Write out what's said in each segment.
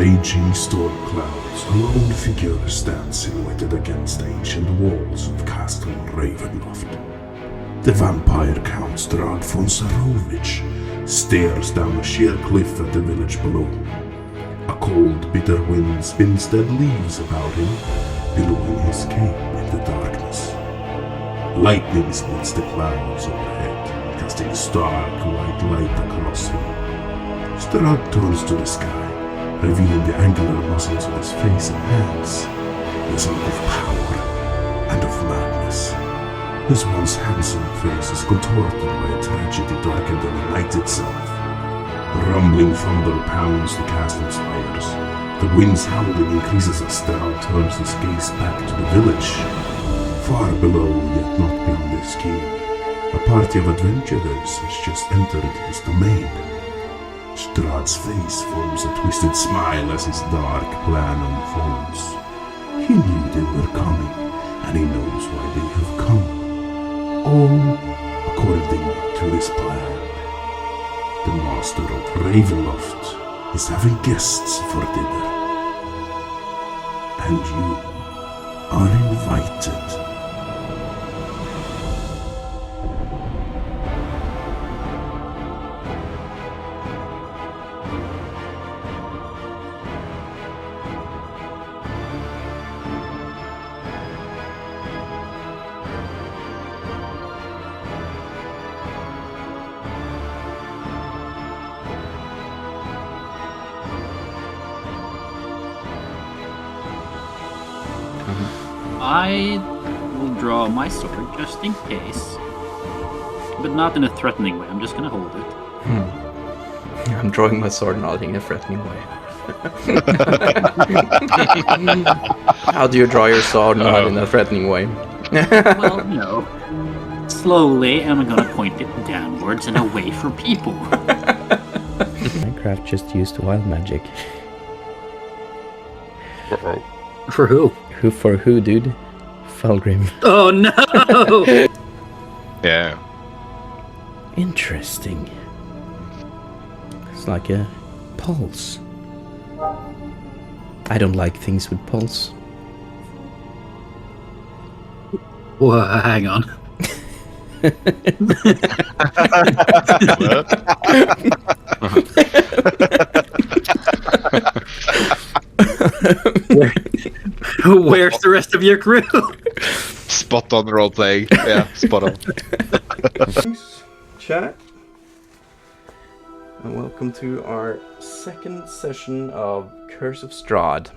raging storm clouds, a lone figure stands silhouetted against the ancient walls of Castle Ravenloft. The vampire Count Strahd stares down a sheer cliff at the village below. A cold, bitter wind spins dead leaves about him, billowing his cape in the darkness. Lightning splits the clouds overhead, casting stark white light across him. Strahd turns to the sky, revealing the angular muscles of his face and hands. His look of power and of madness. His once handsome face is contorted by a tragedy darker than the night itself. A rumbling thunder pounds the castle's spires. The wind's howling increases as Strahd turns his gaze back to the village. Far below, yet not beyond his ken, a party of adventurers has just entered his domain. Strahd's face forms a twisted smile as his dark plan unfolds. He knew they were coming, and he knows why they have come. All according to his plan. The master of Ravenloft is having guests for dinner. And you are invited. I will draw my sword just in case, but not in a threatening way. I'm just gonna hold it. I'm drawing my sword not in a threatening way. How do you draw your sword not in a threatening way? Well, slowly, and I'm gonna point it downwards and away from people. Minecraft just used wild magic. For who? Who for who, dude? Felgrim. Oh no! Yeah. Interesting. It's like a pulse. I don't like things with pulse. Well, hang on. Where's the rest of your crew? Spot on role playing. Yeah, spot on. Thanks, chat. And welcome to our second session of Curse of Strahd.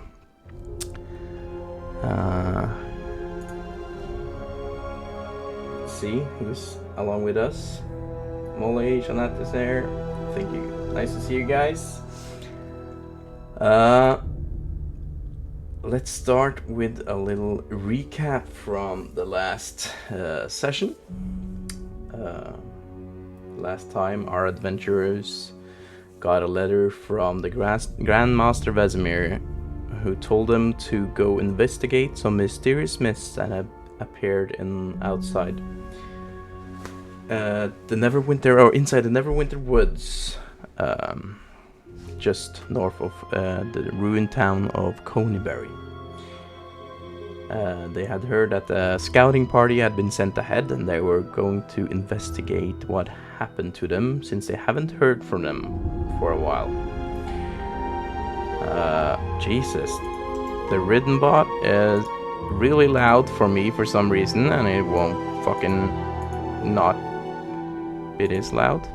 Let's see who's along with us. Molly, Jeanette is there. Thank you. Nice to see you guys. Let's start with a little recap from the last session. Last time our adventurers got a letter from the Grandmaster Vesemir, who told them to go investigate some mysterious mists that have appeared outside the Neverwinter, or inside the Neverwinter woods, just north of the ruined town of Conyberry. They had heard that a scouting party had been sent ahead, and they were going to investigate what happened to them, since they haven't heard from them for a while. Jesus, the ridden bot is really loud for me for some reason, and it won't fucking not. It is loud.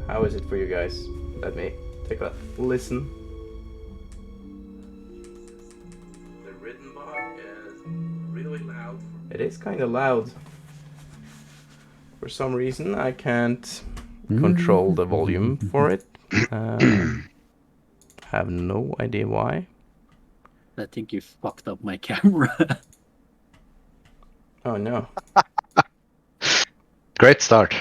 How is it for you guys? Let me take a listen. The ridden bot is really loud. It is kind of loud. For some reason, I can't control the volume for it. Have no idea why. I think you fucked up my camera. Oh no. Great start.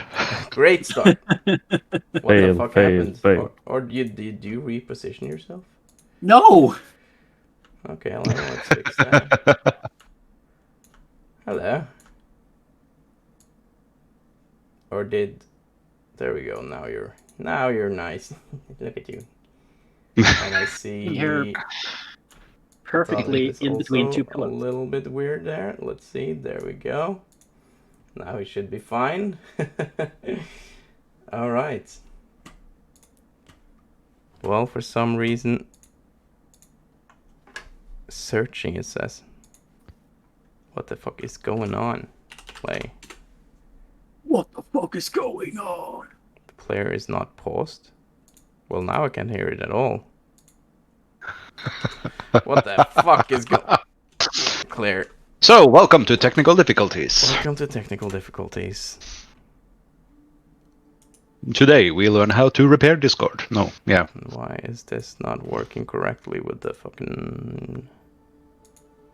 Great start. What the fuck happened? Or did you reposition yourself? No! Okay, let's fix that. Hello. Or did... There we go, now you're nice. Look at you. And I see Here, David perfectly is in between also two a pillars. little bit weird there. Let's see. There we go. Now he should be fine. All right. Well, for some reason, searching, it says. What the fuck is going on? Play. What the fuck is going on? The player is not paused. Well, now I can't hear it at all. What the fuck is going? Clear. So, welcome to technical difficulties. Welcome to technical difficulties. Today we learn how to repair Discord. No, yeah. Why is this not working correctly with the fucking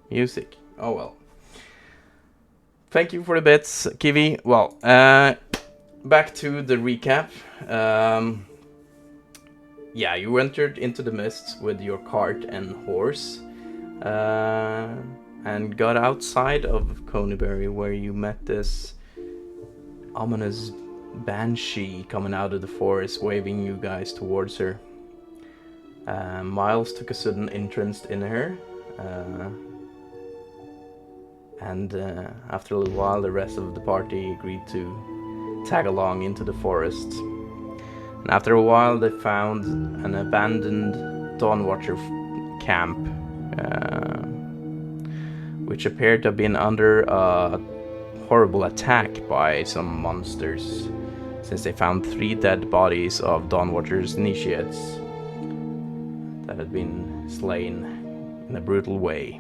music? Oh well. Thank you for the bits, Kiwi. Well, back to the recap. Yeah, you entered into the mists with your cart and horse, and got outside of Coneybury, where you met this ominous banshee coming out of the forest, waving you guys towards her. Miles took a sudden interest in her, and after a little while, the rest of the party agreed to tag along into the forest. And after a while, they found an abandoned Dawnwatcher camp, which appeared to have been under a horrible attack by some monsters, since they found 3 dead bodies of Dawnwatchers initiates that had been slain in a brutal way.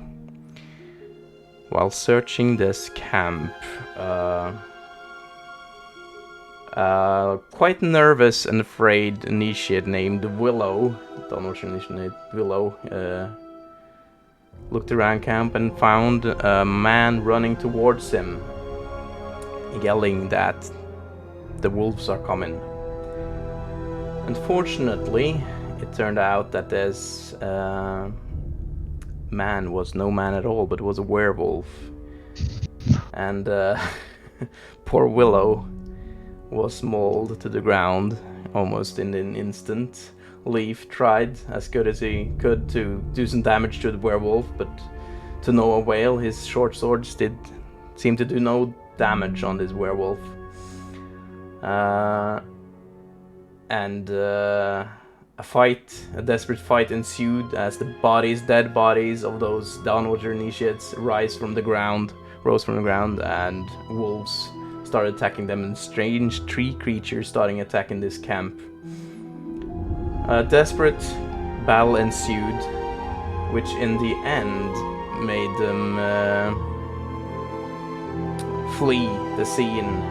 While searching this camp, quite nervous and afraid initiate named Willow, Dawnwatcher initiate Willow, looked around camp and found a man running towards him, yelling that the wolves are coming. Unfortunately, it turned out that this man was no man at all, but was a werewolf. And poor Willow was mauled to the ground almost in an instant. Leaf tried as good as he could to do some damage to the werewolf, but to no avail. His short swords did seem to do no damage on this werewolf. And a desperate fight ensued as the dead bodies of those Dawnwatcher initiates rose from the ground, and wolves started attacking them, and strange tree creatures starting attacking this camp. A desperate battle ensued, which in the end made them flee the scene.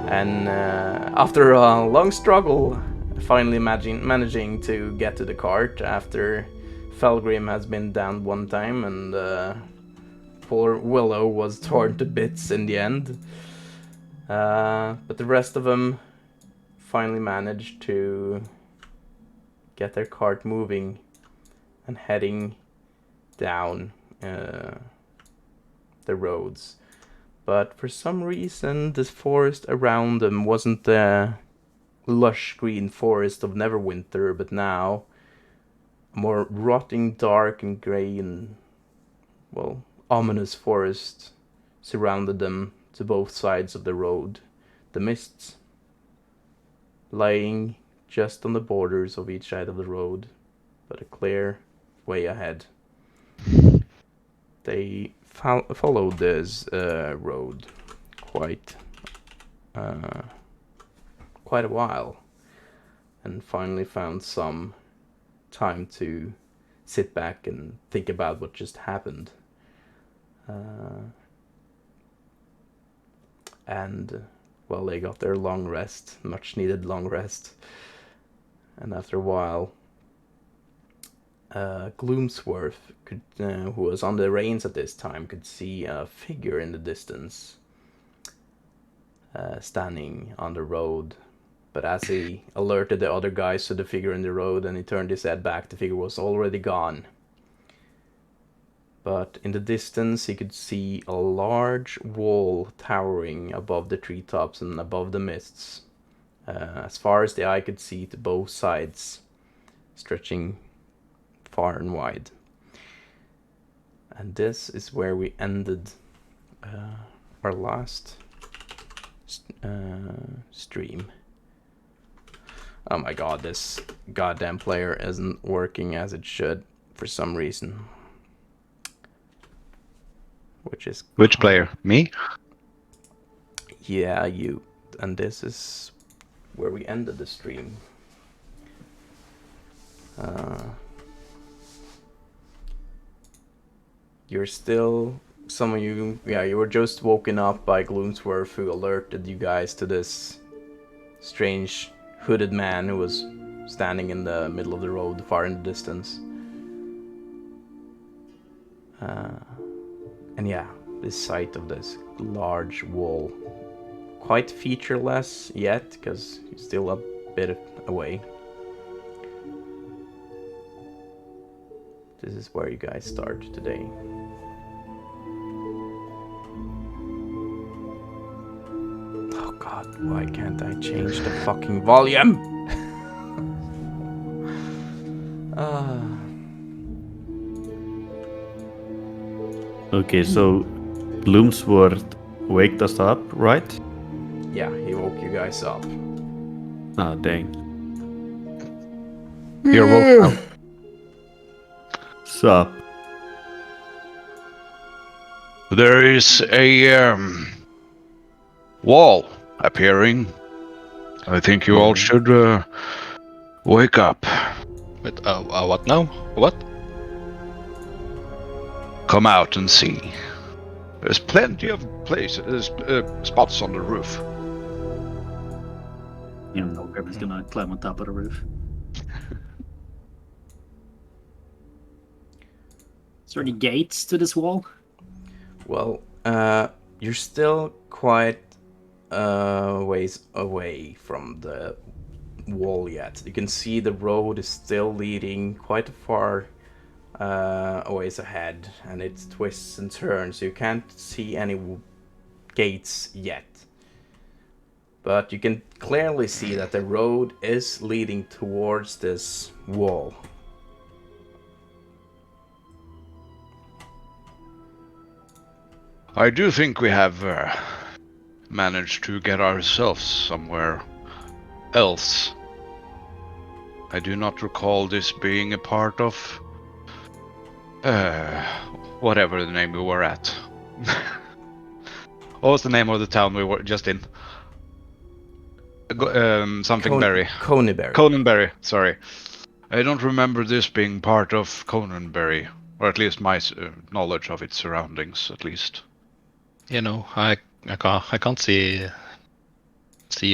And after a long struggle, finally managing to get to the cart after Felgrim has been down one time, and poor Willow was torn to bits in the end. But the rest of them finally managed to get their cart moving and heading down the roads. But for some reason, this forest around them wasn't the lush green forest of Neverwinter, but now a more rotting, dark and grey and, well, ominous forest surrounded them to both sides of the road. The mists lying just on the borders of each side of the road, but a clear way ahead. They followed this road quite a while, and finally found some time to sit back and think about what just happened. And well, they got their long rest, much needed long rest. And after a while, Gloomsworth, who was on the reins at this time, could see a figure in the distance standing on the road. But as he alerted the other guys to the figure in the road and he turned his head back, the figure was already gone. But in the distance he could see a large wall towering above the treetops and above the mists, as far as the eye could see to both sides, stretching far and wide. And this is where we ended our last stream. Oh my god, this goddamn player isn't working as it should for some reason. Which player? Me? Yeah, you. And this is where we ended the stream. You're still... Some of you... Yeah, you were just woken up by Gloomsworth, who alerted you guys to this strange hooded man who was standing in the middle of the road, far in the distance. And yeah, this sight of this large wall. Quite featureless yet, because he's still a bit away. This is where you guys start today. Oh god, why can't I change the fucking volume? Okay, so Gloomsworth waked us up, right? Yeah, he woke you guys up. Ah, dang. You're welcome. Sup? There is a wall appearing. I think you all should wake up. Wait, what now? What? Come out and see. There's plenty of places, spots on the roof. You know, Felgrim is gonna climb on top of the roof. Is there any gates to this wall? Well, you're still quite ways away from the wall yet. You can see the road is still leading quite far a ways ahead, and it twists and turns. You can't see any gates yet. But you can clearly see that the road is leading towards this wall. I do think we have managed to get ourselves somewhere else. I do not recall this being a part of whatever the name we were at. What was the name of the town we were just in? Something Berry. Coneyberry. Conanberry, sorry. I don't remember this being part of Conanberry, or at least my knowledge of its surroundings, at least. You know, I can't see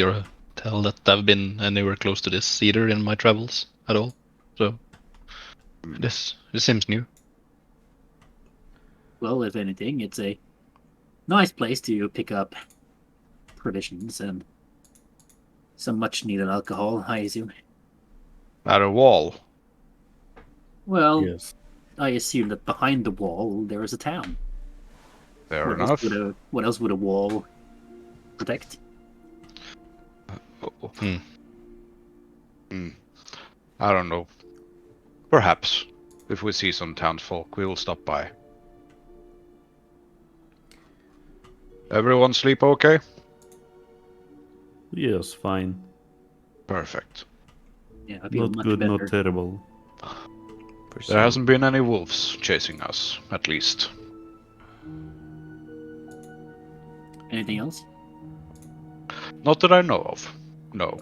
or tell that I've been anywhere close to this either in my travels at all. So this seems new. Well, if anything, it's a nice place to pick up provisions and some much-needed alcohol, I assume. At a wall. Well, Yes. I assume that behind the wall there is a town. Fair What enough. What else would a wall protect? I don't know. Perhaps. If we see some townsfolk, we will stop by. Everyone sleep okay? Yes, fine. Perfect. Yeah, I feel Not much good, better. not terrible. There hasn't been any wolves chasing us, at least. Anything else? Not that I know of. No.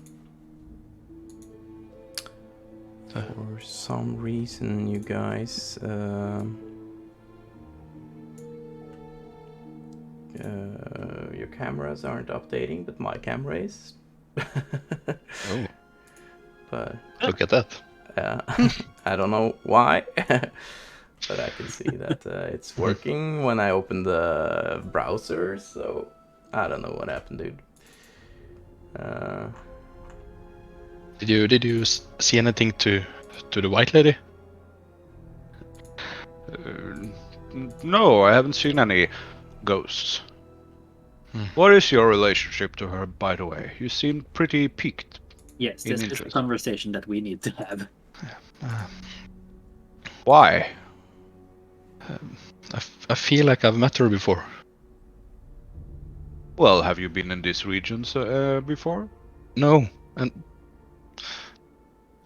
For some reason, you guys, your cameras aren't updating, but my camera is. Oh, But look at that. I don't know why, but I can see that it's working when I open the browser. So I don't know what happened, dude. Did you see anything to the white lady? No, I haven't seen any ghosts. What is your relationship to her, by the way? You seem pretty piqued. Yes, In this is a interest. conversation that we need to have. Why? I feel like I've met her before. Well, have you been in these regions before? No, and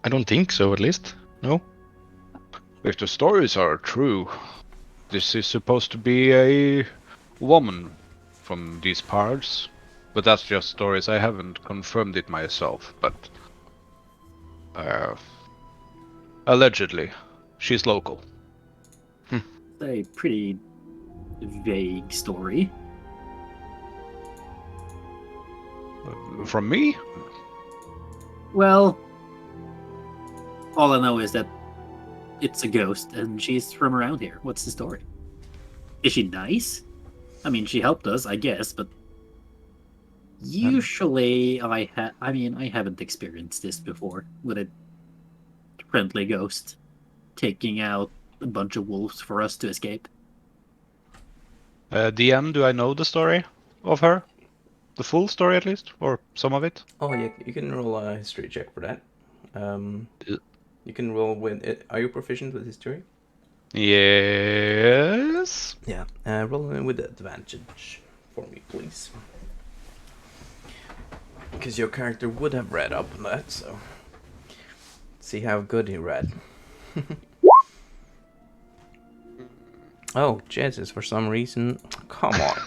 I don't think so. At least, no. If the stories are true, this is supposed to be a woman from these parts. But that's just stories. I haven't confirmed it myself, but allegedly, she's local. It's a pretty vague story. From me? Well, all I know is that it's a ghost and she's from around here. What's the story? Is she nice? I mean, she helped us, I guess, but usually I haven't experienced this before with a friendly ghost taking out a bunch of wolves for us to escape. DM, do I know the story of her? The full story at least? Or some of it? Oh, yeah, you can roll a history check for that. Yeah. You can roll with it. Are you proficient with history? Yes. Yeah. Roll with advantage for me, please. Because your character would have read up on that, so... See how good he read. Oh, Jesus, for some reason... Come on.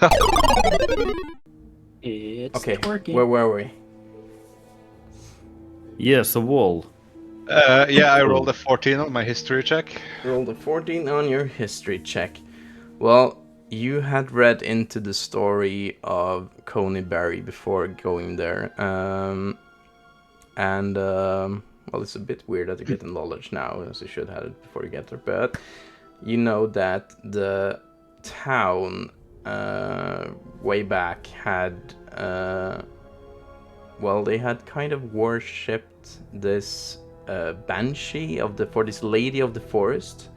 It's Okay, working. where were we? Yes, a wall. Yeah, I rolled a 14 on my history check. Rolled a 14 on your history check. Well, you had read into the story of Coney Barry before going there. Well, it's a bit weird that you get the knowledge now, as you should have it before you get there. But you know that the town way back had... they had kind of worshipped this banshee for this lady of the forest.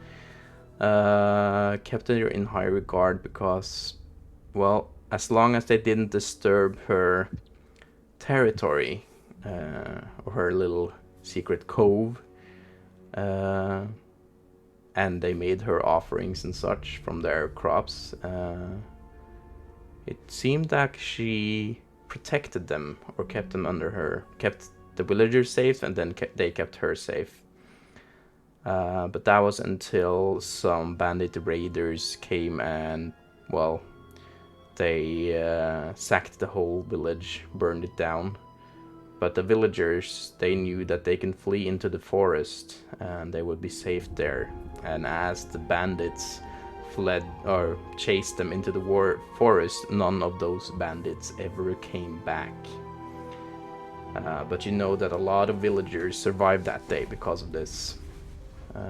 Kept her in high regard because, well, as long as they didn't disturb her territory or her little secret cove, and they made her offerings and such from their crops, it seemed like she protected them or kept them under her, kept the villagers safe, and then they kept her safe. But that was until some bandit raiders came and, well, they sacked the whole village, burned it down. But the villagers, they knew that they can flee into the forest and they would be safe there. And as the bandits fled or chased them into the forest, none of those bandits ever came back. But you know that a lot of villagers survived that day because of this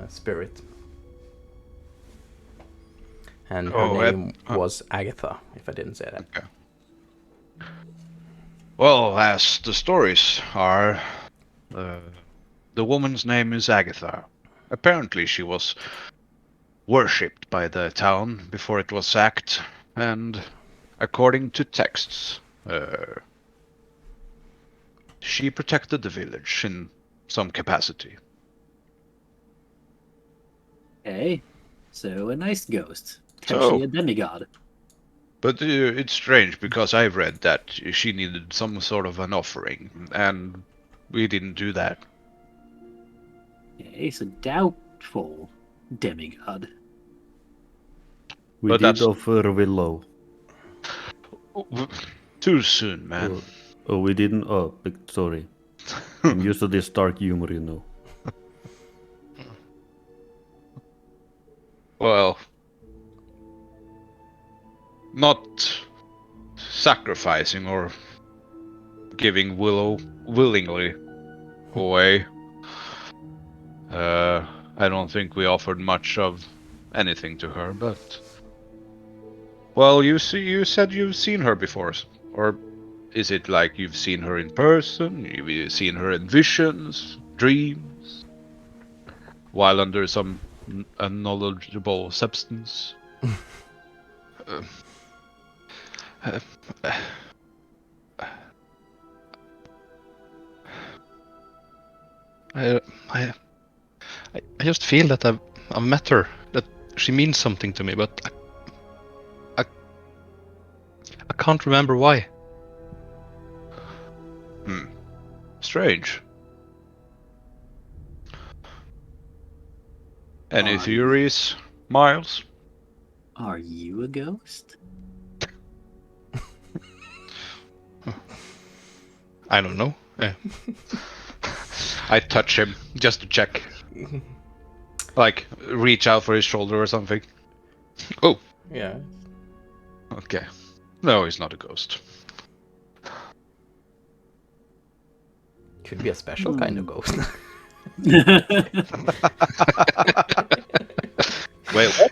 spirit. And her name was Agatha, if I didn't say that. Okay. Well, as the stories are, the woman's name is Agatha. Apparently she was worshipped by the town before it was sacked, and according to texts, she protected the village in some capacity. Okay, so a nice ghost. Potentially a demigod. But it's strange because I've read that she needed some sort of an offering, and we didn't do that. Okay, so doubtful demigod. We But did that's- offer Willow. Too soon, man. Oh, we didn't. Oh, sorry. I'm used to this dark humor, you know. Well, not sacrificing or giving Willow willingly away. I don't think we offered much of anything to her, but... Well, you said you've seen her before, or is it like you've seen her in person, you've seen her in visions, dreams, while under some unknowledgeable substance? I just feel that I've met her. That she means something to me, but I can't remember why. Strange. Any Are theories, Miles? Are you a ghost? I don't know. I touch him just to check. Like, reach out for his shoulder or something. Oh, Yeah. okay. No, he's not a ghost. Could be a special kind of ghost. Wait, what?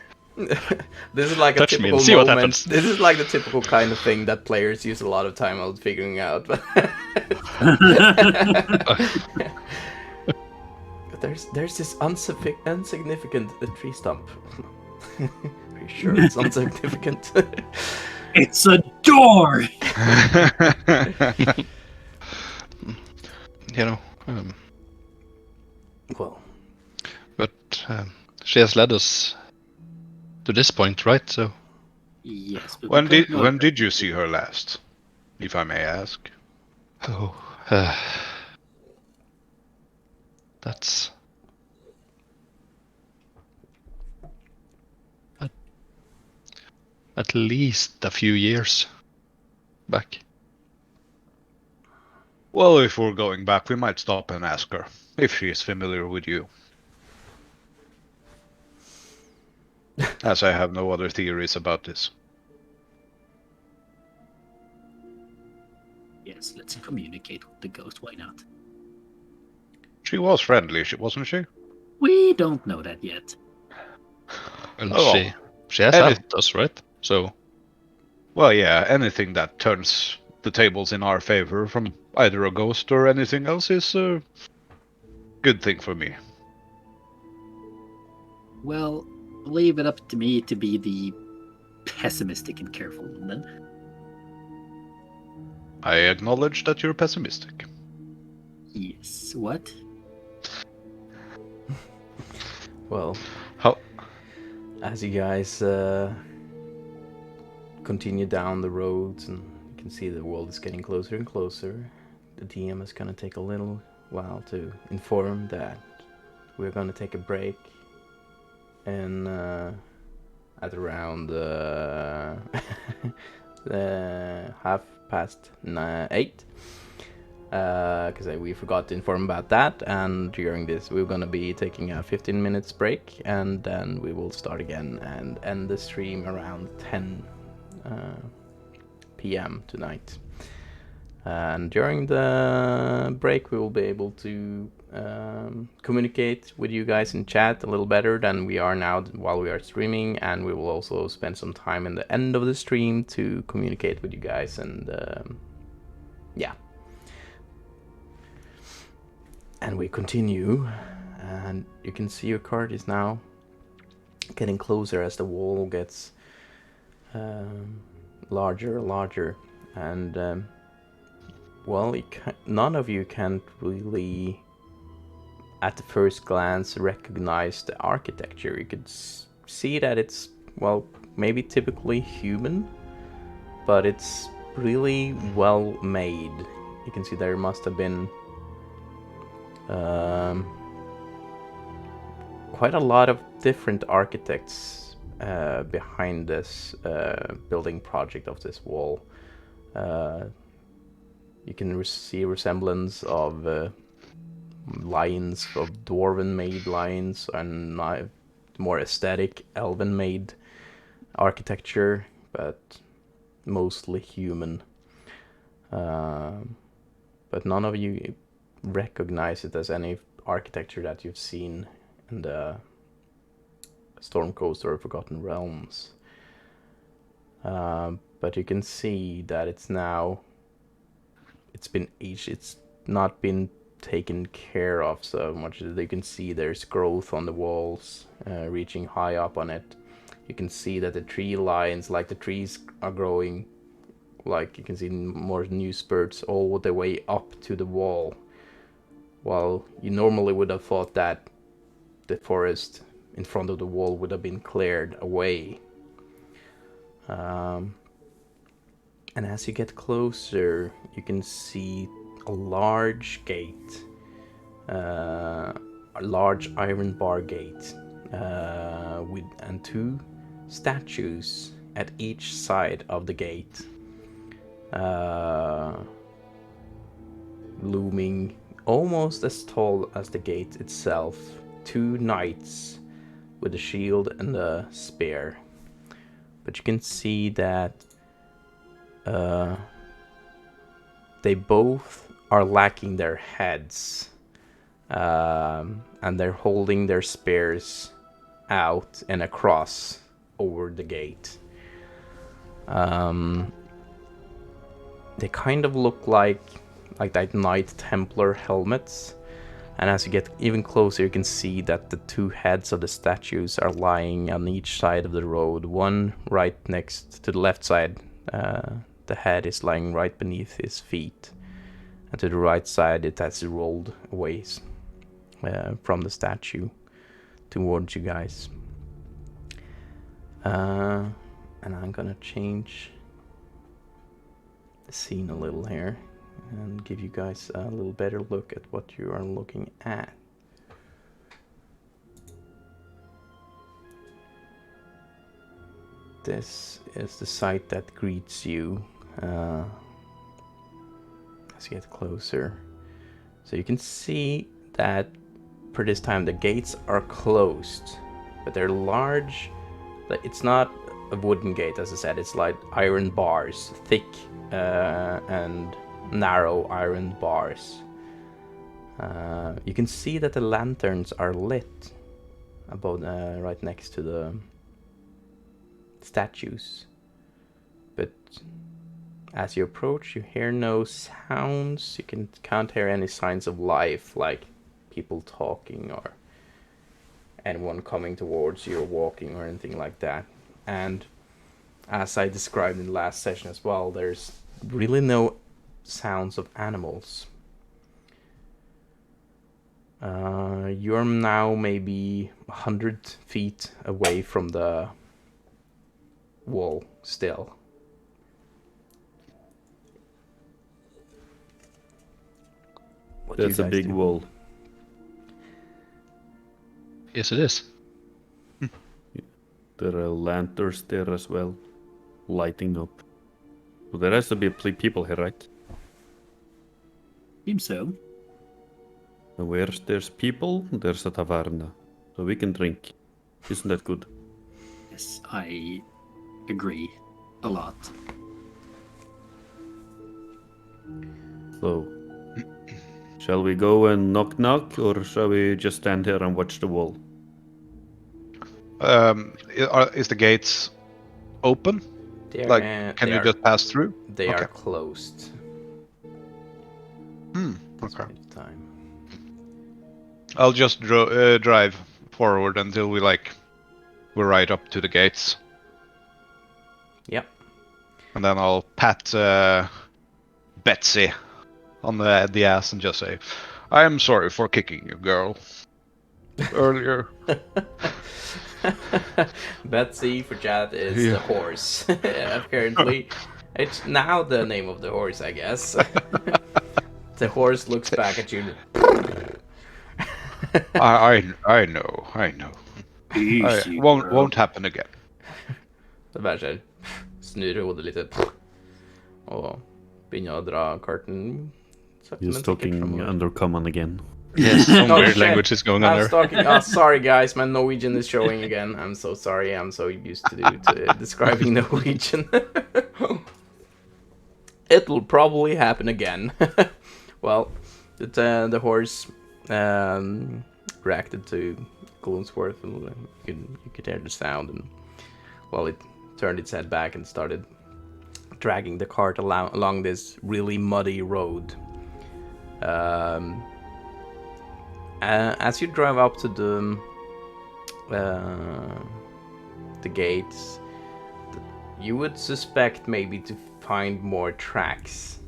This is like a Touch me typical and see what moment. happens. This is like the typical kind of thing that players use a lot of time out figuring out. But there's this insignificant tree stump. Are you sure it's insignificant? It's a door! You know. Well, But she has led us to this point, right? So Yes. But when we don't know when if- did you see her last, if I may ask? That's at least a few years back. Well, if we're going back, we might stop and ask her if she is familiar with you. As I have no other theories about this. Yes, let's communicate with the ghost. Why not? She was friendly, wasn't she? We don't know that yet. And Oh, she has any- helped us, right? So Well, yeah, anything that turns the tables in our favor from either a ghost or anything else is a good thing for me. Well, leave it up to me to be the pessimistic and careful one then. I acknowledge that you're pessimistic. Yes. What? well, How? as you guys continue down the roads and you can see the world is getting closer and closer, the DM is going to take a little while to inform that we're going to take a break and at around 8:30 because we forgot to inform about that, and during this we're going to be taking a 15 minutes break and then we will start again and end the stream around 10 p.m. tonight. And during the break we will be able to communicate with you guys in chat a little better than we are now while we are streaming, and we will also spend some time in the end of the stream to communicate with you guys, and yeah. And we continue, and you can see your card is now getting closer as the wall gets larger and larger, and well, none of you can really at the first glance recognize the architecture. You could see that it's, well, maybe typically human, but it's really well made. You can see there must have been quite a lot of different architects behind this building project of this wall. You can see resemblance of lines, of dwarven-made lines, and more aesthetic elven-made architecture, but mostly human. But none of you recognize it as any architecture that you've seen in the Storm Coast or Forgotten Realms. But you can see that it's now, it's not been taken care of so much. You can see there's growth on the walls, reaching high up on it. You can see that the tree lines, like the trees are growing, like you can see more new spurts all the way up to the wall. While you normally would have thought that the forest in front of the wall would have been cleared away. And as you get closer, you can see a large gate, a large iron bar gate, and 2 statues at each side of the gate, looming almost as tall as the gate itself. 2 knights with a shield and a spear. But you can see that they both are lacking their heads, and they're holding their spears out and across over the gate. They kind of look like that Knight Templar helmets, and as you get even closer you can see that the 2 heads of the statues are lying on each side of the road. One right next to the left side, the head is lying right beneath his feet, and to the right side it has rolled away from the statue towards you guys. And I'm gonna change the scene a little here and give you guys a little better look at what you are looking at. This is the sight that greets you as you get closer. So you can see that for this time the gates are closed, but they're large. It's not a wooden gate, as I said, it's like iron bars, thick and narrow iron bars. You can see that the lanterns are lit above, right next to the statues, but as you approach you hear no sounds. You can't hear any signs of life, like people talking or anyone coming towards you or walking or anything like that. And as I described in the last session as well, there's really no sounds of animals. You're now maybe 100 feet away from the wall still. What do you That's a guys big do? wall. Yes, it is. There are lanterns there as well, lighting up. So there has to be people here, right? Seems so. And where there's people, there's a taverna. So we can drink. Isn't that good? Yes, I agree a lot. So, shall we go and knock knock, or shall we just stand here and watch the wall? Is the gates open? Like, can you just pass through? They Okay. are closed. Okay. Time. I'll just drive forward until we're right up to the gates, Yep. and then I'll pat Betsy on the ass and just say, "I am sorry for kicking you, girl, earlier." Betsy for Jad is the horse. Apparently, it's now the name of the horse, I guess. The horse looks back at you. I know. Easy, Won't happen again. Det bare skjer. Snur hodet litt og begynner å dra karten. sakte, men He's sikkert talking fremover. undercommon again. Yes, some Oh, weird shit. language is going on I was there. talking. Sorry, guys, my Norwegian is showing again. I'm so sorry. I'm so used to describing Norwegian. It will probably happen again. Well, the horse reacted to Gloomsworth, and you could hear the sound, and well, it turned its head back and started dragging the cart along this really muddy road. As you drive up to the gates, you would suspect maybe to find more tracks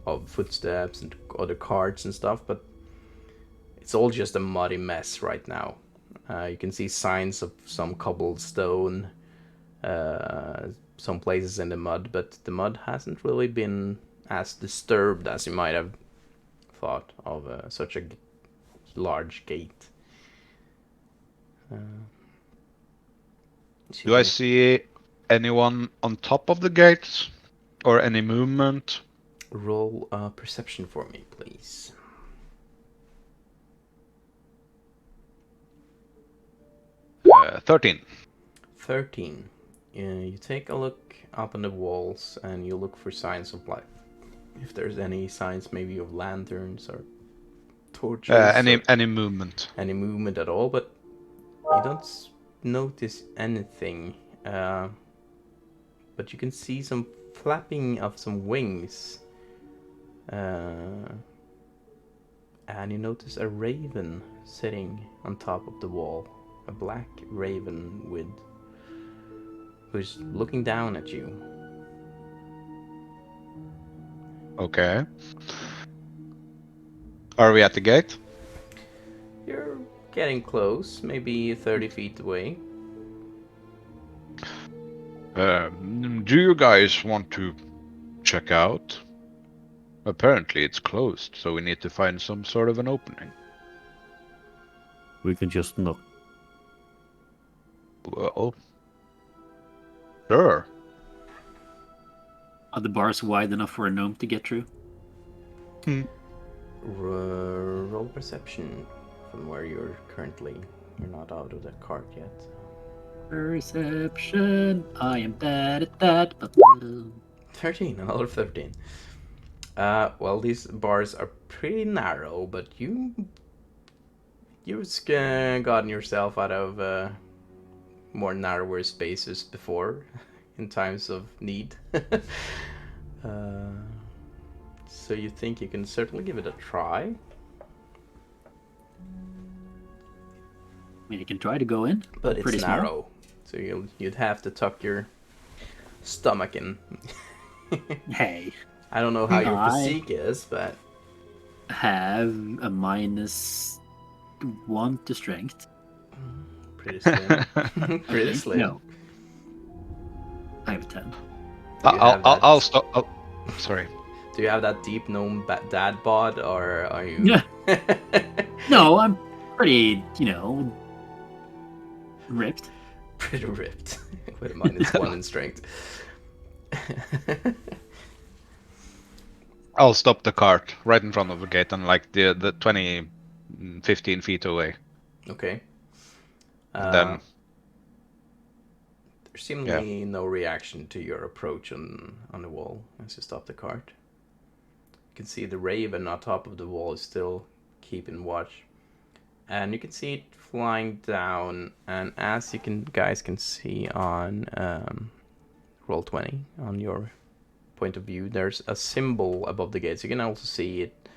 of footsteps and other carts and stuff, but it's all just a muddy mess right now. You can see signs of some cobblestone, some places in the mud, but the mud hasn't really been as disturbed as you might have thought of such a large gate. Do I see anyone on top of the gates? Or any movement? Roll perception for me, please. 13. 13. You take a look up on the walls and you look for signs of life. If there's any signs maybe of lanterns or torches. Any movement? Any movement at all, but you don't notice anything. But you can see some flapping of some wings. And you notice a raven sitting on top of the wall. A black raven who's looking down at you. Okay. Are we at the gate? You're getting close, maybe 30 feet away. Do you guys want to check out? Apparently it's closed, so we need to find some sort of an opening. We can just knock. Well, sure. Are the bars wide enough for a gnome to get through? Roll perception from where you're currently. You're not out of the cart yet. Perception. I am bad at that. But 13, another 13. Well, these bars are pretty narrow, but you've gotten yourself out of more narrower spaces before, in times of need. So you think you can certainly give it a try? I mean, you can try to go in. But it's Pretty small. narrow, so you'd have to tuck your stomach in. Hey, I don't know how your I- physique is, but have a -1 to strength. pretty slim. Pretty slim. No. I have a 10. Do you have that- I'll stop. Oh, sorry. Do you have that deep gnome dad bod, or are you? Yeah. No, I'm pretty, ripped. Pretty ripped, with a -1 in strength. I'll stop the cart right in front of the gate and like the 15 feet away. Okay. Then There's seemingly no reaction to your approach on the wall as you stop the cart. You can see the raven on top of the wall is still keeping watch, and you can see it flying down. And as you guys can see on roll 20 on your point of view, there's a symbol above the gates. You can also see it.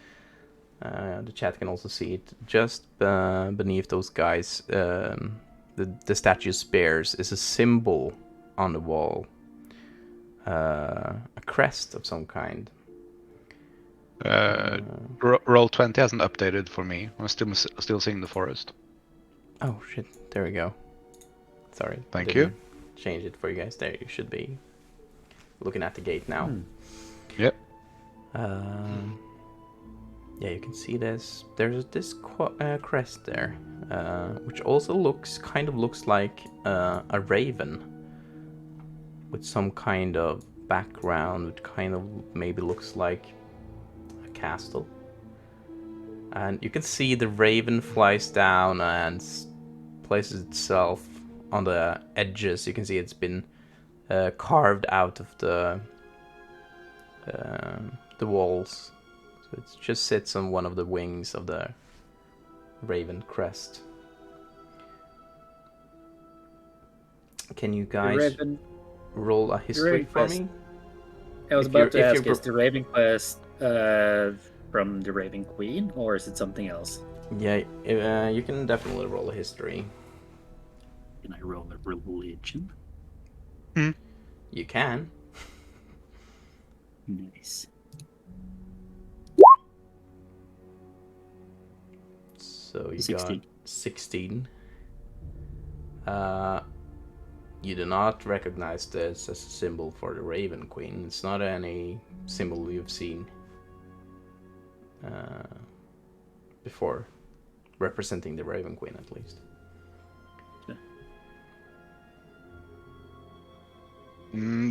The chat can also see it just beneath those guys. The statue spears is a symbol on the wall, a crest of some kind. Roll 20 hasn't updated for me. I'm still seeing the forest. Oh shit! There we go. Sorry. Thank didn't change it for you guys. There you should be looking at the gate now. Yep. Yeah, you can see this. There's this crest there, which also looks like a raven with some kind of background, which kind of maybe looks like a castle. And you can see the raven flies down and places itself on the edges. You can see it's been carved out of the walls. So it just sits on one of the wings of the Raven Crest. Can you guys roll a history for me? I was If about you're- to if ask, you're is the Raven Quest from the Raven Queen, or is it something else? Yeah, you can definitely roll a history. Can I roll a religion? You can. Nice. So you 16. got 16. You do not recognize this as a symbol for the Raven Queen. It's not any symbol you've seen before, representing the Raven Queen at least.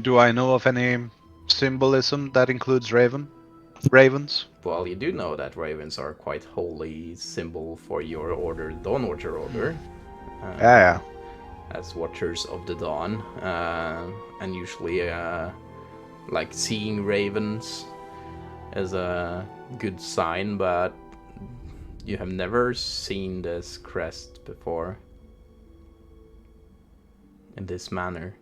Do I know of any symbolism that includes ravens? Well, you do know that ravens are quite holy symbol for your order, Dawnwatcher order. Yeah. As watchers of the dawn, and usually like seeing ravens is a good sign, but you have never seen this crest before in this manner.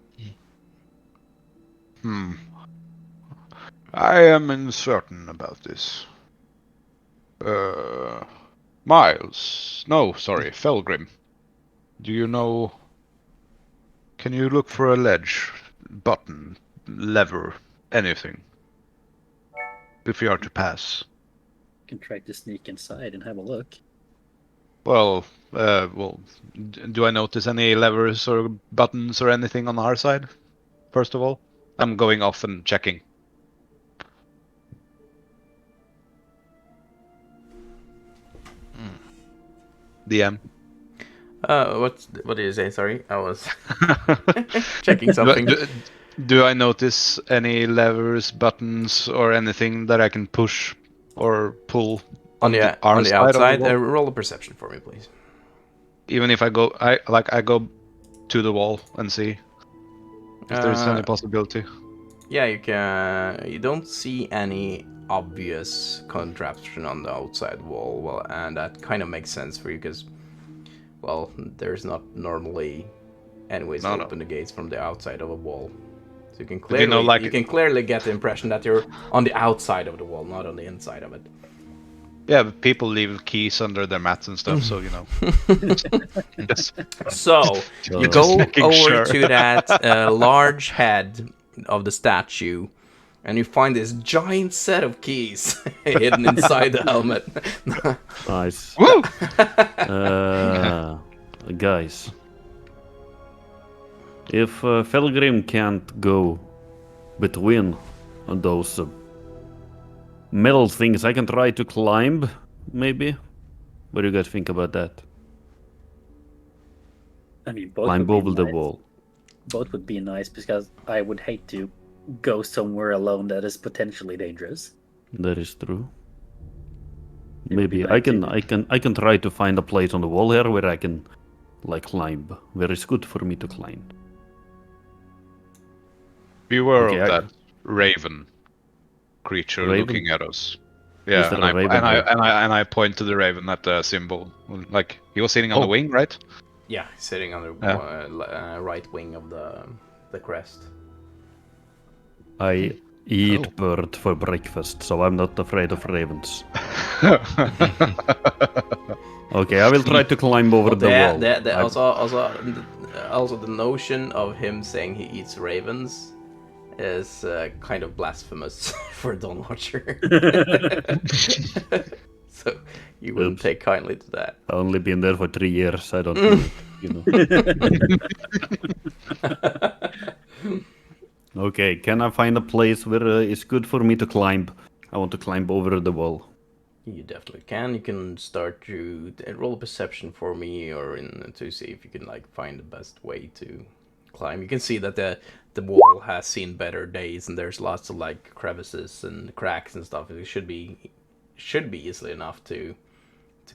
I am uncertain about this. Miles. No, sorry, Felgrim. Do you know... Can you look for a ledge, button, lever, anything? If you are to pass. Can try to sneak inside and have a look. Well, do I notice any levers or buttons or anything on our side? First of all, I'm going off and checking. DM. What did you say? Sorry, I was checking something. Do I notice any levers, buttons, or anything that I can push or pull on the side outside? Of the wall? Roll a perception for me, please. Even if I go, I go to the wall and see if there's any possibility. Yeah, you can. You don't see any obvious contraption on the outside wall. Well, and that kind of makes sense for you because, well, there's not normally any ways to open the gates from the outside of a wall. So you can clearly you can clearly get the impression that you're on the outside of the wall, not on the inside of it. Yeah, but people leave keys under their mats and stuff, so you know. So you go over to that large head of the statue, and you find this giant set of keys hidden inside the helmet. Nice. Woo! Guys, if Felgrim can't go between those metal things, I can try to climb, maybe. What do you guys think about that? I mean, both Climb would be over the nice. wall. Both would be nice because I would hate to go somewhere alone that is potentially dangerous. That is true. It would be Maybe I nice can try to find a place on the wall here where I can like climb, where it's good for me to climb. Beware Okay, of that raven creature Raven? looking at us. Yeah, there and a raven here? I point to the raven at the symbol. Like he was sitting on the wing, right? Yeah, sitting on the right wing of the crest. I eat bird for breakfast, so I'm not afraid of ravens. Okay, I will try to climb over the wall. Also, the notion of him saying he eats ravens is kind of blasphemous for a Dawnwatcher. So you wouldn't take kindly to that. I've only been there for 3 years. I don't know, you know. Okay, can I find a place where it's good for me to climb? I want to climb over the wall. You definitely can. You can start to roll a perception for me, or to see if you can like find the best way to climb. You can see that the wall has seen better days, and there's lots of like crevices and cracks and stuff. It should be easily enough to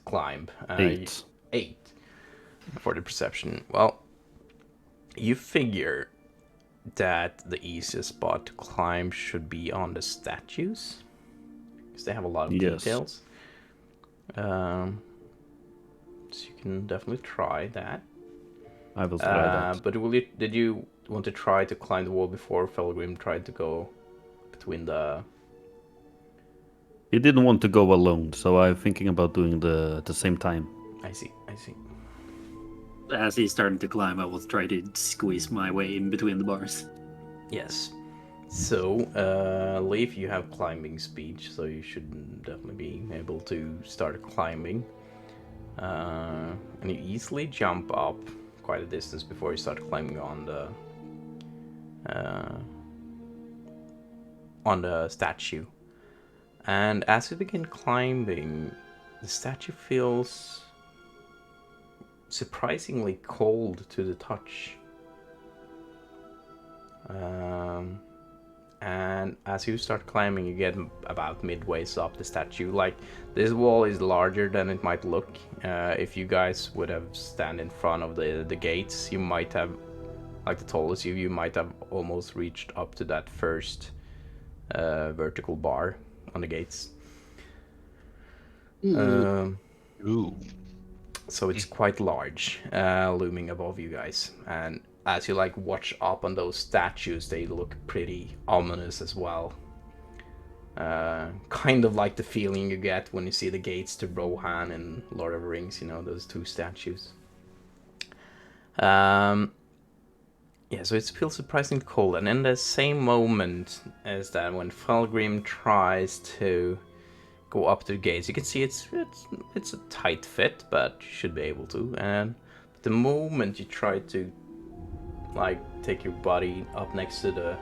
climb. 8 for the perception. Well, you figure that the easiest spot to climb should be on the statues, because they have a lot of details. So you can definitely try that. I will try that. But did you want to try to climb the wall before Felgrim tried to go between the... He didn't want to go alone, so I'm thinking about doing the same time. I see. As he's starting to climb, I will try to squeeze my way in between the bars. Yes. So, Leaf, you have climbing speed, so you should definitely be able to start climbing. And you easily jump up quite a distance before you start climbing on the statue. And as you begin climbing, the statue feels surprisingly cold to the touch. And as you start climbing, you get about midways up the statue. Like, this wall is larger than it might look. If you guys would have stand in front of the gates, you might have, like the tallest you might have almost reached up to that first vertical bar on the gates. Ooh. So it's quite large, looming above you guys. And as you like watch up on those statues, they look pretty ominous as well. Kind of like the feeling you get when you see the gates to Rohan in Lord of the Rings, you know, those two statues. Yeah, so it feels surprisingly cold. And in the same moment as that, when Felgrim tries to go up to the gates, you can see it's a tight fit, but you should be able to. And the moment you try to like take your body up next to the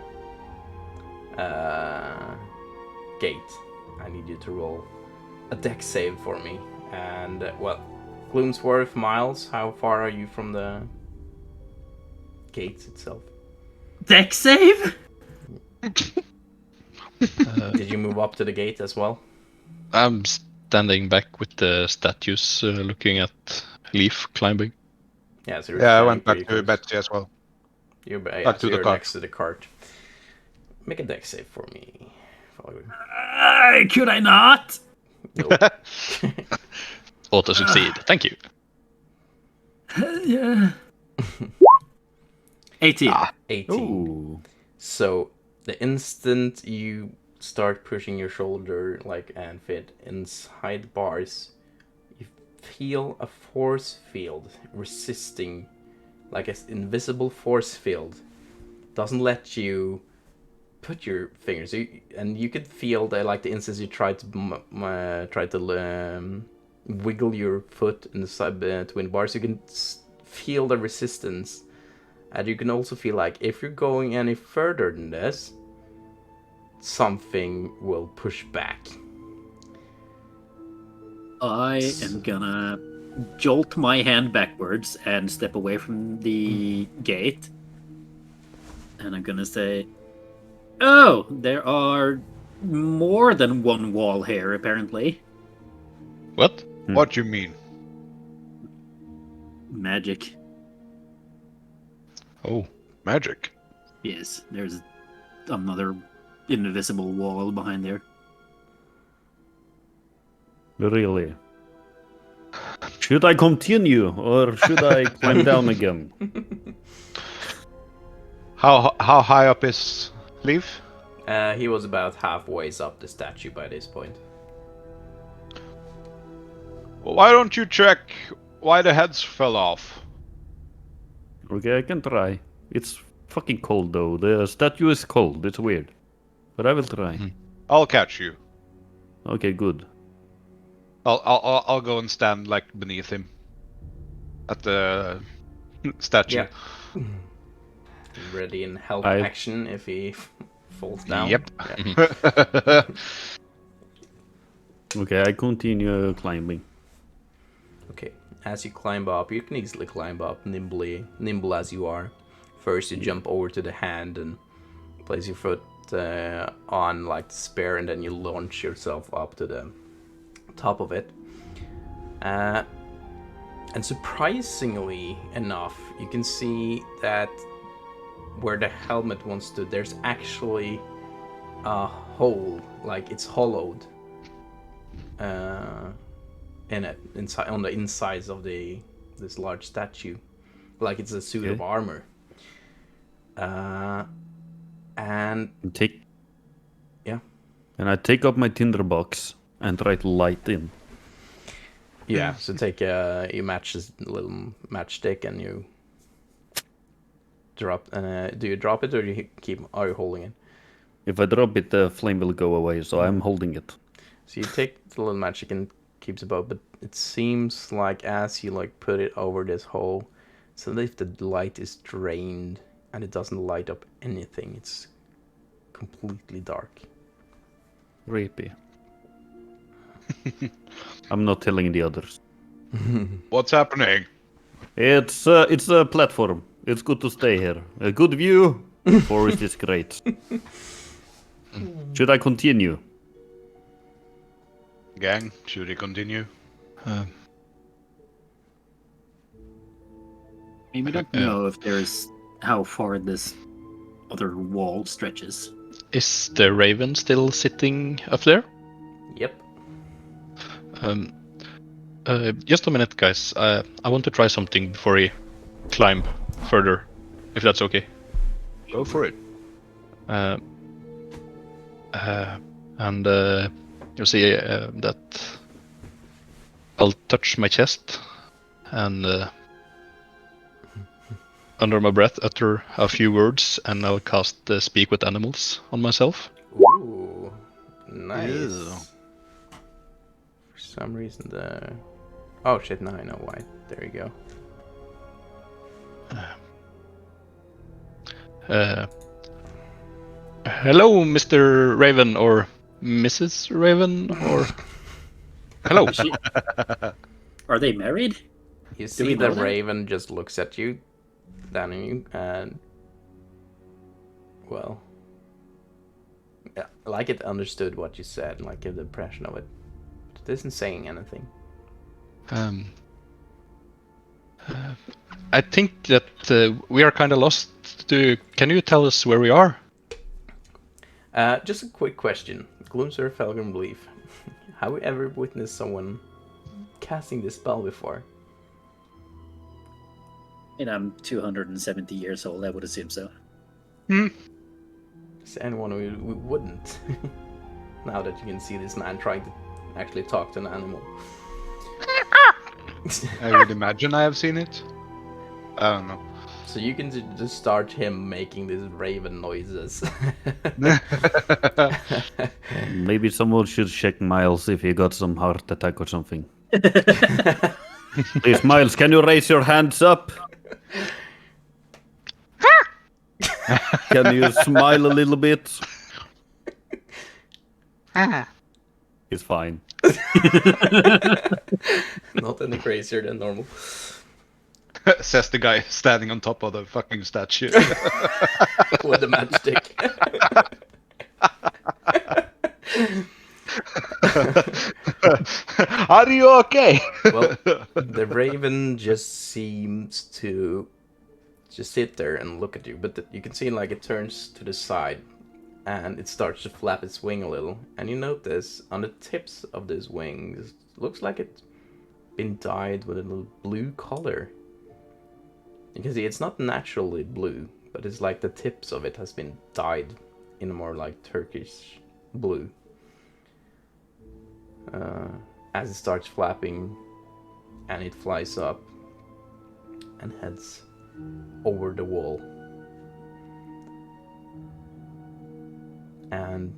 gate, I need you to roll a dex save for me. And well, Gloomsworth, Miles, how far are you from the gates itself? Dex save? Did you move up to the gate as well? I'm standing back with the statues, looking at Leaf climbing. Yeah, so Yeah, I went back to Betsy as well. You're Back to the you're cart. next to the cart. Make a dex save for me. Could I not? Nope. Auto succeed. Thank you. Yeah. 18. 18. Ooh. So the instant you start pushing your shoulder and fit inside bars, you feel a force field resisting, like an invisible force field. Doesn't let you put your fingers, and you could feel that like the instant you try to wiggle your foot inside between bars, you can feel the resistance. And you can also feel like if you're going any further than this, something will push back. I am gonna jolt my hand backwards and step away from the gate. And I'm gonna say, oh, there are more than one wall here, apparently. What? What you mean? Magic. Oh, Magic? Yes, there's another invisible wall behind there. Really? Should I continue or should I climb down again? How high up is Leaf? He was about halfway up the statue by this point. Well, why don't you check why the heads fell off? Okay, I can try. It's fucking cold though. The statue is cold. It's weird. But I will try. I'll catch you. Okay, good. I'll go and stand like beneath him at the statue. Yeah. Ready in help I- action if he falls down. Yep. Yeah. Okay, I continue climbing. Okay. As you climb up, you can easily climb up nimble as you are. First, you jump over to the hand and place your foot on like the spear, and then you launch yourself up to the top of it. And surprisingly enough, you can see that where the helmet once stood, there's actually a hole, like it's hollowed in it, inside on the insides of this large statue, like it's a suit of armor. And And I take up my tinderbox and try to light in. yeah, so take you match this little matchstick and you drop. Do you drop it or are you holding it? If I drop it, the flame will go away, so I'm holding it. So you take the little matchstick and keeps it above, but it seems like as you like put it over this hole, So if the light is drained and it doesn't light up anything, it's completely dark. Creepy. I'm not telling the others. What's happening? It's a platform. It's good to stay here. A good view. Forest is great. Should I continue? Gang, should we continue? I mean, we don't know if there's how far this other wall stretches. Is the Raven still sitting up there? Yep. Just a minute, guys. I want to try something before we climb further, if that's okay. Go for it. And you'll see that I'll touch my chest and under my breath utter a few words, and I'll cast Speak with Animals on myself. Ooh, nice. Ew. For some reason the... Oh shit, now I know why. There you go. Hello, Mr. Raven, or Mrs. Raven, or... Hello. Are they married? You we see know the that? raven just looks at you, down on you, and... Well... Yeah, like it understood what you said, like the impression of it. But it isn't saying anything. I think that we are kind of lost. Can you tell us where we are? Just a quick question. Gloomsworth, Felgrim, belief. Have you ever witnessed someone casting this spell before? And I'm 270 years old. I would assume so. Is anyone who wouldn't? Now that you can see this man trying to actually talk to an animal. I would imagine I have seen it. I don't know. So you can just start him making these raven noises. Maybe someone should check Miles if he got some heart attack or something. Please, Miles, can you raise your hands up? Can you smile a little bit? He's fine. Not any crazier than normal. Says the guy standing on top of the fucking statue. With a matchstick. Are you okay? Well, the raven just seems to just sit there and look at you, but you can see like it turns to the side and it starts to flap its wing a little, and you notice on the tips of these wings looks like it's been dyed with a little blue color. You can see it's not naturally blue, but it's like the tips of it has been dyed in a more like Turkish blue. As it starts flapping, and it flies up and heads over the wall. And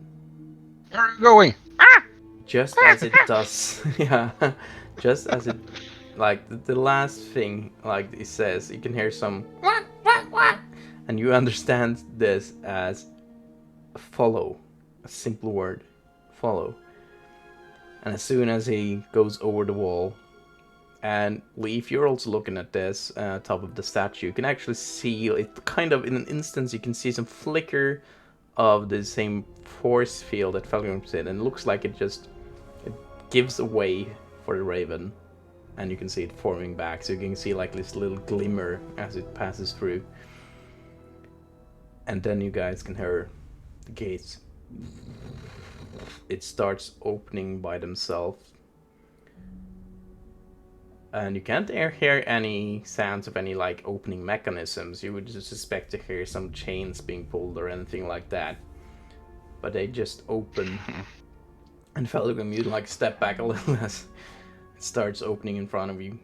Where are you going? just as it does, yeah, just as it, like the last thing, like it says, you can hear some, and you understand this as follow, a simple word, follow. And as soon as he goes over the wall, and Leaf, you're also looking at this top of the statue, you can actually see it kind of in an instance. You can see some flicker of the same force field that Felgrim said, and it looks like it gives away for the raven, and you can see it forming back. So you can see like this little glimmer as it passes through, and then you guys can hear the gates. It starts opening by themselves, and you can't hear any sounds of any like opening mechanisms. You would just suspect to hear some chains being pulled or anything like that, but they just open. And Felgrim, you like step back a little as it starts opening in front of you,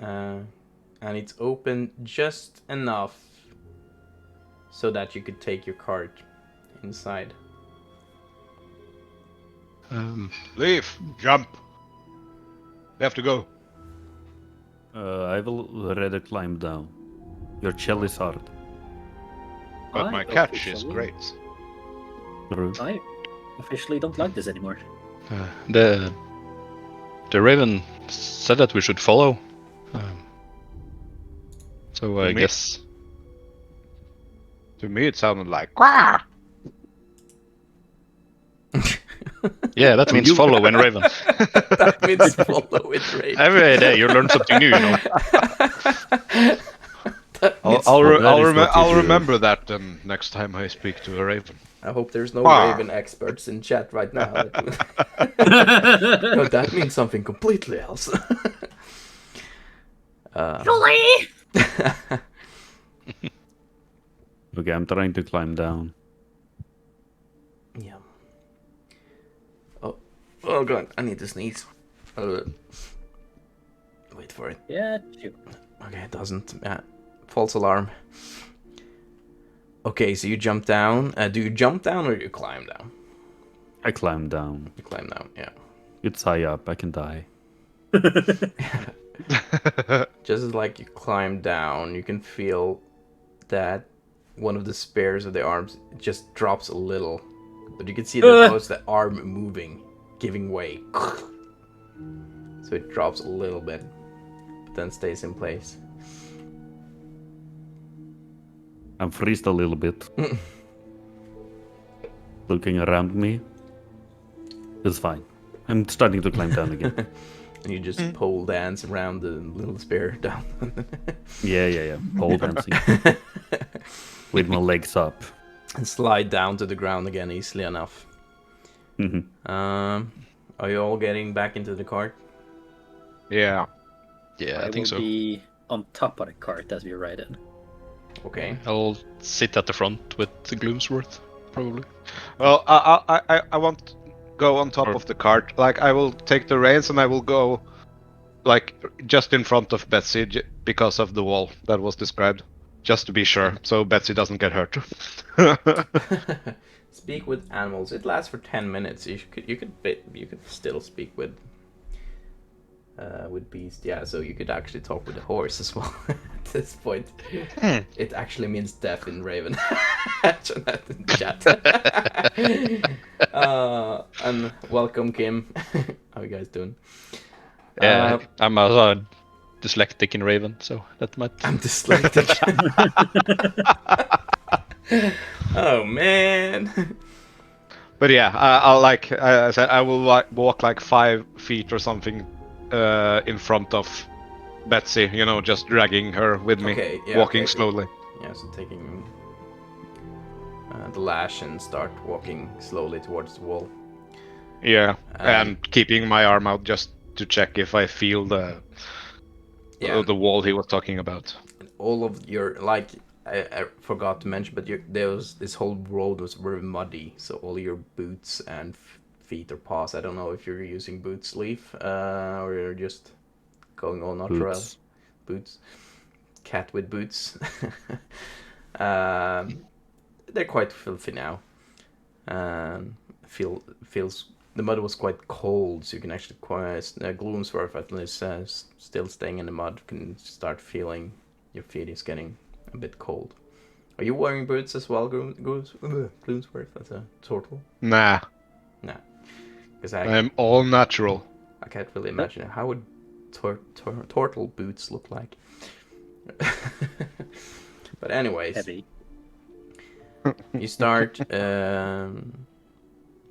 and it's open just enough so that you could take your cart inside. Leave. Jump. We have to go. I will rather climb down. Your shell is hard. But I my catch is officially- great. True. I officially don't like this anymore. The Raven said that we should follow. So I Me? guess To me, it sounded like "Quah!" yeah, that means follow in Raven. That means follow it, Raven. Every day you learn something new, you know. That means I'll that is what you do. remember that then next time I speak to a raven. I hope there's no Wow. Raven experts in chat right now. No, that means something completely else. Okay, I'm trying to climb down. Yeah. Oh god, I need to sneeze. Wait for it. Yeah, shoot. Okay, it doesn't. False alarm. Okay, so you jump down. Do you jump down or you climb down? I climb down. You climb down, yeah. It's high up. I can die. Just as like you climb down, you can feel that one of the spares of the arms just drops a little. But you can see that was the arm moving, giving way. So it drops a little bit, but then stays in place. I'm freezed a little bit. Looking around me. It's fine. I'm starting to climb down again. And you just pole dance around the little spear down. Yeah. Pole dancing. With my legs up. And slide down to the ground again easily enough. Mhm. Are you all getting back into the cart? Yeah. Yeah, I I think will so. be on top of the cart as we ride in. Okay. I'll sit at the front with the Gloomsworth, probably. Well, I won't go on top Or- of the cart. Like, I will take the reins and I will go, like, just in front of Betsy because of the wall that was described. Just to be sure, so Betsy doesn't get hurt. Speak with animals. It lasts for 10 minutes. You could still speak with beast. Yeah, so you could actually talk with the horse as well at this point. It actually means death in Raven. Mention that in chat. And welcome, Kim. How you guys doing? Yeah, I'm also dyslexic in Raven, so that might. I'm dyslexic. Oh man. But yeah, I'll like I said, I will walk like 5 feet or something in front of Betsy. You know, just dragging her with me, Okay, yeah, walking okay. slowly. Yeah, so taking the lash and start walking slowly towards the wall. Yeah, and keeping my arm out just to check if I feel the wall he was talking about. All of your I forgot to mention, but this whole road was very muddy, so all your boots and feet or paws. I don't know if you're using boot sleeve or you're just going all natural. Boots. Cat with boots. They're quite filthy now. Feels the mud was quite cold, so you can actually Gloomsworth at least still staying in the mud can start feeling your feet is getting a bit cold. Are you wearing boots as well, Gloomsworth? That's a turtle. Nah, Because I'm all natural. I can't really imagine how would turtle boots look like. But anyways, Heavy. you start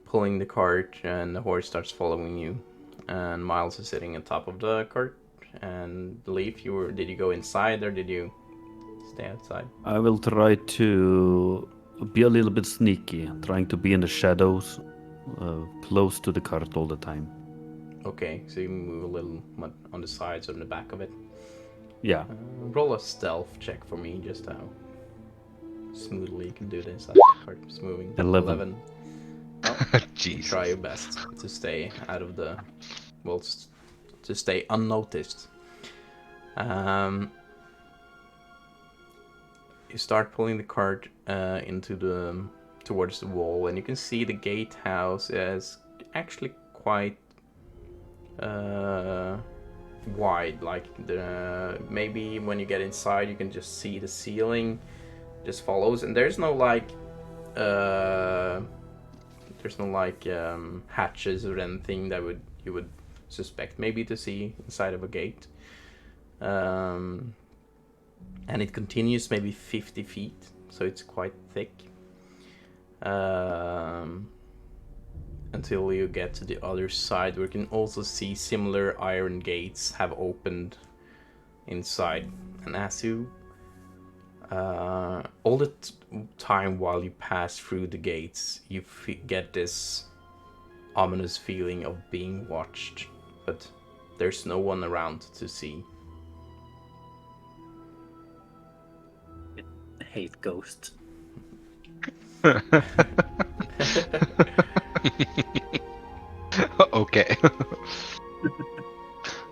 pulling the cart, and the horse starts following you. And Miles is sitting on top of the cart. And Leaf, did you go inside or did you stay outside? I will try to be a little bit sneaky, trying to be in the shadows, close to the cart all the time. Okay, so you move a little on the sides or in the back of it. Yeah. Roll a stealth check for me, just how smoothly you can do this. The cart is moving. 11. Jeez. Try your best to stay out of the... Well, to stay unnoticed. You start pulling the cart towards the wall, and you can see the gatehouse is actually quite wide. Like maybe when you get inside, you can just see the ceiling just follows, and there's no like hatches or anything that you would suspect maybe to see inside of a gate. And it continues maybe 50 feet, so it's quite thick. Until you get to the other side, where you can also see similar iron gates have opened inside. And as you all the time while you pass through the gates, you get this ominous feeling of being watched, but there's no one around to see. I hate ghosts. Okay.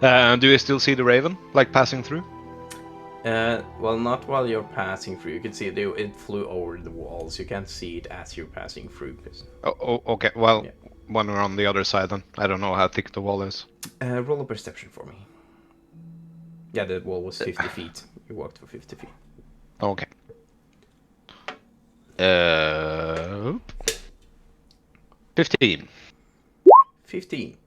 Do you still see the raven, like passing through? Well, not while you're passing through. You can see it flew over the walls. You can't see it as you're passing through. Okay. Well, Yeah. when we're on the other side, then I don't know how thick the wall is. Roll a perception for me. Yeah, the wall was 50 feet. You walked for 50 feet. Okay. 15. 15.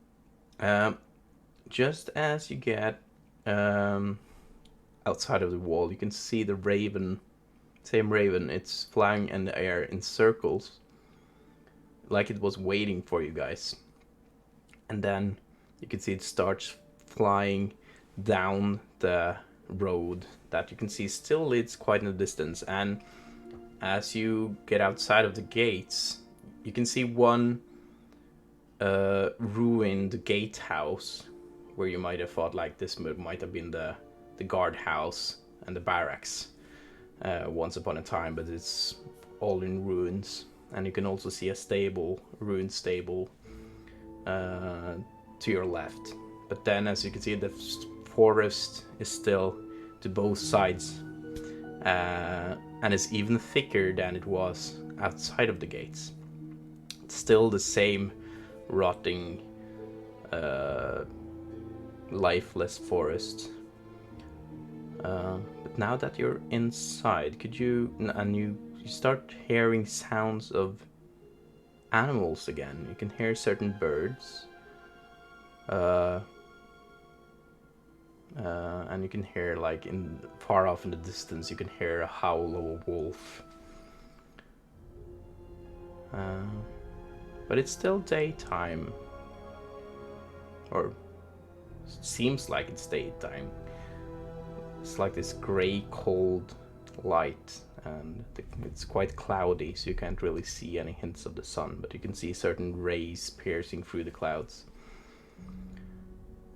Just as you get outside of the wall, you can see the raven, same raven. It's flying in the air in circles, like it was waiting for you guys. And then you can see it starts flying down the road that you can see still leads quite in the distance. And as you get outside of the gates, you can see one ruined gatehouse where you might have thought like this might have been the guardhouse and the barracks once upon a time, but it's all in ruins. And you can also see a ruined stable to your left. But then, as you can see, the forest is still to both sides, and it's even thicker than it was outside of the gates. It's still the same rotting, lifeless forest. But now that you're inside, you start hearing sounds of animals again. You can hear certain birds, and you can hear like far off in the distance, you can hear a howl of a wolf. But it's still daytime, or seems like it's daytime. It's like this gray, cold light, and it's quite cloudy, so you can't really see any hints of the sun, but you can see certain rays piercing through the clouds.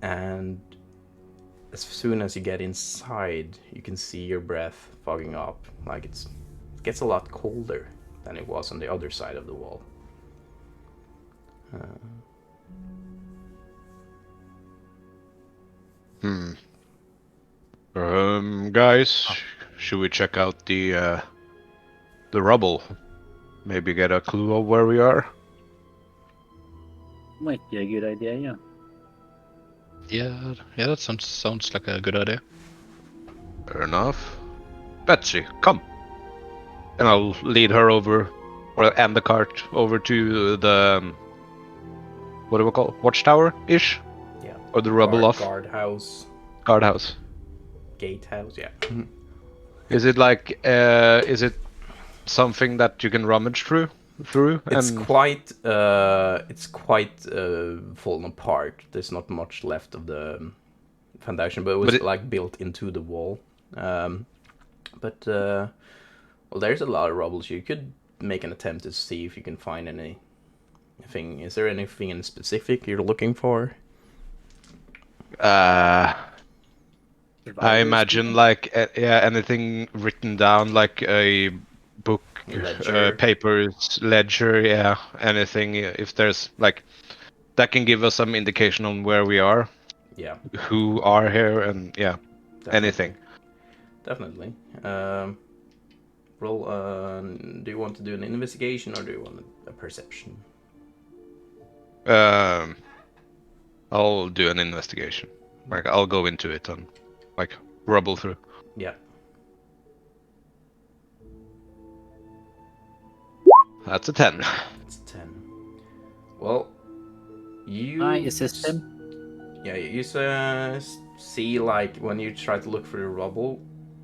And as soon as you get inside, you can see your breath fogging up, like it gets a lot colder than it was on the other side of the wall. Guys, should we check out the rubble? Maybe get a clue of where we are? Might be a good idea, yeah. Yeah, that sounds like a good idea. Fair enough. Betsy, come. And I'll lead her over, and the cart over to the, what do we call it? Watchtower-ish? Yeah. Or the rubble off? Guardhouse. Guardhouse. Gatehouse, yeah. Is it like, is it something that you can rummage through? It's quite fallen apart. There's not much left of the foundation, but it was like built into the wall. Well, there's a lot of rubble. You could make an attempt to see if you can find anything. Is there anything in specific you're looking for? I imagine like anything written down, like a book, Ledger. papers, ledger, anything. If there's like that can give us some indication on where we are, who are here, and Definitely. anything. Definitely. Roll. Do you want to do an investigation or do you want a perception? I'll do an investigation. Like, I'll go into it and, like, rubble through. Yeah. That's a 10. It's 10. Well, you... I assist him. Yeah, you see, like, when you try to look for the rubble,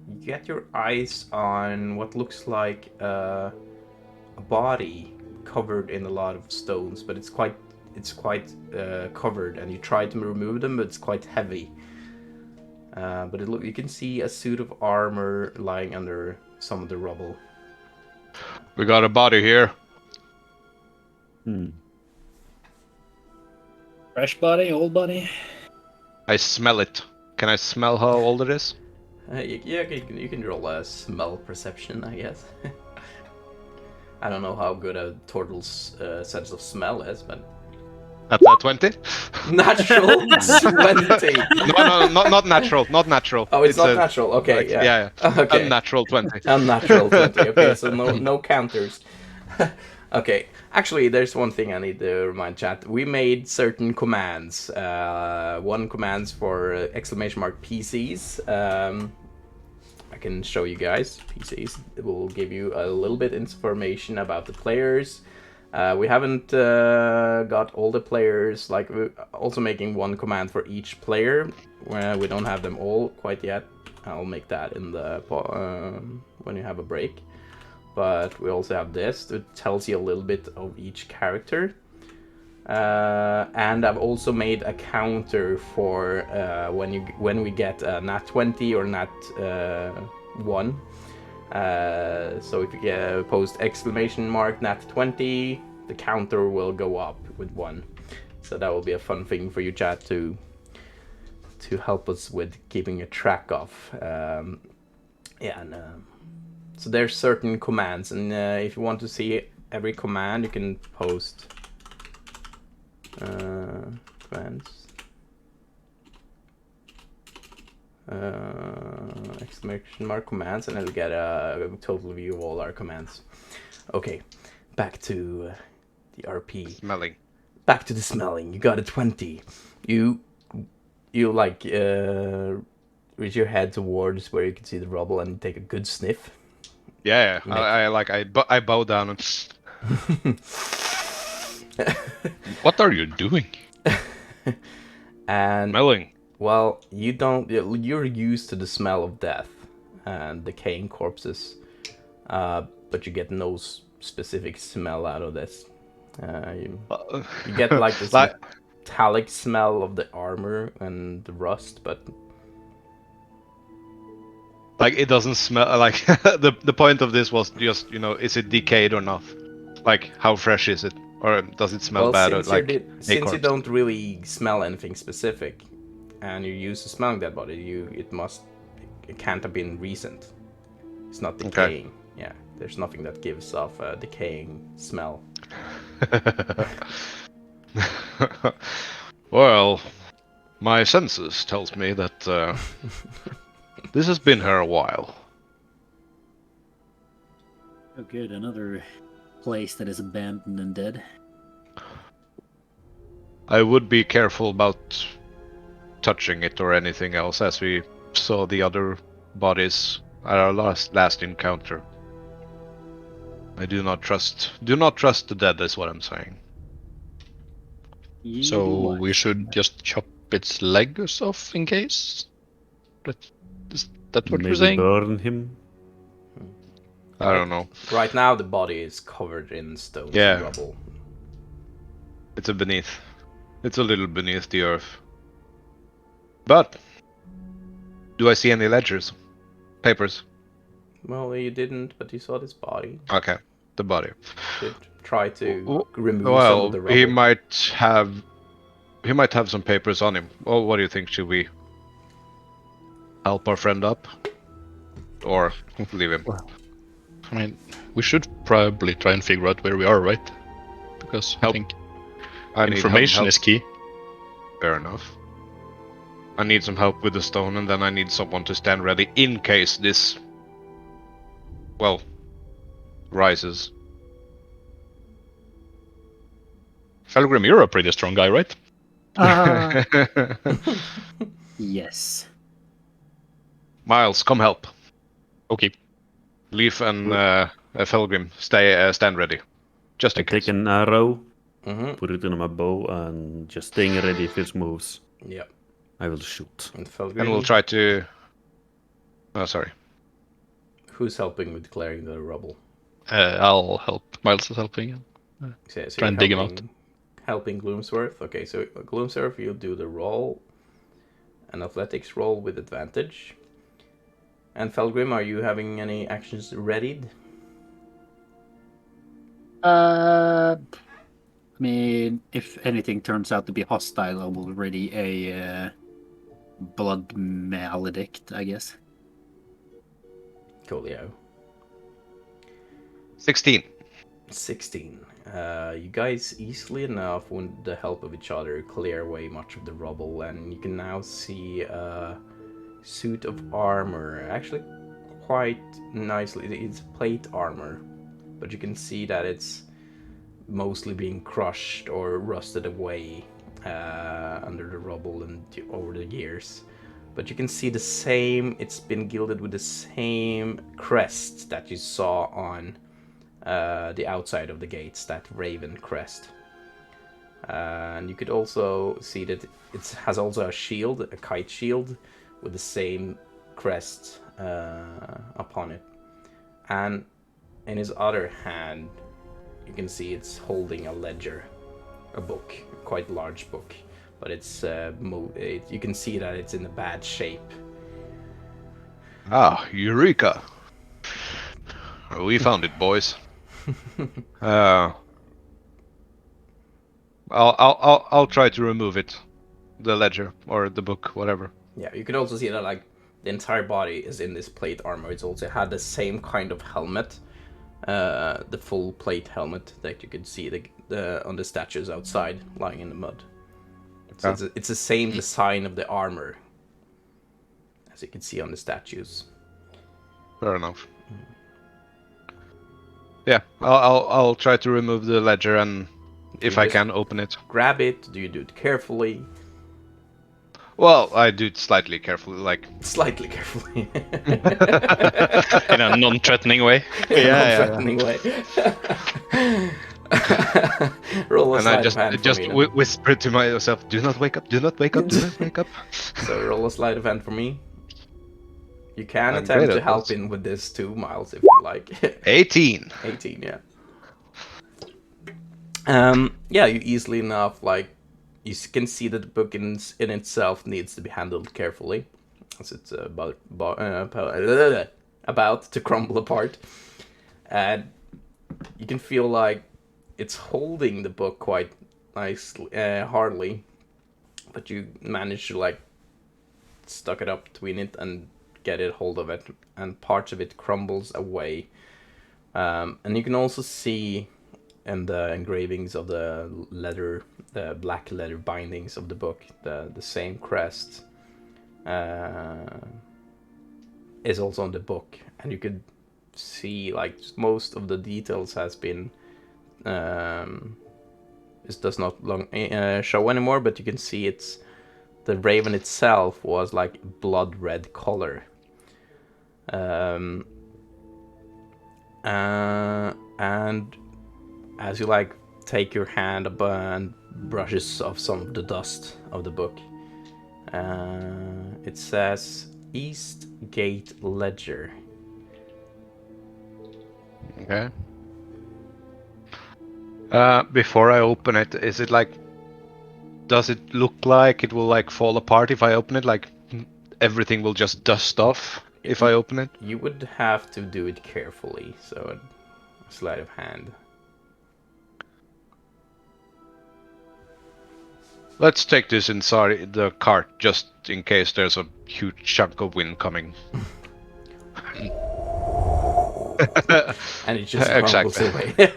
you get your eyes on what looks like a body covered in a lot of stones, but it's quite covered, and you try to remove them, but it's quite heavy. But you can see a suit of armor lying under some of the rubble. We got a body here. Fresh body, old body. I smell it. Can I smell how old it is? Yeah, you can roll a smell perception, I guess. I don't know how good a turtle's sense of smell is, but... At that 20? Natural 20! No, not natural. Not natural. Oh, it's not natural. Okay, like, yeah. Yeah. Okay. Unnatural 20. Unnatural 20. Okay, so no counters. Okay, actually, there's one thing I need to remind chat. We made certain commands. One commands for PCs. I can show you guys PCs. It will give you a little bit information about the players. We haven't got all the players. Like, we're also making one command for each player. We don't have them all quite yet. I'll make that in the when you have a break. But we also have this that tells you a little bit of each character. And I've also made a counter for when we get a nat 20 or nat 1. So if you post nat 20, the counter will go up with 1. So that will be a fun thing for you, chat, to help us with keeping a track of. So there's certain commands, and if you want to see every command, you can post commands. Commands, and it'll get a total view of all our commands. Okay, back to the RP. Smelling. Back to the smelling. You got a 20. You like reach your head towards where you can see the rubble and take a good sniff. Yeah. I bow down and. What are you doing? And smelling. Well, you're used to the smell of death and decaying corpses, but you get no specific smell out of this. You get like this metallic smell of the armor and the rust, but like it doesn't smell like the point of this was just, is it decayed or not? Like, how fresh is it, or does it smell bad? Since you don't really smell anything specific, and you're used to smelling that body, it can't have been recent. It's not decaying. Okay. Yeah, there's nothing that gives off a decaying smell. Well, my senses tells me that this has been here a while. Oh good, another place that is abandoned and dead. I would be careful about touching it or anything else, as we saw the other bodies at our last encounter. I do not trust the dead, is what I'm saying. So we should just chop its legs off in case? Is that what you're saying? Burn him? I don't know. Right now the body is covered in stones and rubble. It's a little beneath the earth. But do I see any ledgers? Papers? Well, you didn't, but you saw this body. Okay, the body. You could try to remove some of the rubble. He might have some papers on him. Well, what do you think? Should we help our friend up, or leave him? I mean, we should probably try and figure out where we are, right? Because I think information is key. Fair enough. I need some help with the stone, and then I need someone to stand ready in case this, rises. Felgrim, you're a pretty strong guy, right? Yes. Miles, come help. Okay. Leaf and Felgrim, stand ready. Just I in case. take an arrow, Mm-hmm. put it in my bow, and just staying ready if it moves. Yep. I will shoot. And Felgrim, And we'll try to... Oh, sorry. who's helping with clearing the rubble? I'll help. Miles is helping. So Try and dig him out. Helping Gloomsworth. Okay, so Gloomsworth, you'll do the roll. An athletics roll with advantage. And Felgrim, are you having any actions readied? I mean, if anything turns out to be hostile, I will ready a blood maledict, I guess. Coolio. 16. 16. You guys easily enough, with the help of each other, clear away much of the rubble, and you can now see a suit of armor. Actually, quite nicely. It's plate armor, but you can see that it's mostly being crushed or rusted away under the rubble and over the years. But you can see the same, it's been gilded with the same crest that you saw on the outside of the gates, that Raven Crest. And you could also see that it has also a shield, a kite shield, with the same crest upon it. And in his other hand, you can see it's holding a ledger, a book, a quite large book. But it's you can see that it's in a bad shape. Ah, Eureka! We found it, boys. I'll try to remove it, the ledger or the book, whatever. Yeah, you can also see that like the entire body is in this plate armor. It's also had the same kind of helmet, the full plate helmet that you could see on the statues outside lying in the mud. So it's the same design of the armor as you can see on the statues. Fair enough. Yeah, I'll try to remove the ledger, and if I can open it. Grab it. Do you do it carefully? Well, I do it slightly carefully, like Slightly carefully. In a non-threatening way. Non-threatening way. Roll a and sleight I of hand for just me, then. whisper to myself, "Do not wake up! Do not wake up! Do not wake up!" So roll a sleight of hand for me. You can I'm attempt great to at help this. in with this too, Miles, if you like. 18. 18, yeah. Yeah, you easily enough, like, you can see that the book in itself needs to be handled carefully, as it's about to crumble apart. And you can feel like it's holding the book quite nicely, hardly, but you manage to, like, stuck it up between it and get it hold of it, and parts of it crumbles away. And you can also see in the engravings of the leather, the black leather bindings of the book, the same crest is also on the book, and you could see like most of the details has been this does not show anymore, but you can see it's the raven itself was like blood red color. And as you like take your hand up and brushes off some of the dust of the book, it says East Gate Ledger. Okay. Before I open it, is it like, does it look like it will like fall apart if I open it? Like everything will just dust off if I open it? You would have to do it carefully, so a sleight of hand. Let's take this inside the cart just in case there's a huge chunk of wind coming. And it just crumbles Exactly. away.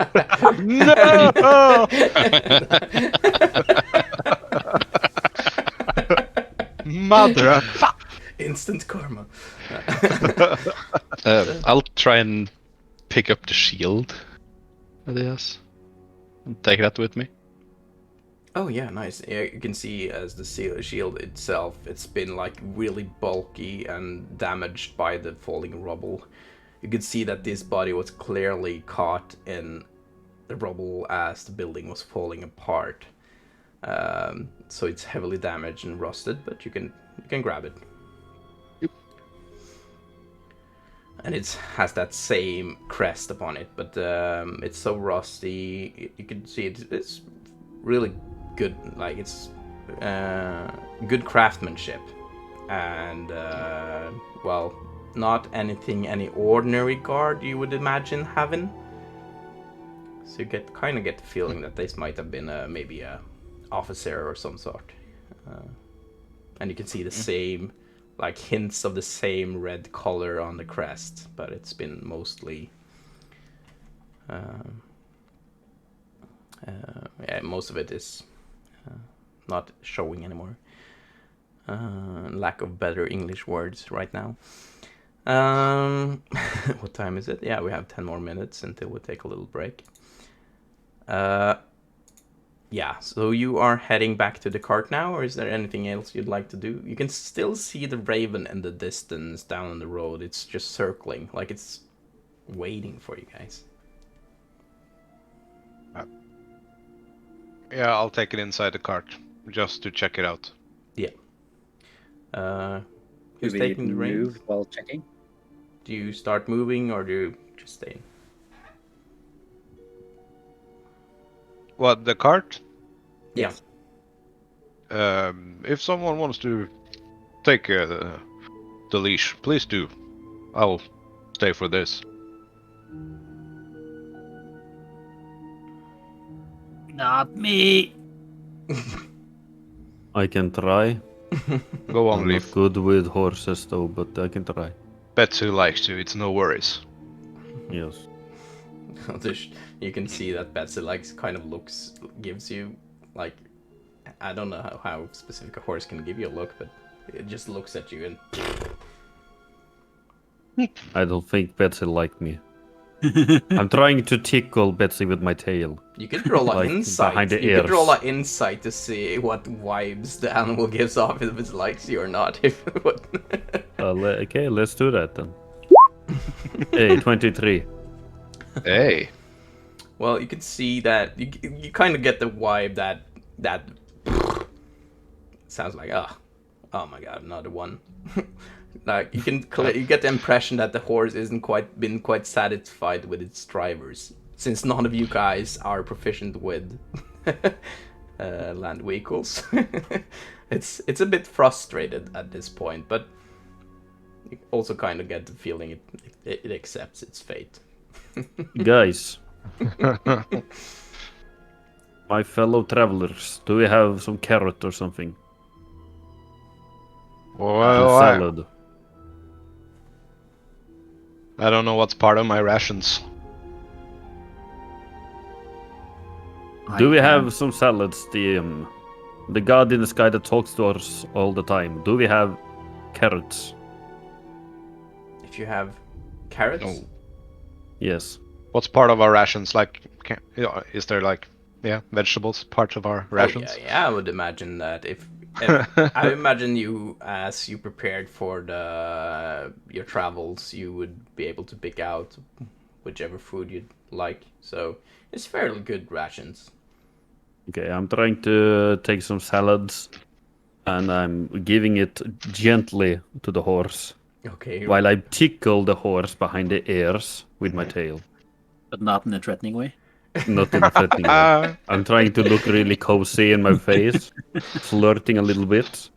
No! Mother! Instant karma. I'll try and pick up the shield that he has and take that with me. Oh yeah, nice. Yeah, you can see as the shield itself, it's been like really bulky and damaged by the falling rubble. You could see that this body was clearly caught in the rubble as the building was falling apart. So it's heavily damaged and rusted, but you can grab it. Yep. And it has that same crest upon it, but it's so rusty. You can see it's really good. Like it's good craftsmanship, and well, not any ordinary guard you would imagine having. So you kind of get the feeling that this might have been maybe a officer or some sort, and you can see the same, like hints of the same red color on the crest, but it's been mostly, yeah, most of it is not showing anymore. Lack of better English words right now. What time is it? Yeah, we have 10 more minutes until we take a little break. Yeah, so you are heading back to the cart now, or is there anything else you'd like to do? You can still see the raven in the distance down on the road. It's just circling, like it's waiting for you guys. Yeah, I'll take it inside the cart just to check it out. Yeah. Who's Do we taking the reins? move while checking? Do you start moving, or do you just stay? What, the cart? Yeah. If someone wants to take the leash, please do. I'll stay for this. Not me. I can try. Go on, I'm Leaf. not good with horses though, but I can try. Betsy likes to, it's no worries. Yes. You can see that Betsy kind of gives you like, I don't know how specific a horse can give you a look, but it just looks at you and I don't think Betsy liked me. I'm trying to tickle Betsy with my tail. you could roll Like, an insight. behind the You could ears. roll an insight to see what vibes the animal gives off, if it likes you or not. If what? Okay, let's do that then. Hey, 23. Hey. Well, you can see that you kind of get the vibe that sounds like oh my god, another one. Like you get the impression that the horse isn't been quite satisfied with its drivers, since none of you guys are proficient with land vehicles. It's a bit frustrated at this point, but you also kind of get the feeling it accepts its fate. Guys. My fellow travelers, do we have some carrot or something? Well, Salad. I don't know what's part of my rations. Do we have some salads? The god in the sky that talks to us all the time. Do we have carrots? If you have carrots, No. Yes. What's part of our rations? Like, is there like, vegetables part of our rations? Oh, yeah, I would imagine that if I imagine you, as you prepared for your travels, you would be able to pick out whichever food you'd like. So it's fairly good rations. Okay, I'm trying to take some salads, and I'm giving it gently to the horse, Okay. while I tickle the horse behind the ears with my tail. But not in a threatening way. Not in a threatening way. I'm trying to look really cozy in my face, flirting a little bit.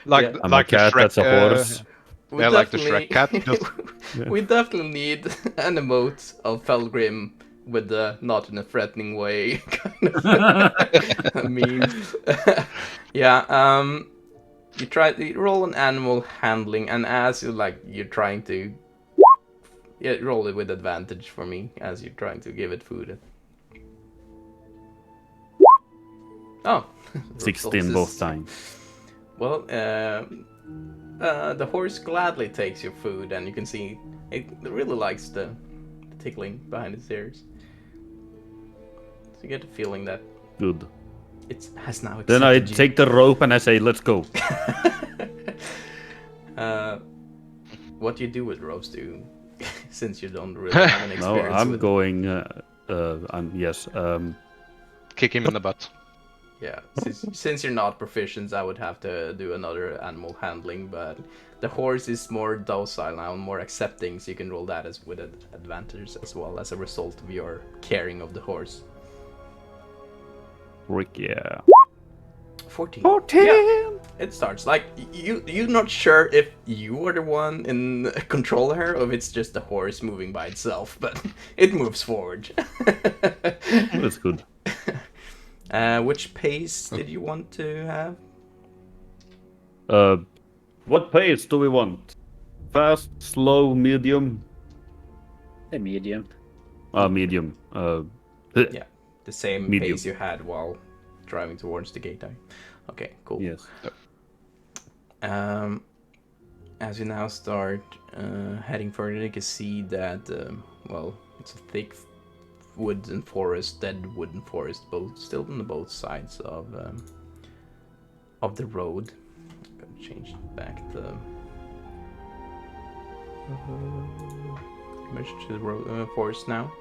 Like, Yeah. I'm like a cat, the Shrek, that's a horse. We Yeah, like the definitely- Shrek cat. Just, We definitely need an emote of Felgrim with the not in a threatening way kind of meme. Yeah, you roll an animal handling, and as you're trying to roll it with advantage for me as you're trying to give it food. Oh, 16 both times. Well, the horse gladly takes your food, and you can see it really likes the tickling behind its ears. So you get the feeling that Good. it has now accepted Then I you. take the rope and I say, "Let's go." What do you do with ropes, since you don't really have an No, experience I'm with going. Yes. Kick him in the butt. Yeah, since you're not proficient, I would have to do another animal handling, but the horse is more docile now and more accepting, so you can roll that as with an advantage as well as a result of your caring of the horse. Rick, yeah. 14. 14! Yeah, it starts. Like, you're not sure if you are the one in control of her, or if it's just the horse moving by itself, but it moves forward. That's good. Which pace did you want to have? What pace do we want? Fast, slow, medium? A medium. Medium. Yeah, the same Medium. pace you had while driving towards the gate. Okay, cool. Yes. As you now start heading further, you can see that, well, it's a thick wooden forest, dead wooden forest, still on both sides of the road. I'm gonna change back the image to the forest now.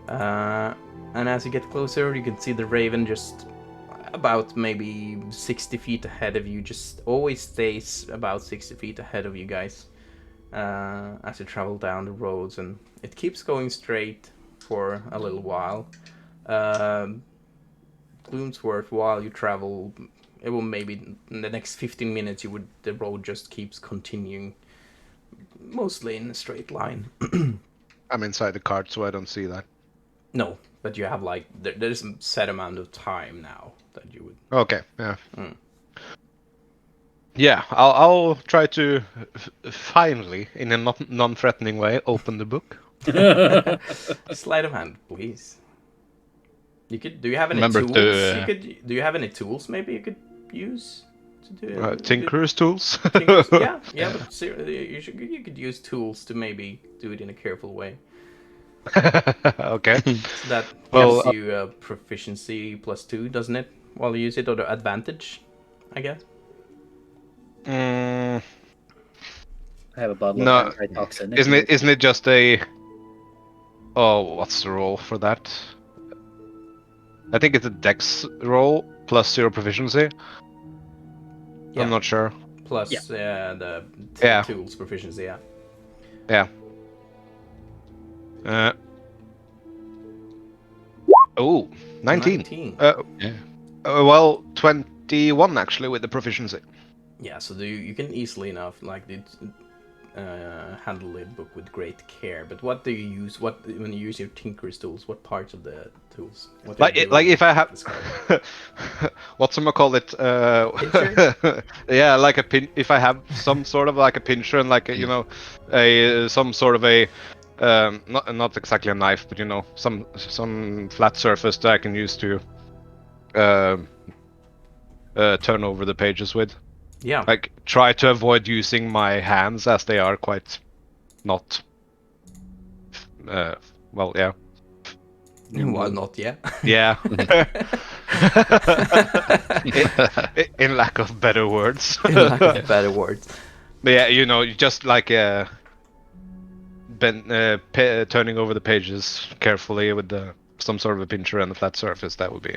And as you get closer, you can see the raven just about maybe 60 feet ahead of you, just always stays about 60 feet ahead of you guys as you travel down the roads, and it keeps going straight for a little while. Gloomsworth, while you travel, it will maybe in the next 15 minutes the road just keeps continuing mostly in a straight line. I'm inside the cart, so I don't see that. No, but you have like there's a set amount of time now that you would. Okay, yeah. Yeah, I'll try to finally, in a non-threatening way, open the book. Sleight of hand, please. You could. Do you have any Remember tools? to, Do you have any tools? Maybe you could use to do. Tinker's tools. Yeah, but you could use tools to maybe do it in a careful way. Okay. So that Well, gives you a proficiency +2, doesn't it? While you use it, or the advantage, I guess. I have a bottle No, of antitoxin. Isn't it just a? Oh, what's the roll for that? I think it's a dex roll plus 0 proficiency. Yeah. I'm not sure. Plus the tools proficiency. Yeah. Yeah. Oh, 19. 19. yeah. Well, 21 actually with the proficiency. Yeah, so you can easily enough handle the book with great care. But what do you use? When you use your tinker's tools? What parts of the tools? What do you do? Like if I have, whatchamacallit? Pincher? Yeah, like a pin. If I have some sort of like a pincher and like some sort of a not exactly a knife, but some flat surface that I can use to turn over the pages with. Yeah. Like try to avoid using my hands as they are quite not. Well, yeah. Well, not yet. Yeah. in lack of better words. In lack of better words. But yeah, just like turning over the pages carefully with some sort of a pincher and a flat surface. That would be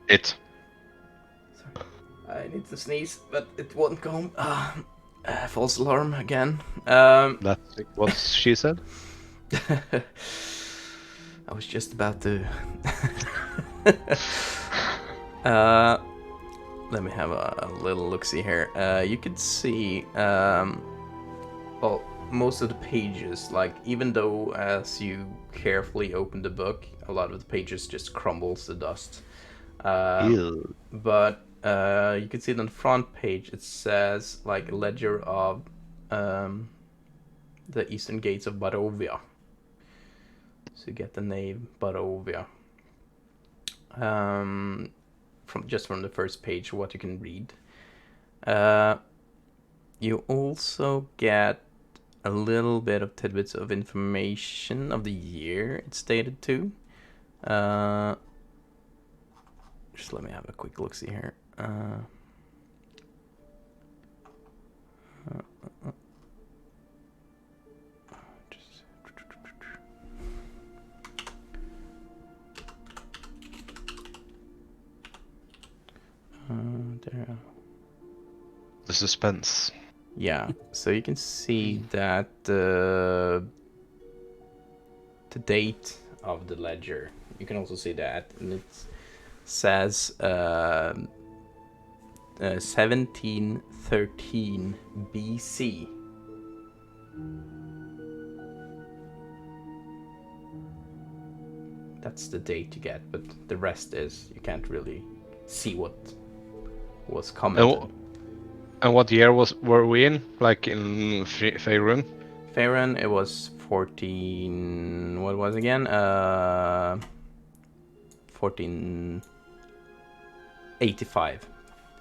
it. I need to sneeze, but it won't come. False alarm again. That's what she said. I was just about to. Let me have a little look-see here. You could see, well, most of the pages, like, even though as you carefully open the book, a lot of the pages just crumbles to dust. But you can see it on the front page, it says, like, a ledger of the eastern gates of Barovia. So you get the name Barovia. From the first page, what you can read. You also get a little bit of tidbits of information of the year it's dated to. Just let me have a quick look see here. Just... there. The suspense. Yeah, so you can see that the date of the ledger. You can also see that, and it says 1713 BC. That's the date you get, but the rest is you can't really see what was commented. And what year were we in? Like in Faerun? Faerun, it was 14. What was it again? 1485.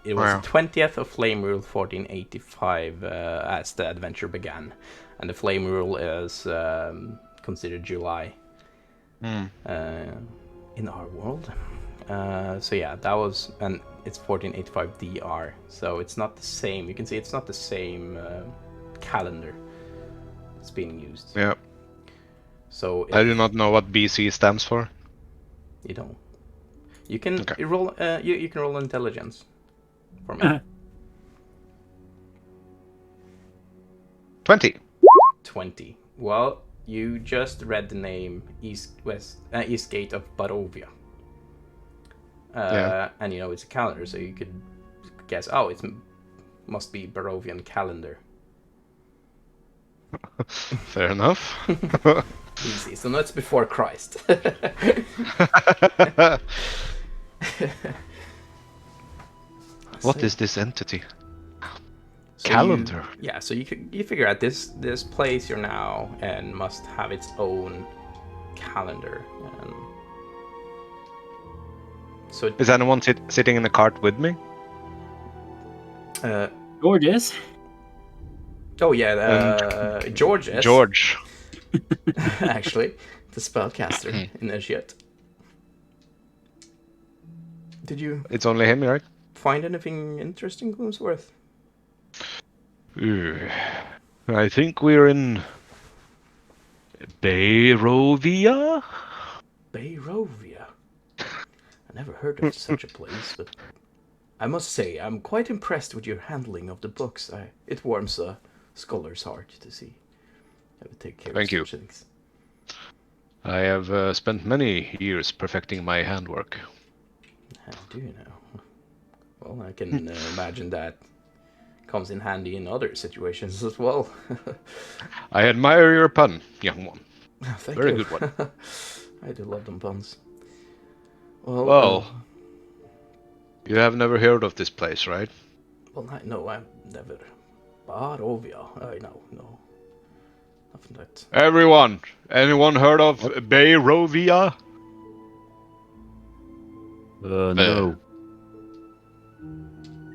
It was Wow. the 20th of Flame Rule 1485 as the adventure began, and the Flame Rule is considered July in our world. So yeah, that was, and it's 1485 DR, so it's not the same. You can see it's not the same calendar that's being used. Yeah. So I do not know what BC stands for. you don't. You can Okay. you roll. You can roll intelligence for me. 20. 20. Well, you just read the name East Gate of Barovia. Yeah. And you know it's a calendar, so you could guess. Oh, it must be Barovian calendar. Fair enough. Easy. So that's before Christ. What is this entity? So Calendar. So you figure out this place you're now and must have its own calendar. And so Is anyone sitting in the cart with me? Gorgeous. Oh yeah, George is George. actually the spellcaster initiate. Did you It's only him, right? find anything interesting, Gloomsworth? I think we're in Barovia? Barovia. I never heard of such a place, but I must say I'm quite impressed with your handling of the books. It warms a scholar's heart to see how you take care Thank of you. such things. I have spent many years perfecting my handwork. How do you know? Well, I can imagine that comes in handy in other situations as well. I admire your pun, young one. Thank Very you. good one. I do love them puns. Well, Well, you have never heard of this place, right? no, I've never. Barovia. No. Nothing that. Anyone heard of Barovia? No.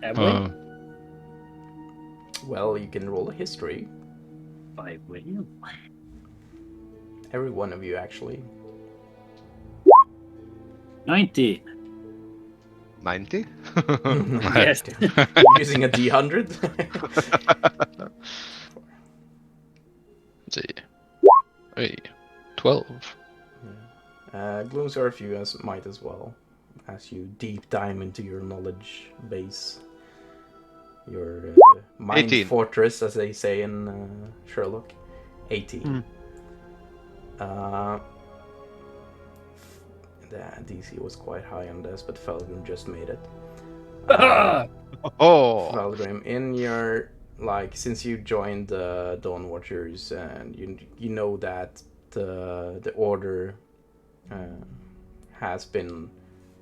Have we? Well, you can roll a history. 5 will. Every one of you, actually. 19. 90? Yes. Using a D100. Let's see. Hey, 12. Gloomsworth, you might as well, as you deep dive into your knowledge base. Your mind 18. fortress, as they say in Sherlock. 18. The DC was quite high on this, but Felgrim just made it. Oh! Felgrim, in your since you joined the Dawnwatchers, and you know that the Order has been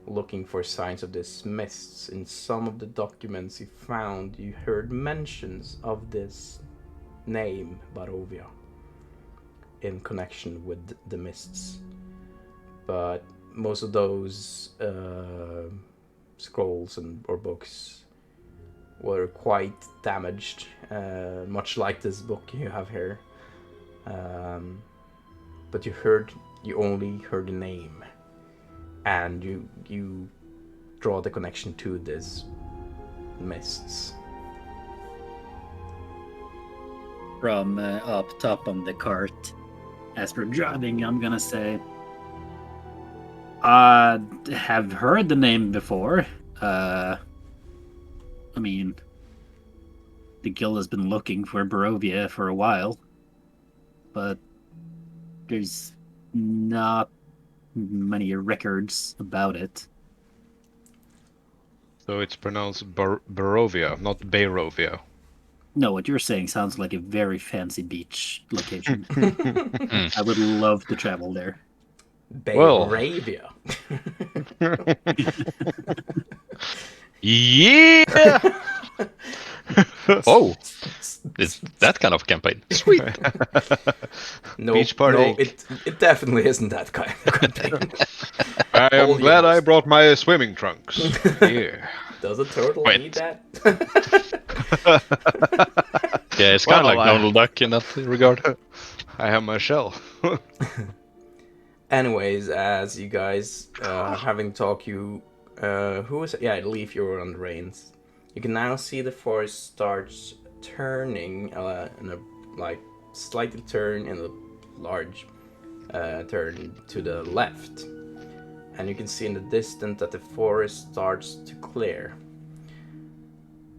looking for signs of this mists. In some of the documents you found, you heard mentions of this name, Barovia, in connection with the mists. But most of those scrolls or books were quite damaged, much like this book you have here. But you only heard the name, and you draw the connection to this mists. From up top on the cart, as we're driving, I'm gonna say, I have heard the name before. I mean, the guild has been looking for Barovia for a while, but there's not many records about it. So it's pronounced Barovia, not Barovia. No, what you're saying sounds like a very fancy beach location. I would love to travel there. Well. Barovia. Yeah! Oh, it's that kind of campaign. Sweet. No, Beach party. no, it definitely isn't that kind of campaign. I am All glad I yours. brought my swimming trunks. Here. Does a turtle Wait. need that? Yeah, it's kind of Well, like Donald Duck in that regard. I have my shell. Anyways, as you guys having talked, who was it? Yeah, I believe you were on the reins. You can now see the forest starts turning in a slightly turn in a large turn to the left, and you can see in the distance that the forest starts to clear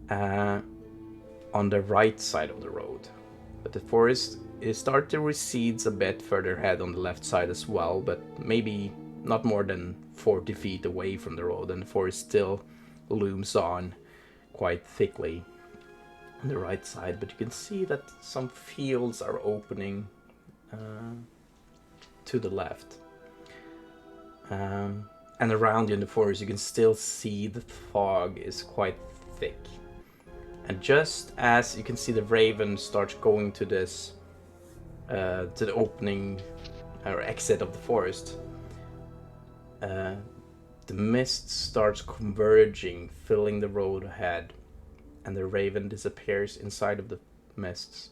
on the right side of the road, but the forest is start to recede a bit further ahead on the left side as well, but maybe not more than 40 feet away from the road, and the forest still looms on quite thickly on the right side. But you can see that some fields are opening to the left, and around you in the forest you can still see the fog is quite thick. And just as you can see the raven starts going to this to the opening or exit of the forest, the mist starts converging, filling the road ahead, and the raven disappears inside of the mists.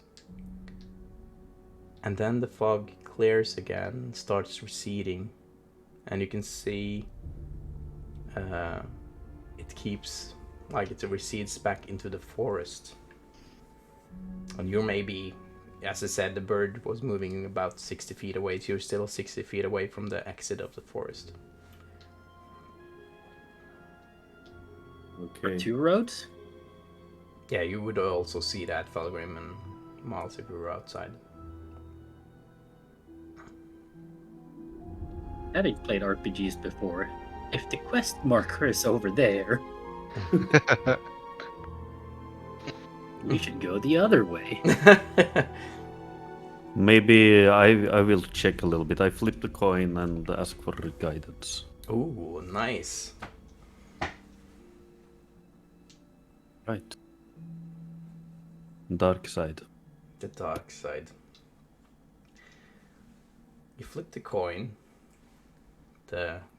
And then the fog clears again and starts receding, and you can see it keeps it recedes back into the forest. And you're maybe, as I said, the bird was moving about 60 feet away, so you're still 60 feet away from the exit of the forest. Okay. Two roads? Yeah, you would also see that, Felgrim and Miles, if you were outside. Having played RPGs before, if the quest marker is over there, we should go the other way. Maybe I will check a little bit. I flip the coin and ask for guidance. Ooh, nice. Right. Dark side. The dark side. You flip the coin.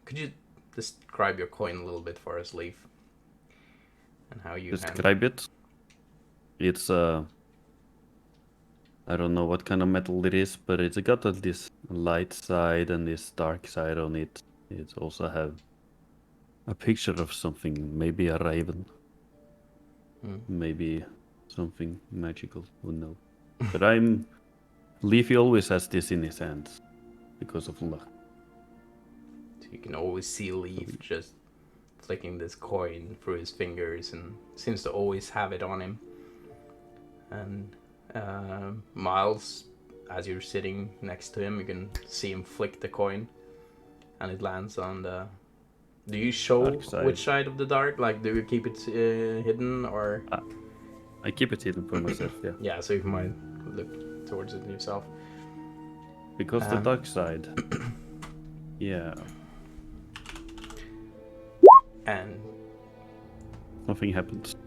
Could you describe your coin a little bit for us, Leaf? And how you Describe it. It's I don't know what kind of metal it is, but it's got this light side and this dark side on it. It also have a picture of something, maybe a raven, maybe something magical. Who knows? But Leafy always has this in his hands because of luck. You can always see Leaf just flicking this coin through his fingers and seems to always have it on him. And Miles, as you're sitting next to him, you can see him flick the coin and it lands on the... Do you show which side of the dark? Like, do you keep it hidden or... I keep it hidden for myself, yeah. Yeah, so you might look towards it yourself. Because the dark side. Yeah. And nothing happens.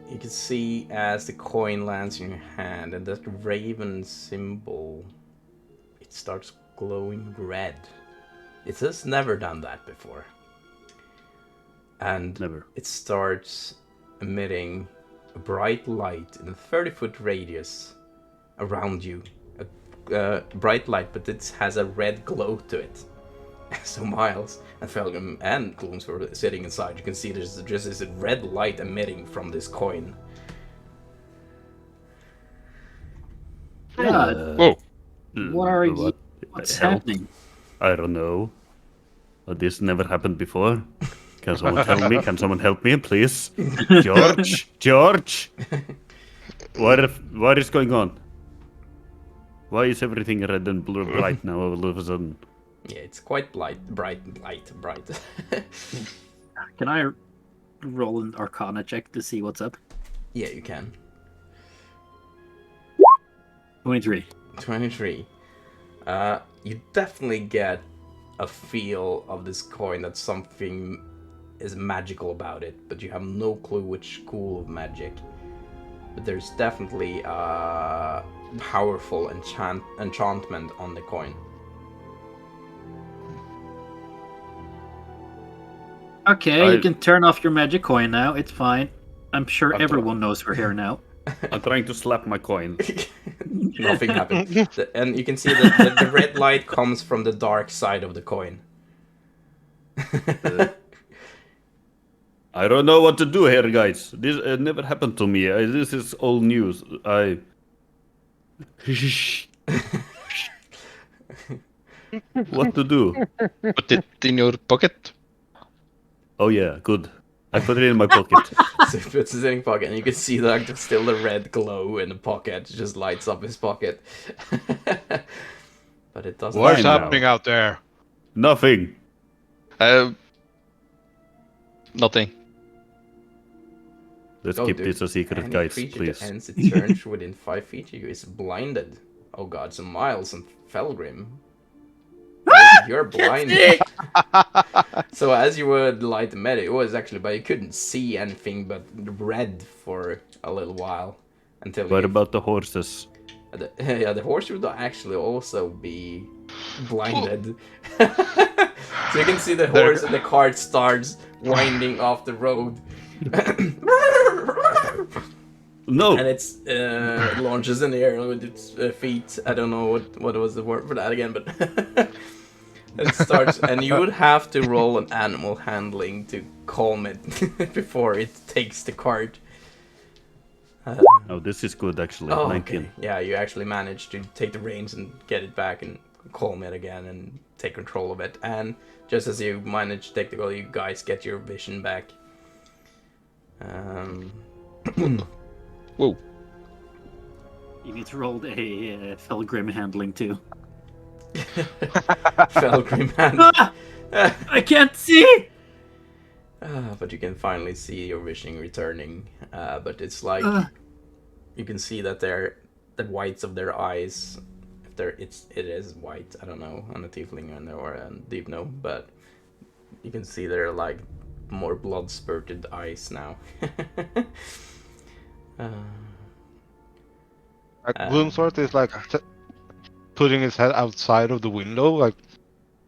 You can see as the coin lands in your hand and that raven symbol, it starts glowing red. It has never done that before. And Never. It starts emitting a bright light in a 30-foot radius around you. A bright light, but it has a red glow to it. So Miles and Felgrim and Gloomsworth were sitting inside. You can see there's just this red light emitting from this coin. Whoa. What are you? What's happening? I don't know. This never happened before. Can someone tell me? Can someone help me, please? George! What is going on? Why is everything red and blue bright now all of a sudden? Yeah, it's quite bright. Can I roll an Arcana check to see what's up? Yeah, you can. 23. 23. You definitely get a feel of this coin that something is magical about it, but you have no clue which school of magic. But there's definitely a powerful enchantment on the coin. Okay, you can turn off your magic coin now. It's fine. I'm sure everyone knows we're here now. I'm trying to slap my coin. Nothing happened. And you can see that the red light comes from the dark side of the coin. I don't know what to do here, guys. This never happened to me. This is all news. What to do? Put it in your pocket. Oh yeah, good. I put it in my pocket. So he puts it in his pocket, and you can see that still the red glow in the pocket. It just lights up his pocket. But it doesn't. What's Fine now. happening out there? Nothing. Nothing. Let's Oh, keep dude, this a secret, any guys, creature please. that ends its turn within 5 feet of you is blinded. Oh god, so Miles and Felgrim. You're blinded. So as you would light the med, it was actually, but you couldn't see anything but red for a little while until. What about the horses? Yeah, the horse would actually also be blinded. So you can see the horse and the cart starts winding off the road. No. And it's it launches in the air with its feet. I don't know what was the word for that again, but it starts, and you would have to roll an animal handling to calm it before it takes the cart. Oh, this is good actually. Oh, 19. okay. Yeah, you actually managed to take the reins and get it back and calm it again and take control of it. And just as you manage to take the goal, you guys get your vision back. Whoa. You need to roll a Felgrim handling too. Felgrim hand. I can't see! But you can finally see your vision returning. But it's like you can see that the whites of their eyes, if it is white. I don't know, on a tiefling or a deep no, but you can see they're like more blood spurted eyes now. Gloomsworth is like putting his head outside of the window, like,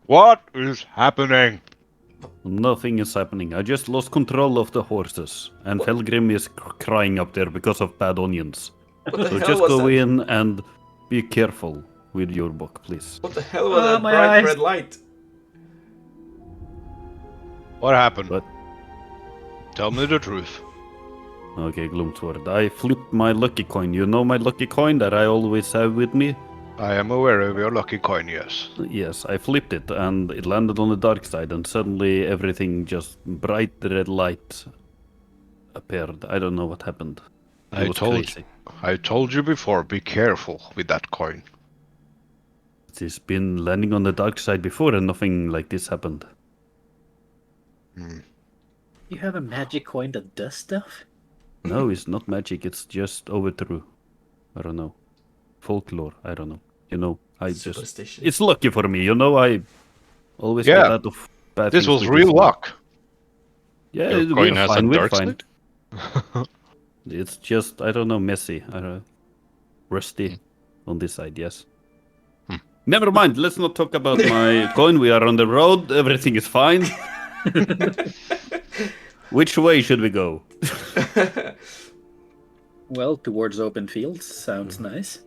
what is happening? Nothing is happening. I just lost control of the horses. And Felgrim is crying up there because of bad onions. What the So hell just was go that? in and be careful with your book, please. What the hell was that my bright eyes. red light? What happened? What? Tell me the truth. Okay, Gloomsword. I flipped my lucky coin. You know my lucky coin that I always have with me? I am aware of your lucky coin, yes. Yes, I flipped it and it landed on the dark side and suddenly everything just bright red light appeared. I don't know what happened. It was crazy. I told you before, be careful with that coin. It's been landing on the dark side before and nothing like this happened. You have a magic coin that does stuff? No, it's not magic, it's just overthrew. I don't know. Folklore, I don't know. You know, I just... Superstition. It's lucky for me, you know, I always get Yeah. out of bad This things was with real one. luck. Yeah, Your coin has a we're dark fine. side? It's just, I don't know, messy. Rusty on this side, yes. Never mind, let's not talk about my coin. We are on the road, everything is fine. Which way should we go? Well, towards open fields. Sounds nice.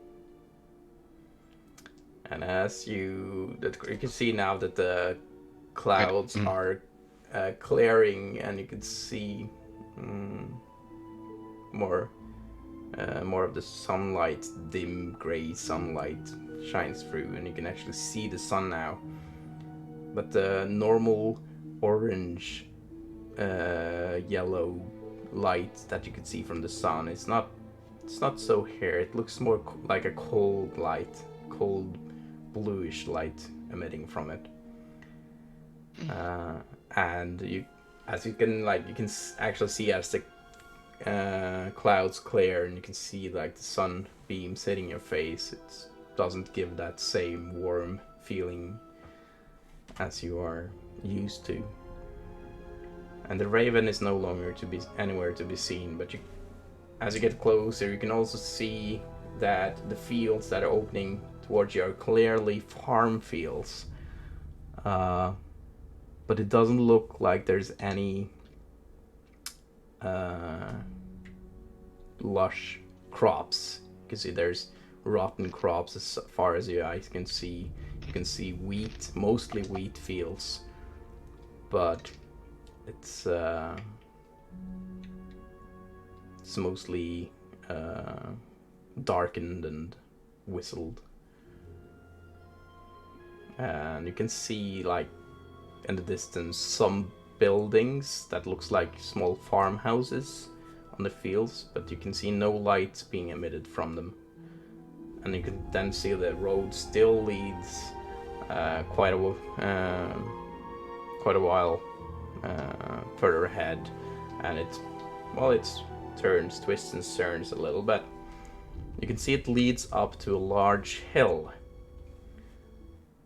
And as you can see now that the clouds are clearing, and you can see more of the sunlight, dim gray sunlight shines through, and you can actually see the sun now. But the normal orange, yellow light that you could see from the sun, it's not so here. It looks more like a cold light, cold bluish light emitting from it. And you can actually see as the clouds clear, and you can see like the sun beams hitting your face. It doesn't give that same warm feeling as you are used to. And the raven is no longer anywhere to be seen, but as you get closer, you can also see that the fields that are opening towards you are clearly farm fields. But it doesn't look like there's any lush crops. You can see there's rotten crops as far as your eyes can see. You can see wheat, mostly wheat fields, but it's mostly darkened and whistled. And you can see, like, in the distance, some buildings that looks like small farmhouses on the fields, but you can see no lights being emitted from them. And you can then see the road still leads quite a while further ahead, and it twists and turns a little bit. You can see it leads up to a large hill,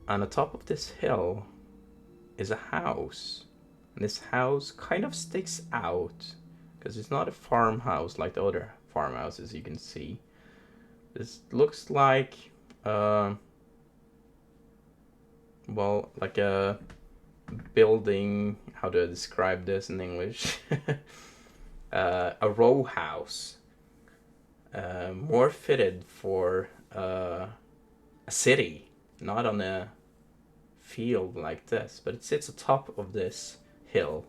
and on top of this hill is a house. And this house kind of sticks out because it's not a farmhouse like the other farmhouses you can see. This looks like like a building. How do I describe this in English? A row house, more fitted for a city, not on a field like this, but it sits atop of this hill,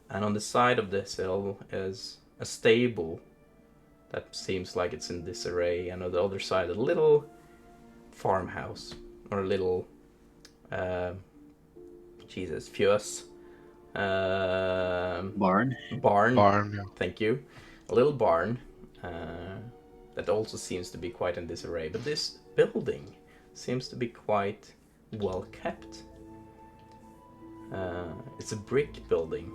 and on the side of this hill is a stable that seems like it's in disarray, and on the other side a little farmhouse, or a little fjøs, Barn. Yeah. Thank you. A little barn that also seems to be quite in disarray, but this building seems to be quite well kept. It's a brick building.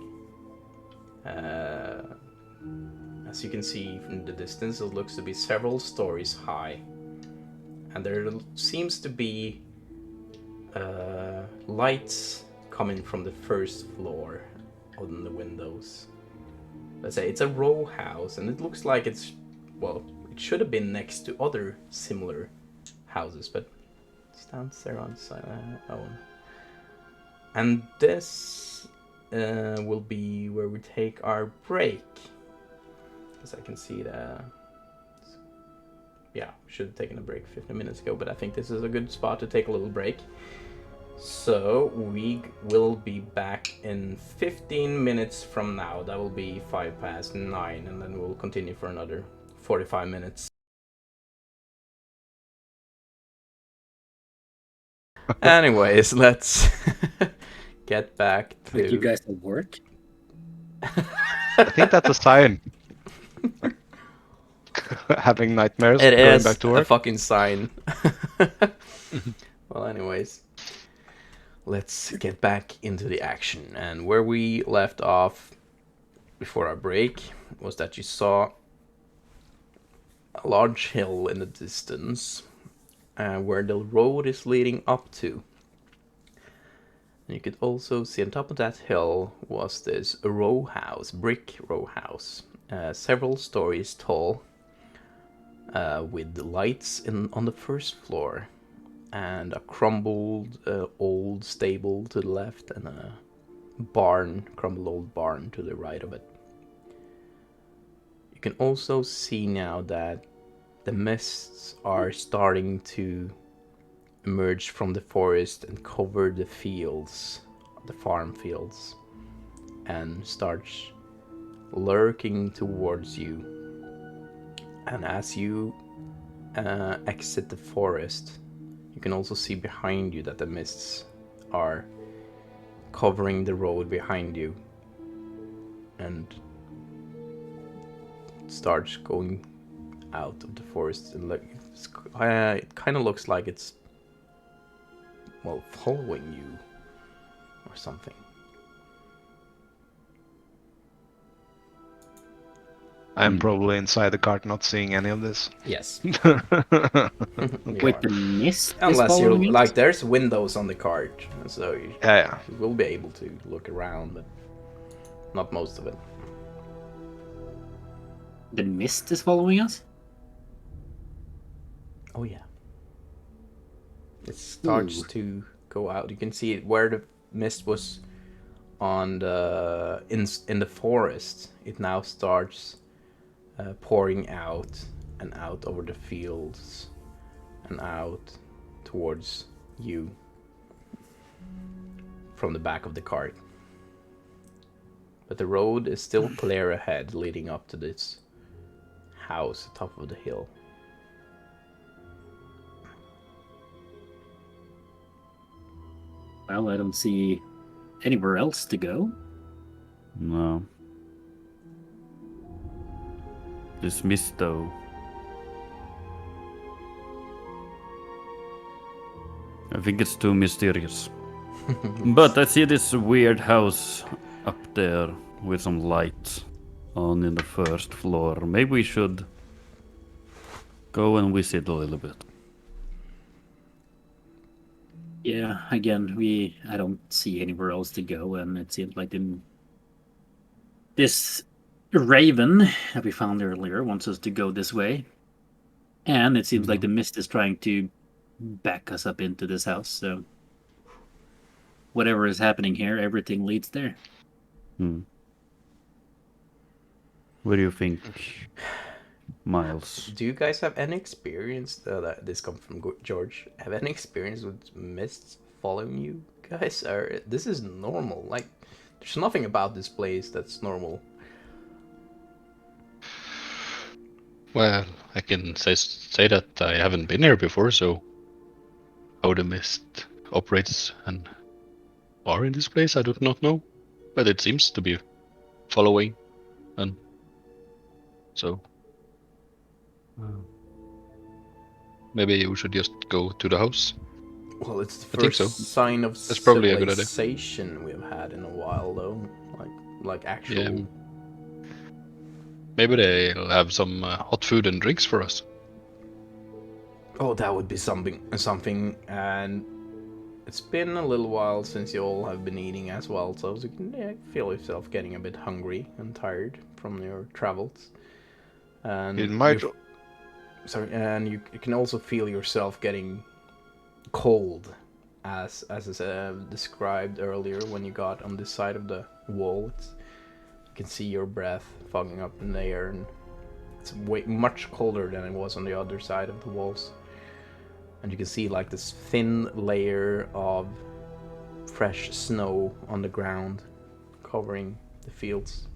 As you can see from the distance, it looks to be several stories high, and there seems to be lights coming from the first floor on the windows. Let's say it's a row house, and it looks like it should have been next to other similar houses, but it stands there on its own. And this will be where we take our break. As I can see should have taken a break 15 minutes ago, but I think this is a good spot to take a little break. So we will be back in 15 minutes from now. That will be 9:05, and then we'll continue for another 45 minutes. Anyways, let's get back to... Like you guys at work? I think that's a sign. Having nightmares. It going is back to a work. fucking sign. Well, anyways, let's get back into the action. And where we left off before our break was that you saw a large hill in the distance where the road is leading up to. And you could also see on top of that hill was this row house, brick row house, several stories tall, with the lights on the first floor, and a crumbled old stable to the left, and a crumbled old barn to the right of it. You can also see now that the mists are starting to emerge from the forest and cover the fields the farm fields and starts lurking towards you. And as you exit the forest, you can also see behind you that the mists are covering the road behind you and starts going out of the forest, and it kind of looks like it's, well, following you or something. I'm probably inside the cart, not seeing any of this. Yes. Wait, the mist is Unless you're following us? like, there's windows on the cart, so Yeah. you will be able to look around, but not most of it. The mist is following us? Oh yeah. It starts Ooh. to go out. You can see it where the mist was on the in the forest. It now starts pouring out and out over the fields and out towards you from the back of the cart. But the road is still clear ahead, leading up to this house atop of the hill. Well, I don't see anywhere else to go. No. This mist, though. I think it's too mysterious. But I see this weird house up there with some light on in the first floor. Maybe we should go and visit a little bit. Yeah, again, I don't see anywhere else to go, and it seems like this raven that we found earlier wants us to go this way. And it seems like the mist is trying to back us up into this house, so whatever is happening here, everything leads there. What do you think, Miles? Do you guys have any experience, this comes from George, have any experience with mists following you guys? Or this is normal, like, there's nothing about this place that's normal. Well, I can say that I haven't been here before, so how the mist operates and are in this place, I do not know. But it seems to be following, and so maybe you should just go to the house. Well, it's the I think first so. sign of That's probably a good idea. civilization we've had in a while, though. Like actual. Yeah. Maybe they'll have some hot food and drinks for us. Oh, that would be something. And it's been a little while since you all have been eating as well, so you can feel yourself getting a bit hungry and tired from your travels. And It might. and you can also feel yourself getting cold, as is described earlier when you got on this side of the wall. You can see your breath fogging up in the air, and it's much colder than it was on the other side of the walls. And you can see like this thin layer of fresh snow on the ground covering the fields.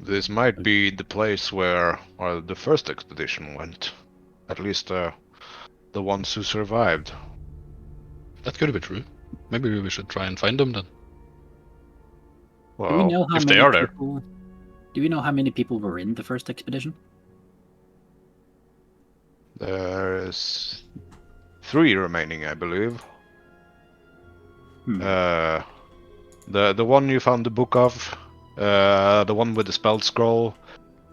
This might be the place where the first expedition went. At least the ones who survived. That could be true. Maybe we should try and find them then. Do we Well, know how if many they are there. people? Do we know how many people were in the first expedition? There's 3 remaining, I believe. The one you found the book of, the one with the spell scroll,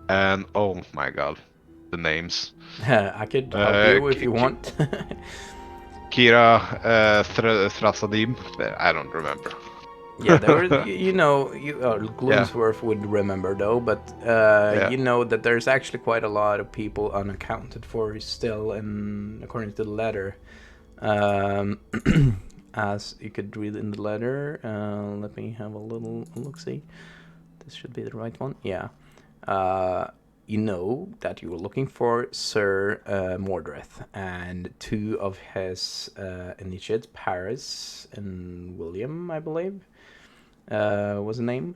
and oh my god, the names. I could help you if you want. Kira, Thrasadim, I don't remember. Yeah, there were, Gloomsworth would remember though, but you know that there's actually quite a lot of people unaccounted for still, and according to the letter, as you could read in the letter, let me have a little look-see. This should be the right one. Yeah. you know that you were looking for Sir Mordreth and 2 of his initiates, Paris and William, I believe, was the name.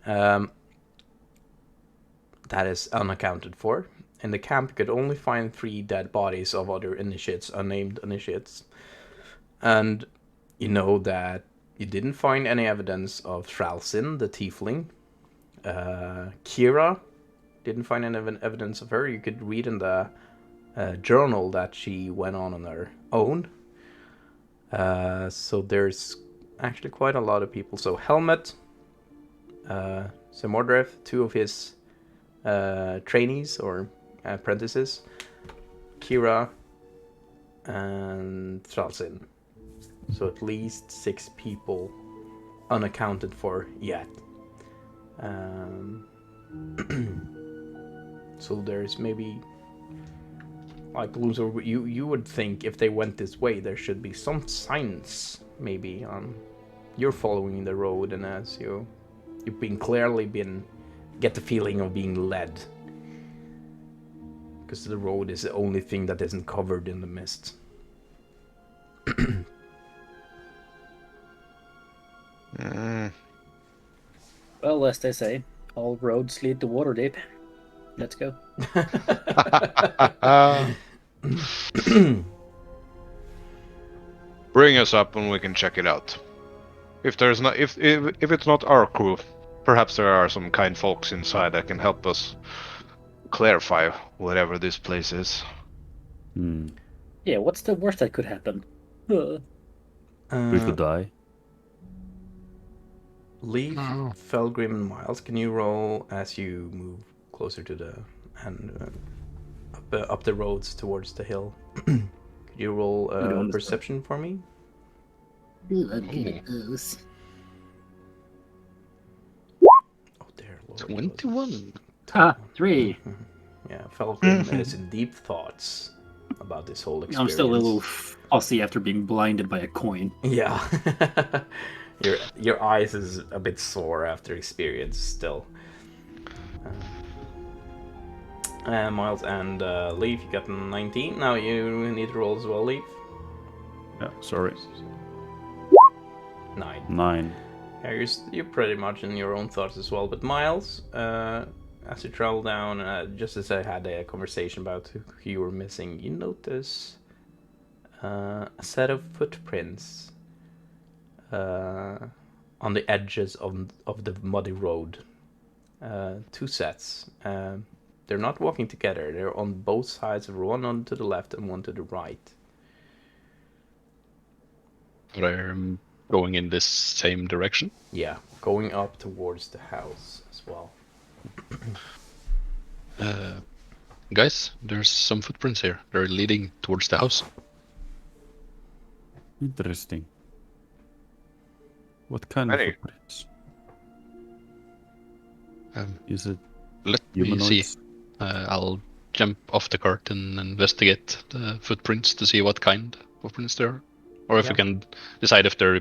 That is unaccounted for. In the camp, you could only find 3 dead bodies of other initiates, unnamed initiates. And you know that you didn't find any evidence of Thralsin, the tiefling. Kira, didn't find any evidence of her. You could read in the journal that she went on her own. So there's actually quite a lot of people. So Helmet, Sir Mordreth, 2 of his trainees or apprentices, Kira, and Thralsin. So at least 6 people unaccounted for yet. So there's maybe, like Gloomsworth, you would think if they went this way, there should be some signs maybe on you're following the road, and as you've get the feeling of being led, because the road is the only thing that isn't covered in the mist. Well, as they say, all roads lead to Waterdeep. Let's go. Bring us up and we can check it out. If there's not, if it's not our crew, perhaps there are some kind folks inside that can help us clarify whatever this place is. Yeah, what's the worst that could happen? We could die. Leaf, Felgrim, and Miles, can you roll as you move closer to the up the roads towards the hill? Could you roll perception for me? Ooh, I'm good at those. Oh, there, Lord. 21. 3. Yeah, Felgrim is in deep thoughts about this whole experience. I'm still a little fussy after being blinded by a coin. Yeah. Your eyes is a bit sore after experience still. Miles and Leaf, you got 19. Now you need to roll as well, Leaf. Yeah, sorry. 9. Yeah, you're pretty much in your own thoughts as well. But Miles, as you travel down, just as I had a conversation about who you were missing, you notice a set of footprints on the edges of the muddy road. 2 sets. They're not walking together. They're on both sides, one on to the left and one to the right. They're going in this same direction. Yeah, going up towards the house as well. Guys, there's some footprints here. They're leading towards the house. Interesting. What kind of footprints? Is it Let humanoids? me see. I'll jump off the cart and investigate the footprints to see what kind of footprints they are. Or if we can decide if they're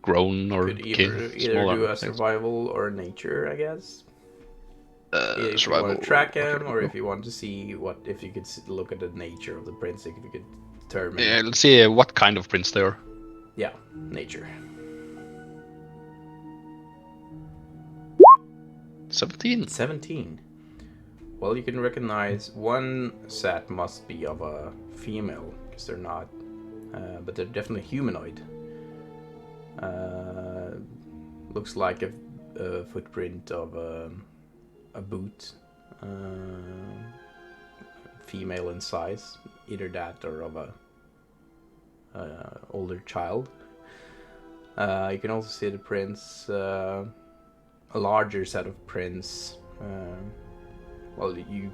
grown or Could either do a survival or nature, I guess. If survival. you want to track him, or if you want to see if you could look at the nature of the prints, if you could determine. Yeah, let's see what kind of prints they are. Yeah, nature. 17. Well, you can recognize one set must be of a female, because they're not, but they're definitely humanoid. Looks like a footprint of a boot, female in size, either that or of a older child. You can also see the prints, a larger set of prints. Well, you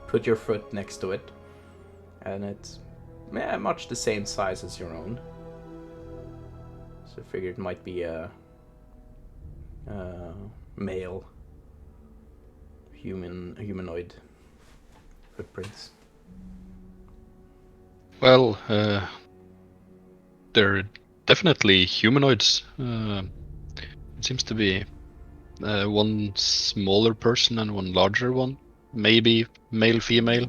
put your foot next to it, and it's much the same size as your own. So I figured it might be a male humanoid footprints. Well, they're definitely humanoids. It seems to be one smaller person and one larger one. maybe male, female,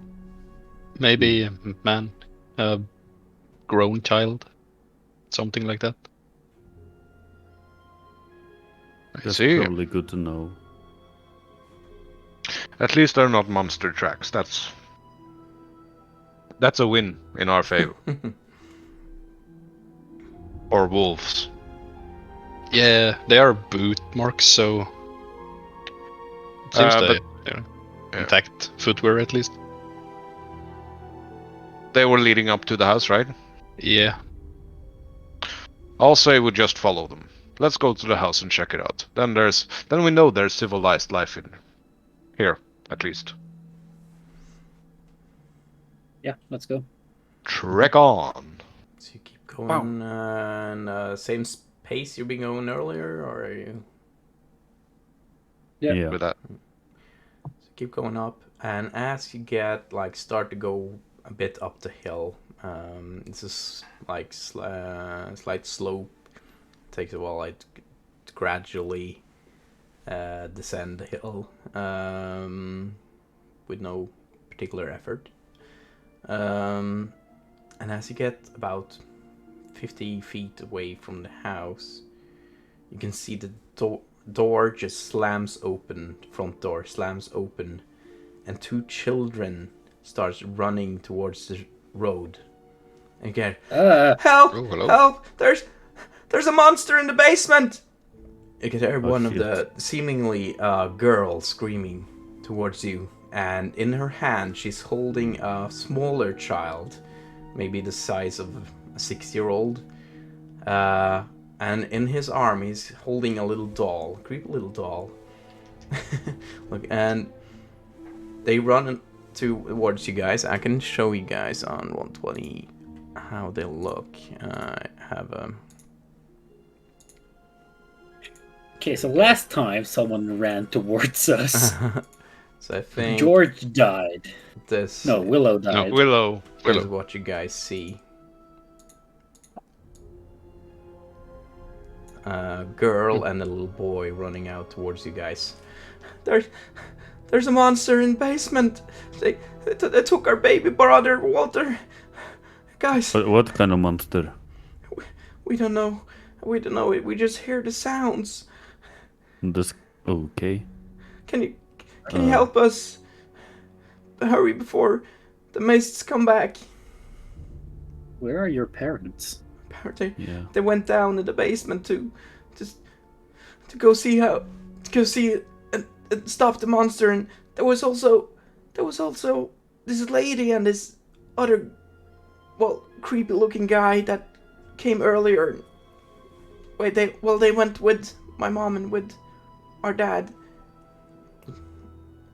maybe man, grown child, something like that. I That's see. probably good to know. At least they're not monster tracks. That's a win in our favor. Or wolves. Yeah, they are boot marks, so it seems But- they're yeah. intact footwear at least. They were leading up to the house, right? Yeah. I'll say we just follow them. Let's go to the house and check it out. Then we know there's civilized life in here, at least. Yeah, let's go. Trek on. So you keep going in same pace you've been going earlier, or are you? Yeah. With that. So keep going up, and as you get start to go a bit up the hill, it's a slight slope. Takes a while to gradually descend the hill with no particular effort. And as you get about 50 feet away from the house, you can see the door just slams open, the front door slams open, and two children starts running towards the road. And you get, help! Oh, hello. Help! There's a monster in the basement! You can hear one of shit. the seemingly girl screaming towards you, and in her hand she's holding a smaller child, maybe the size of a 6-year-old. And in his arm he's holding a little doll, a creepy little doll. Look, and they run towards you guys. I can show you guys on 120 how they look. I have a... Okay, so last time someone ran towards us. So I think George died. this No, Willow No, died. Willow. is what you guys see. A girl and a little boy running out towards you guys. There's a monster in the basement. They took our baby brother, Walter. Guys, What kind of monster? we don't know. We don't know. We just hear the sounds. This okay. Can you help us? Hurry before the mists come back. Where are your parents? Apparently, Yeah. they went down in the basement to go see and stop the monster. And there was also this lady and this other, creepy looking guy that came earlier. Wait, they went with my mom and with our dad.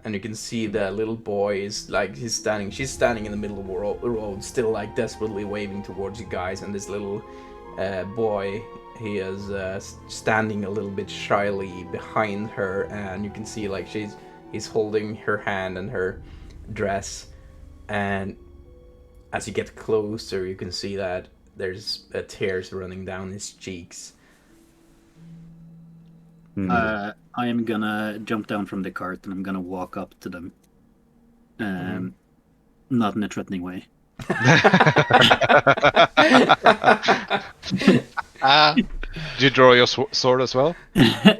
And you can see the little boy is she's standing in the middle of the road, still desperately waving towards you guys. And this little boy, he is standing a little bit shyly behind her, and you can see he's holding her hand and her dress. And as you get closer, you can see that there's tears running down his cheeks. I am gonna jump down from the cart and I'm gonna walk up to them. Not in a threatening way. Did you draw your sword as well?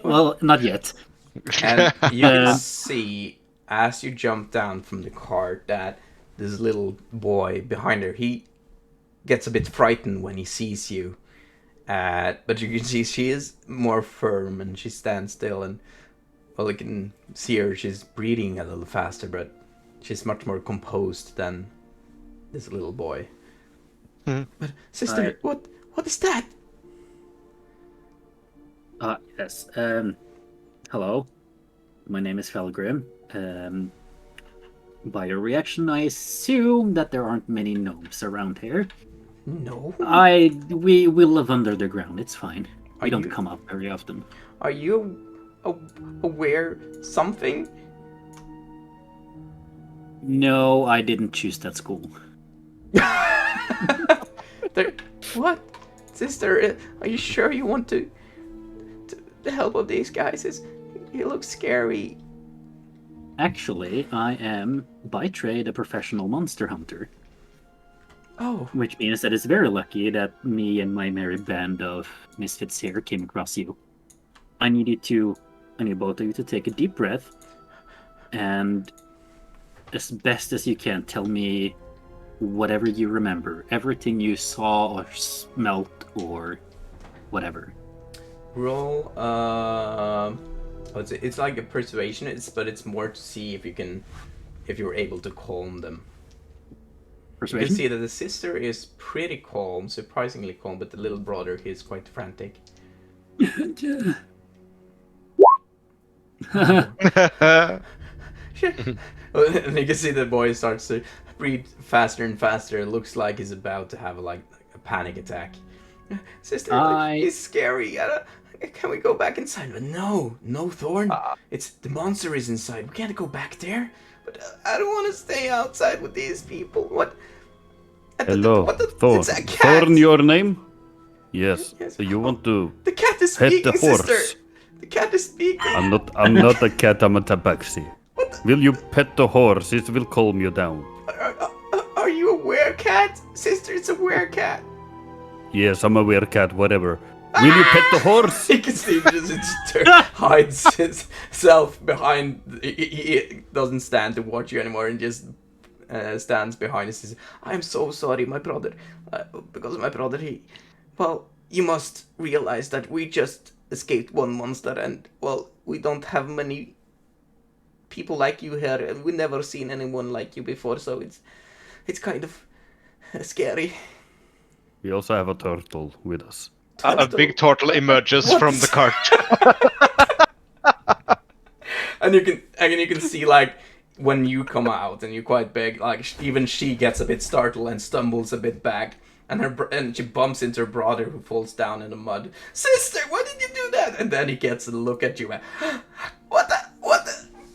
Well, not yet. And you can see, as you jump down from the cart, that this little boy behind her, he gets a bit frightened when he sees you. But you can see she is more firm and she stands still, and you can see her, she's breathing a little faster, but she's much more composed than this little boy. But sister, what is that? Yes. Hello. My name is Felgrim. By your reaction, I assume that there aren't many gnomes around here. No. We live under the ground. It's fine. We don't you- come up very often. Are you aware something? No, I didn't choose that school. What? Sister, are you sure you want to the help of these guys? He looks scary. Actually, I am by trade a professional monster hunter, Oh, which means that it's very lucky that me and my merry band of misfits here came across you. I need both of you to take a deep breath and, as best as you can, tell me whatever you remember, everything you saw or smelt or whatever. roll. It's like a persuasion. But it's more to see if you're able to calm them. You Persuasion? can see that the sister is pretty calm, surprisingly calm, but the little brother, he's quite frantic. And you can see the boy starts to breathe faster and faster. It looks like he's about to have a panic attack. Sister, he's scary. Can we go back inside? But no, Thorn. It's the monster is inside. We can't go back there. But I don't want to stay outside with these people. What? Hello, Thorn. It's a cat. Thorn, your name? Yes. Yes. So you want to The cat is pet speaking, the horse? sister. The cat is speaking. I'm not a cat, I'm a tabaxi. Will you pet the horse? It will calm you down. Are you a werecat? Sister, it's a werecat. Yes, I'm a werecat, whatever. Will you pet the horse? You can see it hides himself behind. He doesn't stand to watch you anymore and just stands behind and says, I'm so sorry, my brother. Because my brother, well, you must realize that we just escaped one monster and, well, we don't have many people like you here. We've never seen anyone like you before, so it's kind of scary. We also have a turtle with us. A big turtle emerges from the cart. and you can see, like, when you come out and you're quite big, like, even she gets a bit startled and stumbles a bit back, and she bumps into her brother who falls down in the mud. Sister, why did you do that? And then he gets a look at you and, what the,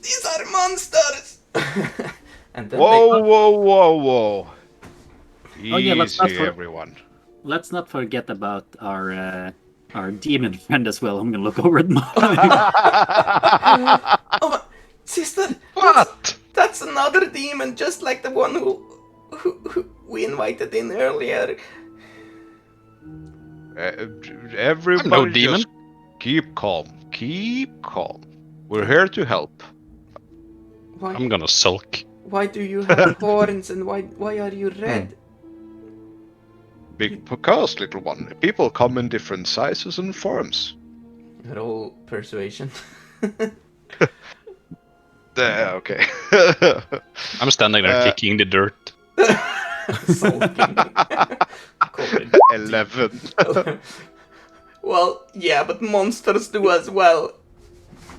these are monsters. And then Whoa. yeah, let's not Easy, everyone. Let's not forget about our demon friend as well. I'm gonna look over at mine. Oh, sister, What? that's another demon, just like the one who we invited in earlier. Everybody I'm no demon. just keep calm. Keep calm. We're here to help. Why? I'm gonna sulk. Why do you have horns and why are you red? Because, little one, people come in different sizes and forms. Roll persuasion. Okay. I'm standing there kicking the dirt. Sulking. 11. Well, yeah, but monsters do as well.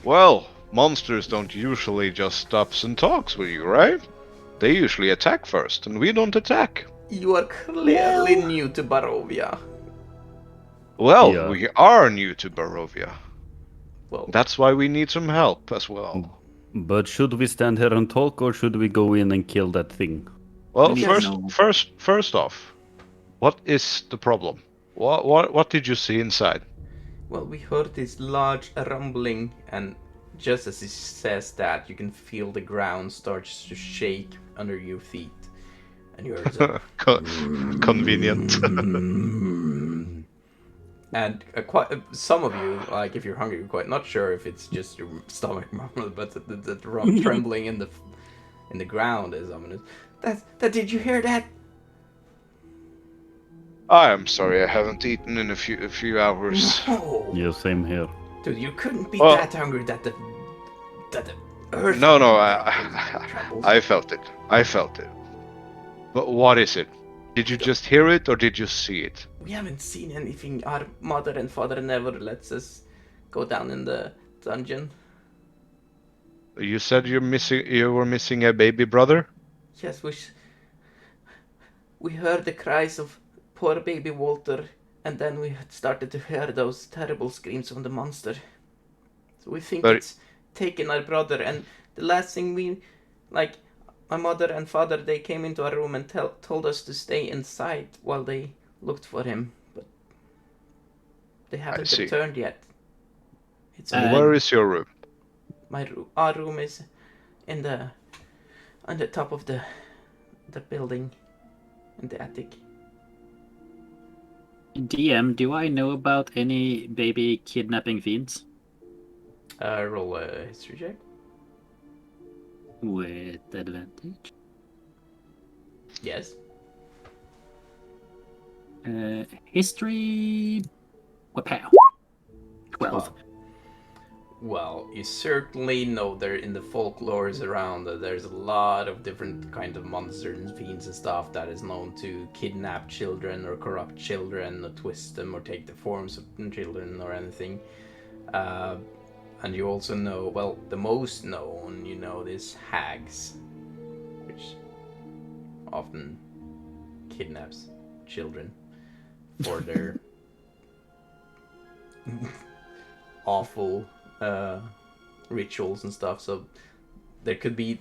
Well, monsters don't usually just stops and talks with you, right? They usually attack first, and we don't attack. You are clearly new to Barovia. Well, Yeah. we are new to Barovia. Well, That's why we need some help as well. But should we stand here and talk, or should we go in and kill that thing? Well, Yes, no. first off, what is the problem? What did you see inside? well, we heard this large rumbling, and just as he says that, you can feel the ground starts to shake under your feet. And you heard some Convenient. And some of you, like, if you're hungry, you're quite not sure if it's just your stomach murmur, but the trembling in the ground is ominous. That did you hear that? I am sorry, I haven't eaten in a few hours. No. Yeah, same here. Dude, you couldn't be Well- that hungry that the earth. No, I felt it. I felt it. But what is it? Did you just hear it or did you see it? We haven't seen anything. Our mother and father never lets us go down in the dungeon. You said you were missing a baby brother? Yes, we heard the cries of poor baby Walter, and then we had started to hear those terrible screams from the monster. So we think But- it's taken our brother, and the last thing my mother and father, they came into our room and told us to stay inside while they looked for him, but they haven't see. returned yet. It's Uh, Where is your room? our room is in the on the top of the building, in the attic. DM, do I know about any baby kidnapping fiends? Roll a history check. With advantage. Yes. History. Wapow. 12. Well, you certainly know there in the folklores around that there's a lot of different kind of monsters and fiends and stuff that is known to kidnap children or corrupt children or twist them or take the forms of children or anything. And you also know, well, the most known, you know, is hags, which often kidnaps children for their awful rituals and stuff. So there could be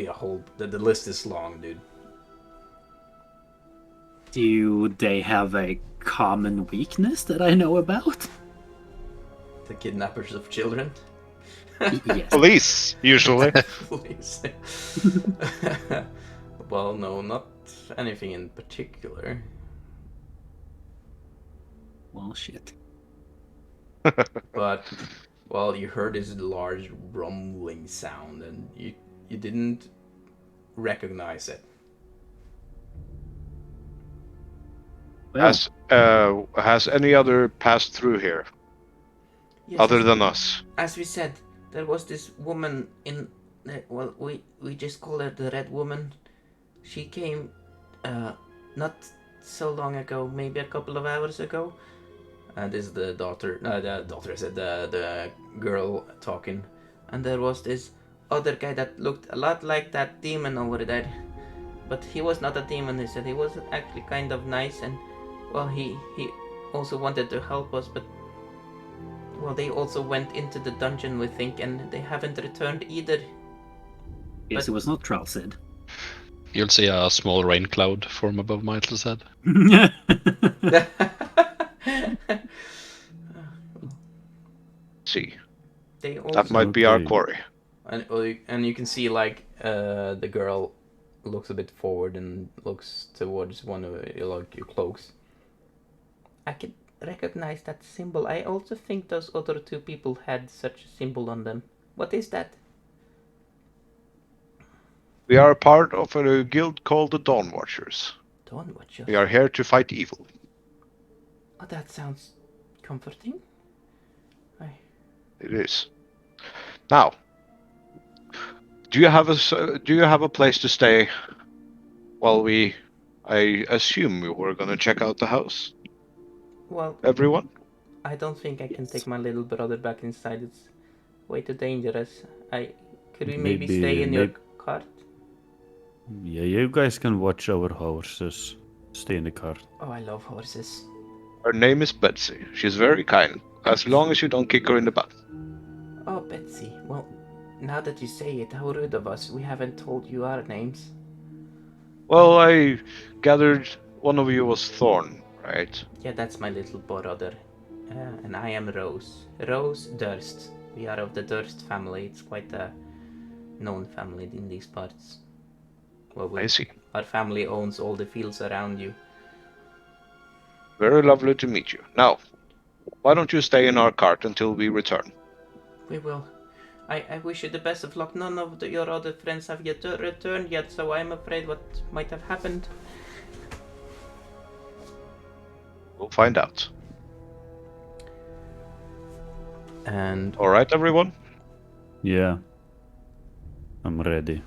a whole the list is long, dude. Do they have a common weakness that I know about? The kidnappers of children. Yes. Police, usually. Please. Well, no, not anything in particular. Well, shit. But, well, you heard this large rumbling sound and you didn't recognize it. Well, Has any other passed through here Yes, other than us? as we said, there was this woman in, well, we just call her the Red Woman. She came not so long ago, maybe a couple of hours ago. This is the daughter, I said, the girl talking. And there was this other guy that looked a lot like that demon over there. But he was not a demon, he said. He was actually kind of nice, and, well, he also wanted to help us, but, well, they also went into the dungeon, we think, and they haven't returned either. yes, it was not Tralsid. You'll see a small rain cloud form above Mitel's head. See, They also, that might be our Okay. quarry. and you can see, like, the girl looks a bit forward and looks towards one of your cloaks. I can recognize that symbol. I also think those other two people had such a symbol on them. What is that? We are part of a guild called the Dawnwatchers. Dawnwatchers. We are here to fight evil. Oh, that sounds comforting. It is. Now, do you have a place to stay while I assume we were gonna check out the house? Well, Everyone? I don't think I can take my little brother back inside. It's way too dangerous. Could we maybe stay in your cart? Yeah, you guys can watch our horses. Stay in the car. Oh, I love horses. Her name is Betsy. She's very kind, as long as you don't kick her in the butt. Oh, Betsy. Well, now that you say it, how rude of us. We haven't told you our names. Well, I gathered one of you was Thorn, right? Yeah, that's my little brother. And I am Rose. Rose Durst. We are of the Durst family. It's quite a known family in these parts. Well, I see. our family owns all the fields around you. Very lovely to meet you. Now, why don't you stay in our cart until we return? We will. I wish you the best of luck. None of your other friends have yet returned yet, so I'm afraid what might have happened. We'll find out. And All right, everyone? Yeah. I'm ready.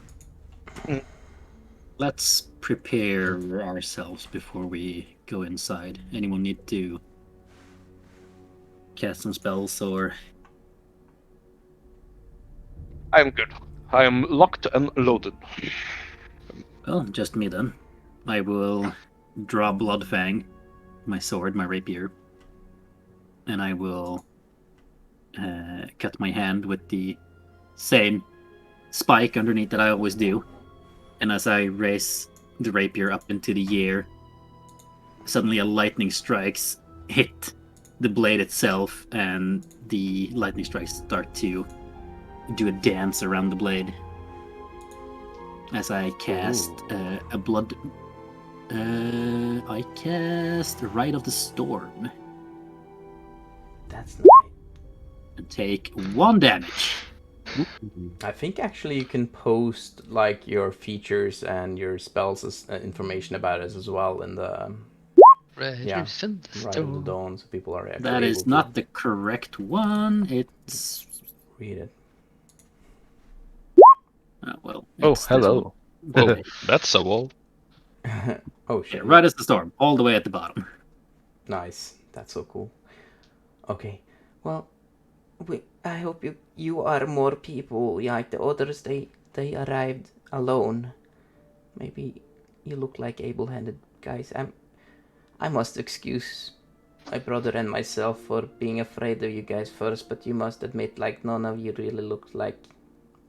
Let's prepare ourselves before we go inside. Anyone need to cast some spells or... I'm good. I am locked and loaded. Well, just me then. I will draw Bloodfang, my sword, my rapier, and I will cut my hand with the same spike underneath that I always do. And as I raise the rapier up into the air, suddenly a lightning strikes hit the blade itself, and the lightning strikes start to do a dance around the blade. as I cast a blood. I cast Rite of the Storm That's nice. and take 1 damage. I think actually you can post like your features and your spells as, information about it as well in the yeah, Rite of the Dawn, so people are actually That able is to not the correct one. It's read it. well. Oh, it's this hello. one. Whoa, that's a wall. Oh Yeah, shit! right as the storm, all the way at the bottom. Nice. That's so cool. Okay. Well, I hope you are more people like the others. They arrived alone. Maybe you look like able-handed guys. I must excuse my brother and myself for being afraid of you guys first, but you must admit, like, none of you really look like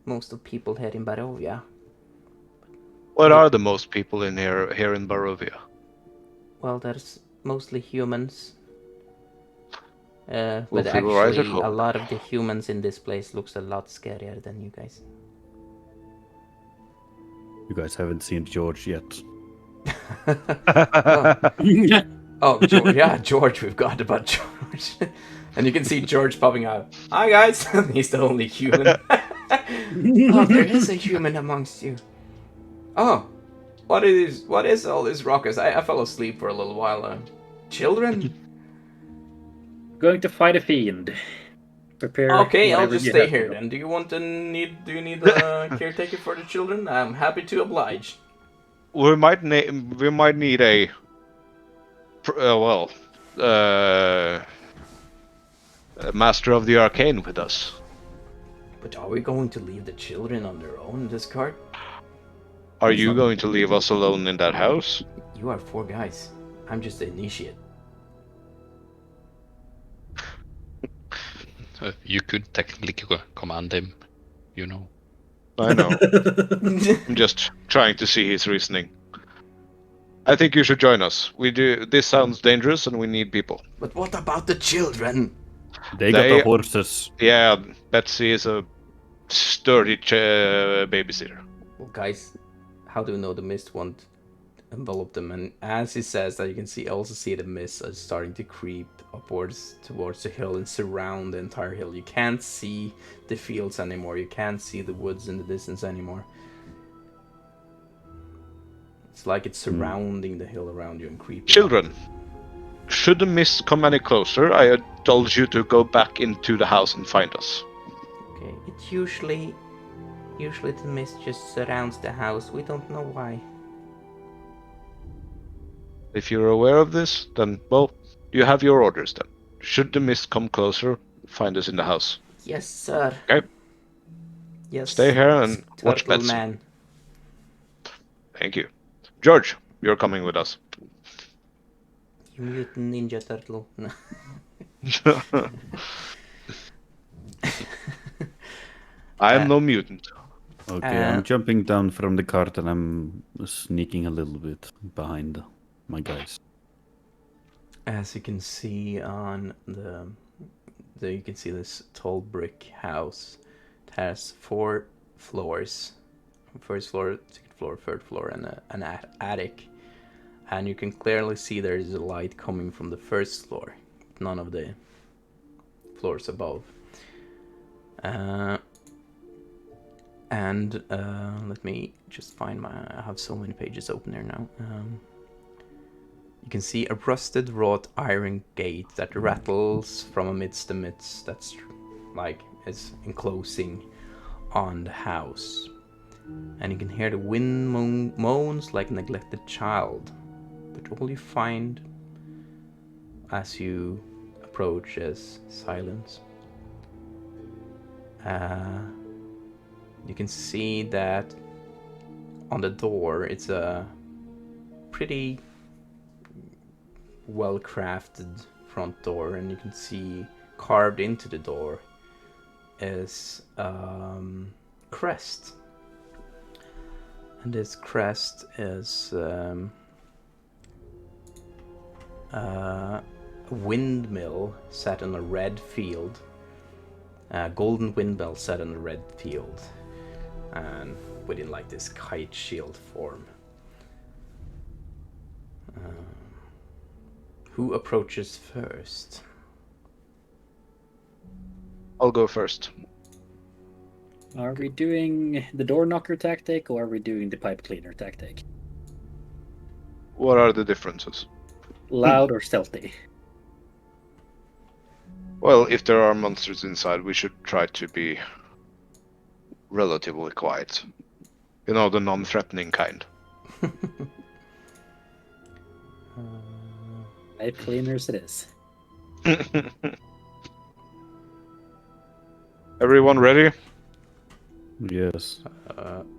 most of people here in Barovia. What are the most people in here in Barovia? Well, there's mostly humans. We'll But feel right at actually, a home. lot of the humans in this place looks a lot scarier than you guys. You guys haven't seen George yet. Oh, George, yeah, George, we've got about George. And you can see George popping out. Hi, guys. He's the only human. Oh, there is a human amongst you. Oh, what is all this ruckus? I fell asleep for a little while. Children? Going to fight a fiend. Prepare. Okay, I'll whatever just you stay have to here go. then. Do you need a caretaker for the children? I'm happy to oblige. We might need a a master of the arcane with us. But are we going to leave the children on their own in this cart? Are you going to leave us alone in that house? You are 4 guys. I'm just the initiate. You could technically command him, you know. I know. I'm just trying to see his reasoning. I think you should join us. This sounds dangerous and we need people. But what about the children? They got the horses. Yeah, Betsy is a sturdy babysitter. Well, guys, how do we know the mist won't envelop them? And as he says that, you can also see the mist is starting to creep upwards towards the hill and surround the entire hill. You can't see the fields anymore. You can't see the woods in the distance anymore. It's like it's surrounding the hill around you and creeping. Children, should the mist come any closer, I indulge you to go back into the house and find us. Okay, it's usually the mist just surrounds the house. We don't know why. If you're aware of this, then, well, you have your orders then. Should the mist come closer, find us in the house. Yes, sir. Okay. Yes. Stay here and watch Turtle Betsy. Man. Thank you. George, you're coming with us. You mutant ninja turtle. I'm no mutant. Okay, I'm jumping down from the cart and I'm sneaking a little bit behind my guys. As you can see on you can see this tall brick house. It has 4 floors. First floor, second floor, third floor, and an attic. And you can clearly see there is a light coming from the first floor. None of the floors above. Let me just find I have so many pages open there now. You can see a rusted wrought iron gate that rattles from amidst the mist that's like is enclosing on the house. And you can hear the wind moans like a neglected child. But all you find as you approach is silence. You can see that on the door it's a pretty well-crafted front door, and you can see carved into the door is crest. And this crest is a windmill set on a red field. A golden windmill set on a red field. and within like this kite shield form. Who approaches first? I'll go first. Are we doing the door knocker tactic or are we doing the pipe cleaner tactic? What are the differences? Loud or stealthy? Well, if there are monsters inside, we should try to be relatively quiet. You know, the non-threatening kind. Pipe cleaners it is. Everyone ready? Yes.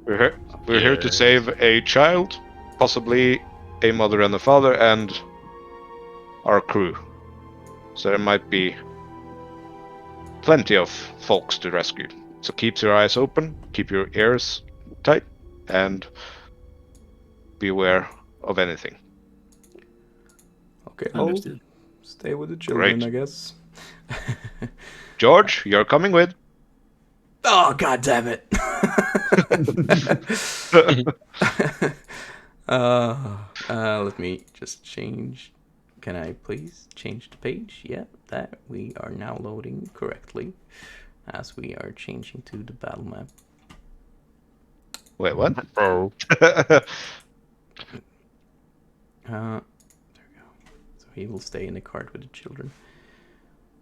We're here to save a child, possibly a mother and a father, and our crew. So there might be plenty of folks to rescue. So keep your eyes open, keep your ears tight, and beware of anything. Okay, Understood. stay with the children, Great. I guess. George, you're coming with. Oh, god damn it! Let me just change. Can I please change the page? Yeah, that we are now loading correctly as we are changing to the battle map. Wait, what? There we go. So he will stay in the cart with the children.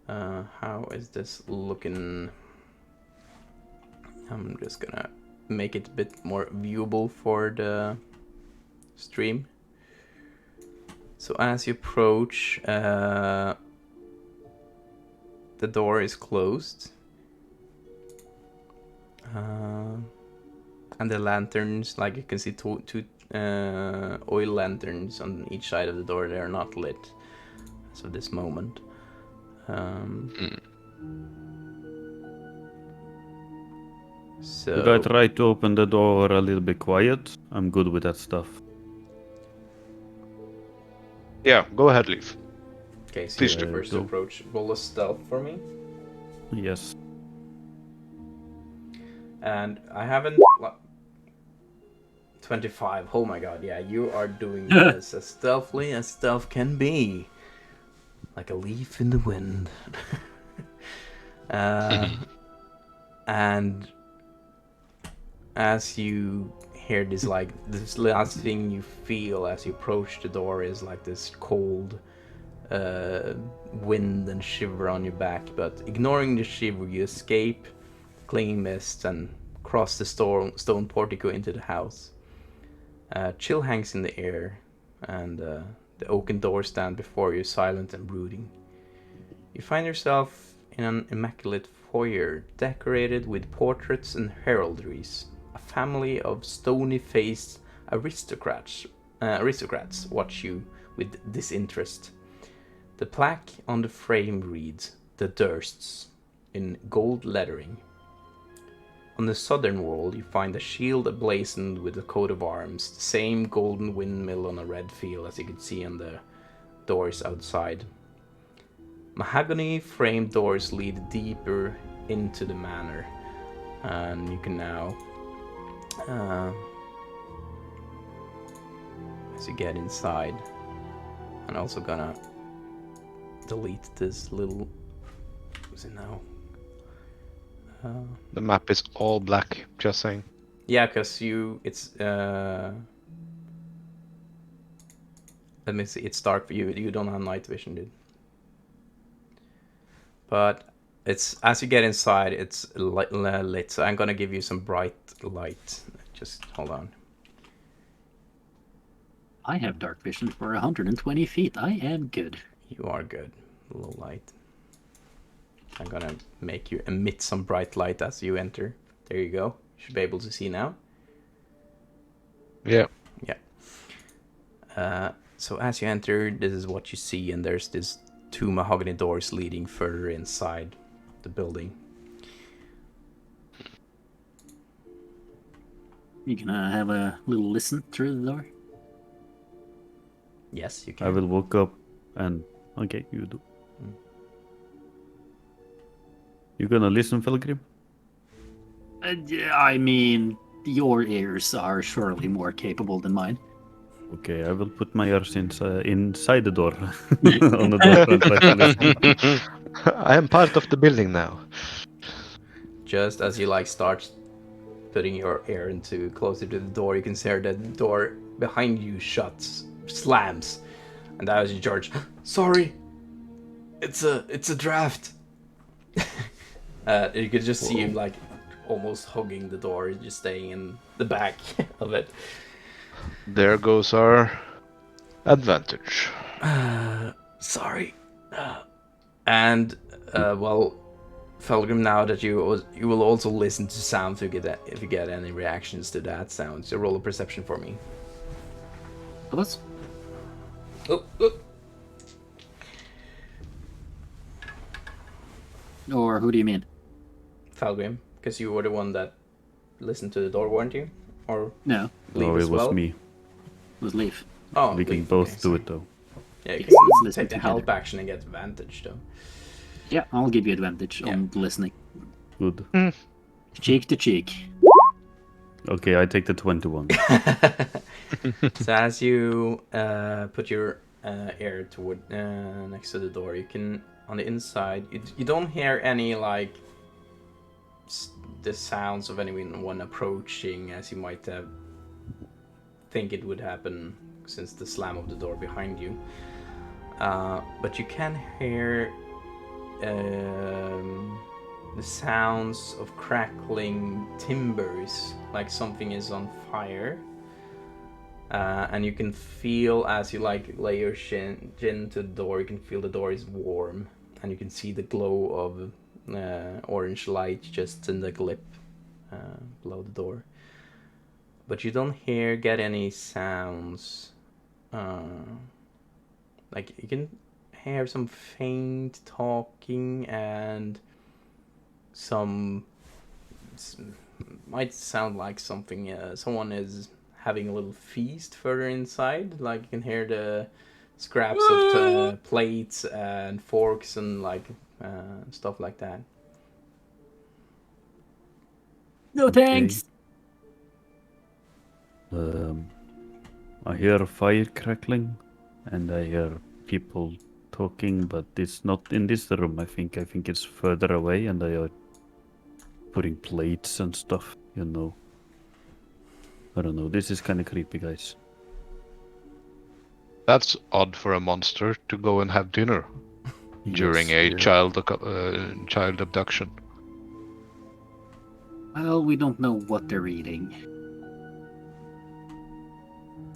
How is this looking? I'm just gonna make it a bit more viewable for the stream. So as you approach, the door is closed. And the lanterns, like you can see two oil lanterns on each side of the door, they are not lit as of this moment. So Could I try to open the door a little bit quiet? I'm good with that stuff. Yeah, go ahead, Leaf. okay, so Please you're do. the first to Go. approach. Roll a stealth for me. Yes. And I haven't... 25. Oh my god, yeah, you are doing this as stealthily as stealth can be. Like a leaf in the wind. And as you hear this, like, this last thing you feel as you approach the door is like this cold wind and shiver on your back. But ignoring the shiver, you escape clinging mist and cross the stone portico into the house. Chill hangs in the air, and the oaken doors stand before you, silent and brooding. You find yourself in an immaculate foyer, decorated with portraits and heraldries. A family of stony-faced aristocrats watch you with disinterest. The plaque on the frame reads, "The Dursts," in gold lettering. On the southern wall, you find a shield emblazoned with a coat of arms, the same golden windmill on a red field as you can see on the doors outside. Mahogany framed doors lead deeper into the manor, and you can now, as you get inside, I'm also gonna delete this little, what's it now? The map is all black, just saying. Yeah, because it's let me see, it's dark for you. You don't have night vision, dude. But it's, as you get inside, it's lit. So I'm gonna give you some bright light. Just hold on. I have dark vision for 120 feet. I am good. You are good. Low light. I'm gonna make you emit some bright light as you enter. There you go. You should be able to see now. Yeah. Yeah. So as you enter, this is what you see, and there's this 2 mahogany doors leading further inside the building. You gonna have a little listen through the door? Yes, you can. I will walk up and... Okay, you do. You gonna listen, Felgrim? Yeah, I mean, Your ears are surely more capable than mine. Okay, I will put my ears inside the door, on the door, and try to listen. I am part of the building now. Just as you like start putting your ear into closer to the door, you can hear the door behind you shuts, slams, and that was George. Sorry, it's a draft. You could just see him like almost hugging the door, just staying in the back of it. There goes our advantage. Sorry. And well, Felgrim, now that you will also listen to sound to get that, if you get any reactions to that sound. So roll a perception for me. What? Oh. Or who do you mean? Felgrim, because you were the one that listened to the door, weren't you? Or No, Leaf No, as it was well? me. it was Leaf. Oh, We can Leaf, both okay, do sorry. it though. Yeah, you Yes, can let's listen take the together. help action and get advantage though. Yeah, I'll give you advantage Yeah. on listening. Good. Cheek to cheek. Okay, I take the 21. So as you put your ear toward next to the door, you can on the inside. You don't hear any like the sounds of anyone approaching, as you might think it would happen since the slam of the door behind you. But you can hear the sounds of crackling timbers, like something is on fire. And you can feel as you like lay your chin to the door, you can feel the door is warm, and you can see the glow of orange light just in the glip below the door. But you don't get any sounds. Like you can hear some faint talking and some might sound like something someone is having a little feast further inside. Like you can hear the scraps of plates and forks and like stuff like that. No thanks. I hear fire crackling, and I hear people talking, but it's not in this room. I think it's further away, and they are putting plates and stuff. You know. I don't know. This is kind of creepy, guys. That's odd for a monster to go and have dinner during a Yes, child abduction. Well, we don't know what they're eating.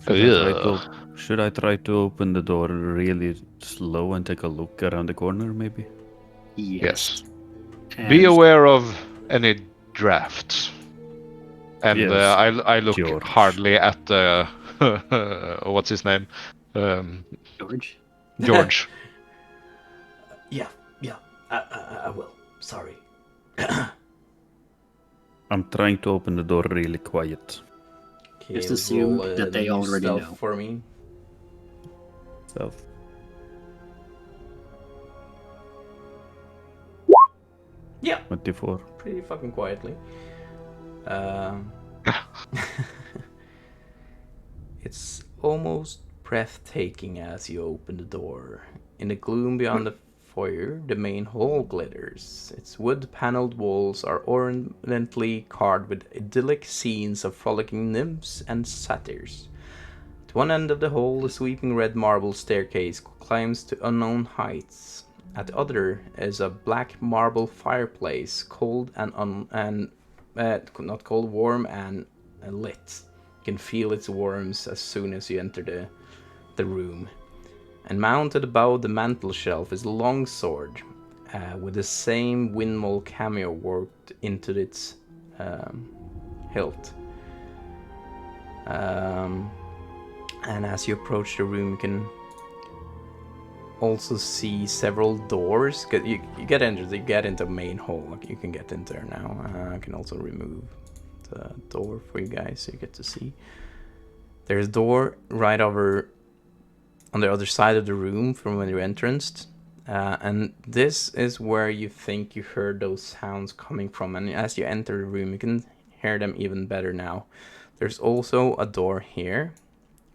Should I try to open the door really slow and take a look around the corner, maybe? Yes. And Be aware of any drafts. And Yes, I look George. hardly at what's his name? George. George. Yeah, I will. Sorry. I'm trying to open the door really quiet. Okay, Just assume roll, that they new already stealth know. for me. Stealth. Yeah, 24. pretty fucking quietly. It's almost breathtaking as you open the door. In the gloom beyond the foyer, the main hall glitters. Its wood-paneled walls are ornately carved with idyllic scenes of frolicking nymphs and satyrs. At one end of the hall, a sweeping red marble staircase climbs to unknown heights. At the other is a black marble fireplace, cold and not cold, warm and lit. You can feel its warmth as soon as you enter the room. And mounted above the mantel shelf is a long sword with the same windmill cameo worked into its hilt. And as you approach the room, you can also see several doors. You get into the main hall. Like you can get in there now. I can also remove the door for you guys so you get to see. There's a door right over on the other side of the room from when you entered. And this is where you think you heard those sounds coming from. And as you enter the room, you can hear them even better now. There's also a door here,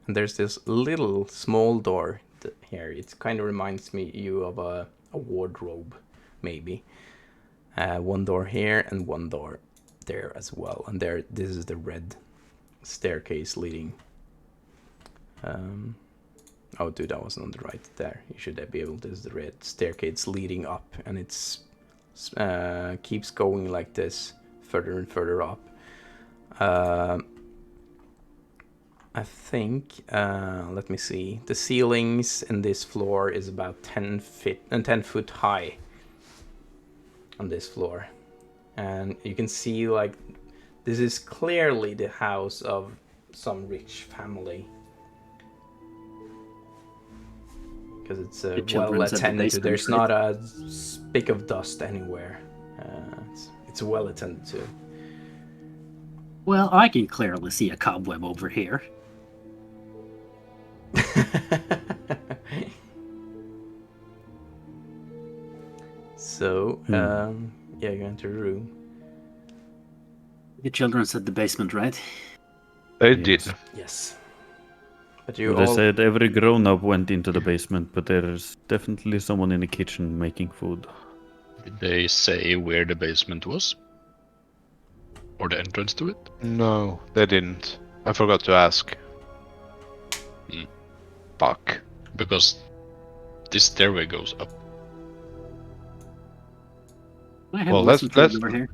and there's this little small door here. It kind of reminds you of a wardrobe, maybe. One door here and one door there as well. And this is the red staircase leading. Oh, dude, that wasn't on the right there. You should be able to. This is the red staircase leading up, and it's keeps going like this, further and further up. I think, let me see. The ceilings in this floor is about 10 foot high on this floor. And you can see, like, this is clearly the house of some rich family. Because it's well attended to. There's not a speck of dust anywhere. It's well attended to. Well, I can clearly see a cobweb over here. So, yeah, you enter the room. The children said the basement, right? They did. Yes. But you They all... said every grown-up went into the basement, but there's definitely someone in the kitchen making food. Did they say where the basement was? Or the entrance to it? No, they didn't. I forgot to ask. Fuck. Because this stairway goes up. I have Well, let's let's- over here.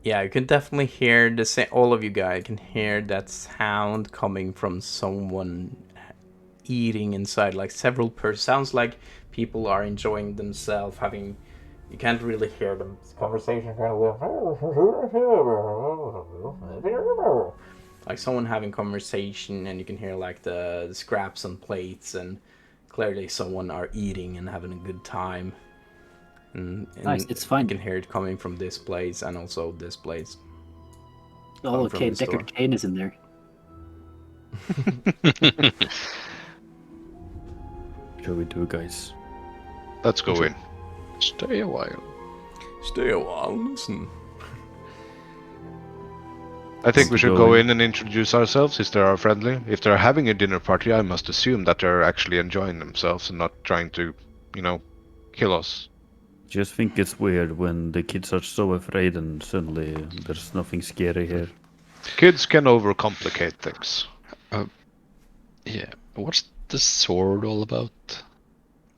Yeah, you can definitely hear all of you guys can hear that sound coming from someone eating inside, like several sounds like people are enjoying themselves, having... You can't really hear them. Conversation like someone having conversation, and you can hear like the scraps on plates, and clearly someone are eating and having a good time. And Nice, it's fine. You can hear it coming from this place and also this place. Oh, from okay, the store. Deckard Cain is in there. Shall we do, guys? Let's go in. Stay a while. Stay a while, listen. I think we Let's should go go in. in and introduce ourselves if they are friendly. If they're having a dinner party, I must assume that they're actually enjoying themselves and not trying to, kill us. Just think it's weird when the kids are so afraid and suddenly there's nothing scary here. Kids can overcomplicate things. Yeah. What's the sword all about?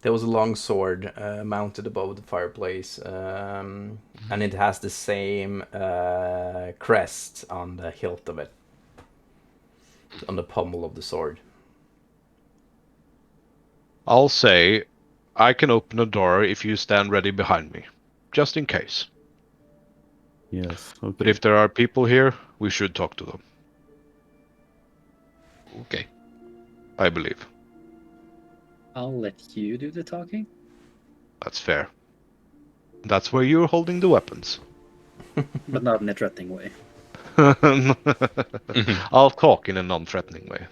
There was a long sword mounted above the fireplace, and it has the same crest on the hilt of it, on the pommel of the sword. I'll say, I can open a door if you stand ready behind me, just in case. Yes, okay. But if there are people here, we should talk to them, Okay. I believe. I'll let you do the talking. That's fair. That's where you're holding the weapons. But not in a threatening way. I'll talk in a non-threatening way.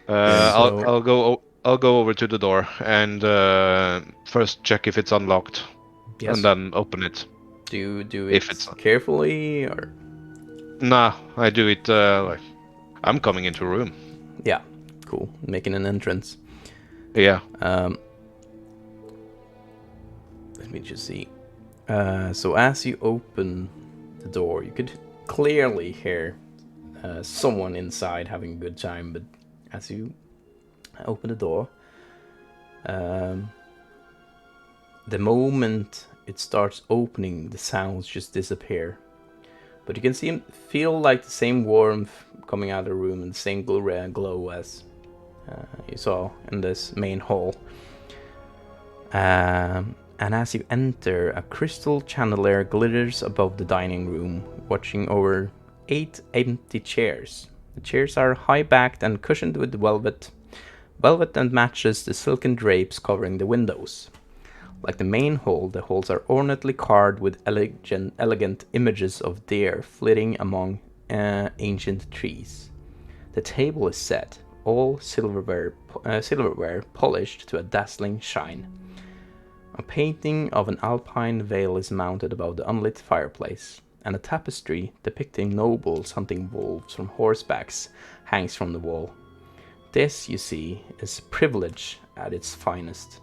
I'll go over to the door and first check if it's unlocked, Yes. and then open it. Do you do If it it's- carefully, or? Nah, I do it like I'm coming into a room. Yeah, cool. Making an entrance. Yeah. Let me just see. So as you open the door, you could clearly hear someone inside having a good time, but as you open the door, the moment it starts opening, the sounds just disappear. But you can feel like the same warmth coming out of the room and the same glow as you saw in this main hall. And as you enter, a crystal chandelier glitters above the dining room, watching over 8 empty chairs. The chairs are high-backed and cushioned with velvet that matches the silken drapes covering the windows. Like the main hall, the halls are ornately carved with elegant images of deer flitting among ancient trees. The table is set, all silverware polished to a dazzling shine. A painting of an alpine vale is mounted above the unlit fireplace, and a tapestry depicting nobles hunting wolves from horsebacks hangs from the wall. This, you see, is privilege at its finest.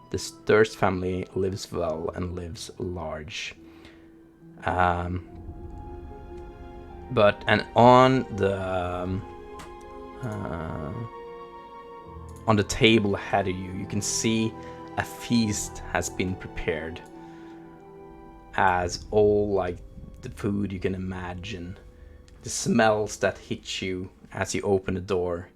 The Durst family lives well and lives large. And on the table ahead of you, you can see a feast has been prepared, as all like the food you can imagine, the smells that hit you as you open the door.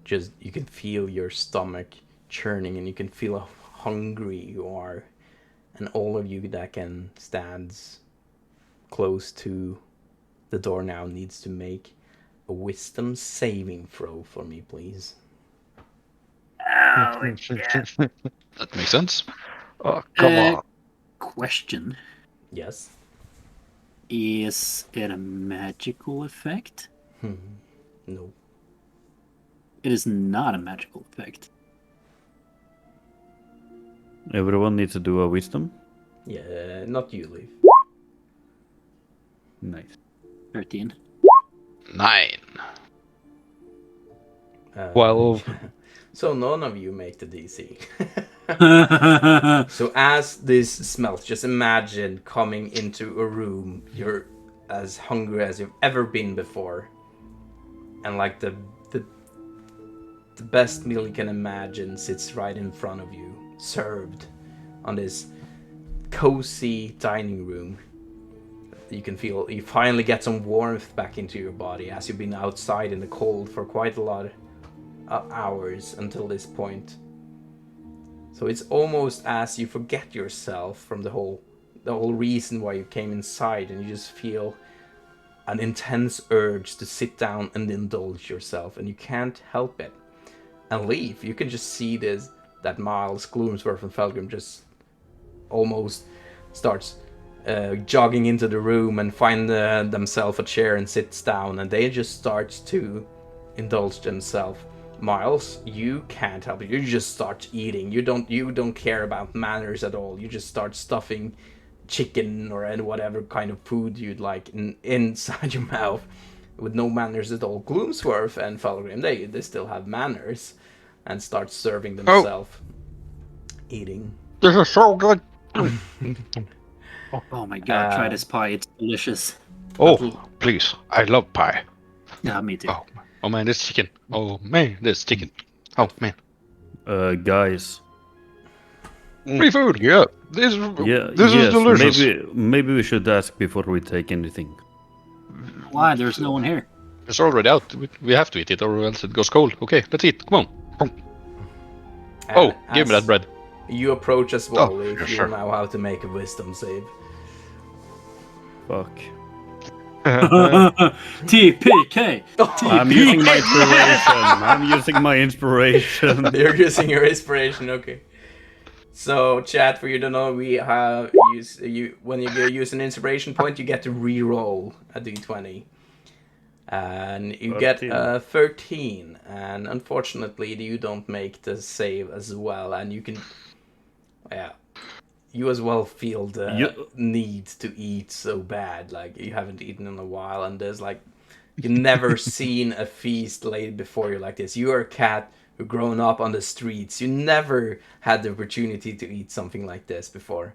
Just you can feel your stomach churning, and you can feel how hungry you are. And all of you that can stand close to the door now needs to make a wisdom saving throw for me, please. That makes sense. Oh, come on. Question. Yes. Is it a magical effect? No. It is not a magical effect. Everyone needs to do a wisdom. Yeah, not you, Leaf. Nice. 13. 9. 12. So none of you make the DC. So as this smells, just imagine coming into a room, you're as hungry as you've ever been before, and like the best meal you can imagine sits right in front of you, served on this cozy dining room. You can feel you finally get some warmth back into your body, as you've been outside in the cold for quite a lot of hours until this point. So it's almost as you forget yourself from the whole reason why you came inside, and you just feel an intense urge to sit down and indulge yourself, and you can't help it and leave. You can just see that Miles, Gloomsworth, and Felgrim just almost starts jogging into the room and find themselves a chair and sits down, and they just start to indulge themselves. Miles, you can't help it. You just start eating. You don't care about manners at all. You just start stuffing chicken or any whatever kind of food you'd like inside your mouth with no manners at all. Gloomsworth and Felgrim, they still have manners and start serving themselves, eating. This is so good. Oh my god, try this pie. It's delicious. Oh, please. I love pie. Yeah, me too. Oh man, this chicken. Oh man, this chicken. Oh man. Guys. Free food. Yeah. This is delicious. Maybe we should ask before we take anything. Why? There's no one here. It's already out. We have to eat it, or else it goes cold. Okay, let's eat. Come on. Oh, give me that bread. You approach as well, Oh, if yeah, you sure. know how to make a wisdom save. Fuck. TPK. I'm using my inspiration. You're using your inspiration, okay. So, chat, for you to know, we have when you use an inspiration point, you get to re-roll a d20. And you 13. get 13, and unfortunately you don't make the save as well, and you can, you as well feel the need to eat so bad, like you haven't eaten in a while, and there's like, you've never seen a feast laid before you like this. You're a cat who grown up on the streets. You never had the opportunity to eat something like this before.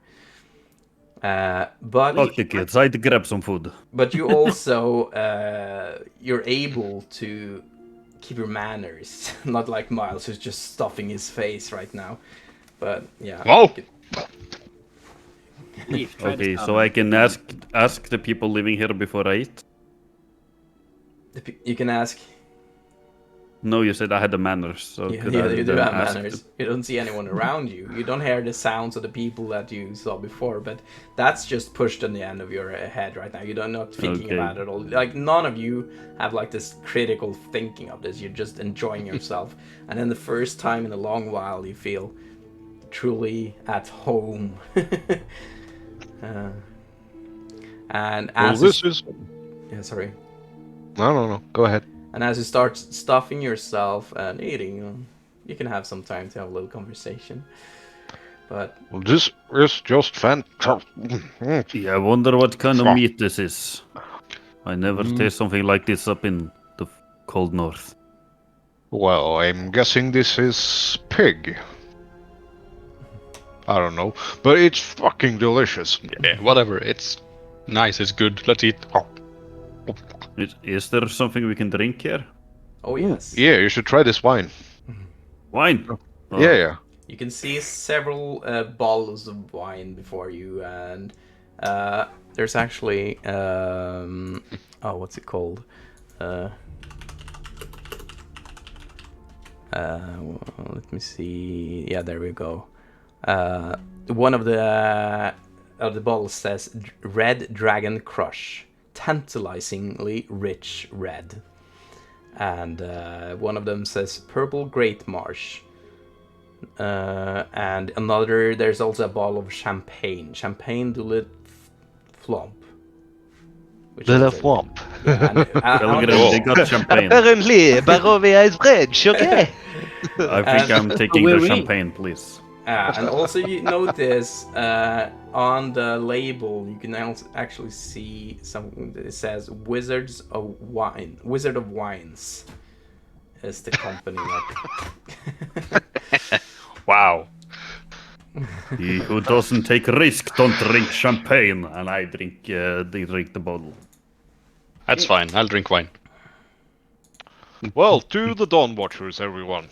But Okay, kids, I had to grab some food. But you also you're able to keep your manners, not like Miles, who's just stuffing his face right now. But yeah. Oh. Okay, so I can ask the people living here before I eat. You can ask. No, you said I had the manners, so Yeah, could you I do then have ask manners. You don't see anyone around you. You don't hear the sounds of the people that you saw before, but that's just pushed on the end of your head right now. You're not thinking about it all. Like, none of you have like this critical thinking of this. You're just enjoying yourself. And then the first time in a long while, you feel truly at home. And as yeah, sorry. No. Go ahead. And as you start stuffing yourself and eating, You can have some time to have a little conversation. But Well, this is just fantastic. Yeah, I wonder what kind of meat this is. I never taste something like this up in the cold north. Well, I'm guessing this is pig. I don't know, but it's fucking delicious. Yeah, whatever. It's nice. It's good. Let's eat. Oh. Is there something we can drink here? oh yes, Yeah, you should try this wine. Wine? Oh, Yeah. you can see several bottles of wine before you, and there's actually what's it called? Let me see. Yeah, there we go. One of the bottles says Red Dragon Crush, tantalizingly rich red, and one of them says Purple Great Marsh, and another. There's also a bottle of champagne de la Flomp. Little Flomp. Felgrim, they got champagne. Apparently, Barovia is French, okay? I think I'm taking Oui, the oui. champagne, please. And also you notice on the label you can actually see something that says Wizard of Wines is the company. Wow. He who doesn't take risk don't drink champagne, and I drink the bottle. That's fine. I'll drink wine. Well, to the Dawnwatchers, everyone.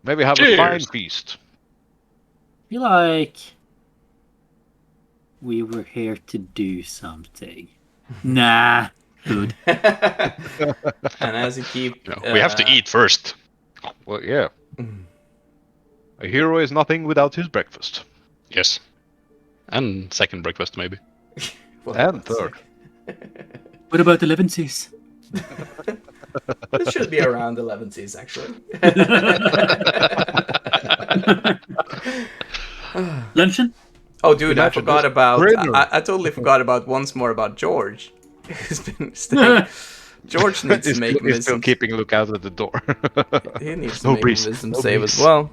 Maybe have a Cheers. fine feast. I feel like we were here to do something. Nah, food. And as you keep, No, we have to eat first. Well, yeah. A hero is nothing without his breakfast. Yes. And second breakfast, maybe. well, And that's third. What about the Levenses? This should be around 11Cs actually. Luncheon? Oh, dude, I Imagine forgot this about. dinner. I totally forgot about once more about George. He's been staying. George needs to make He's still wisdom. keeping a lookout at the door. He needs to No make breeze, a wisdom no save breeze. as well.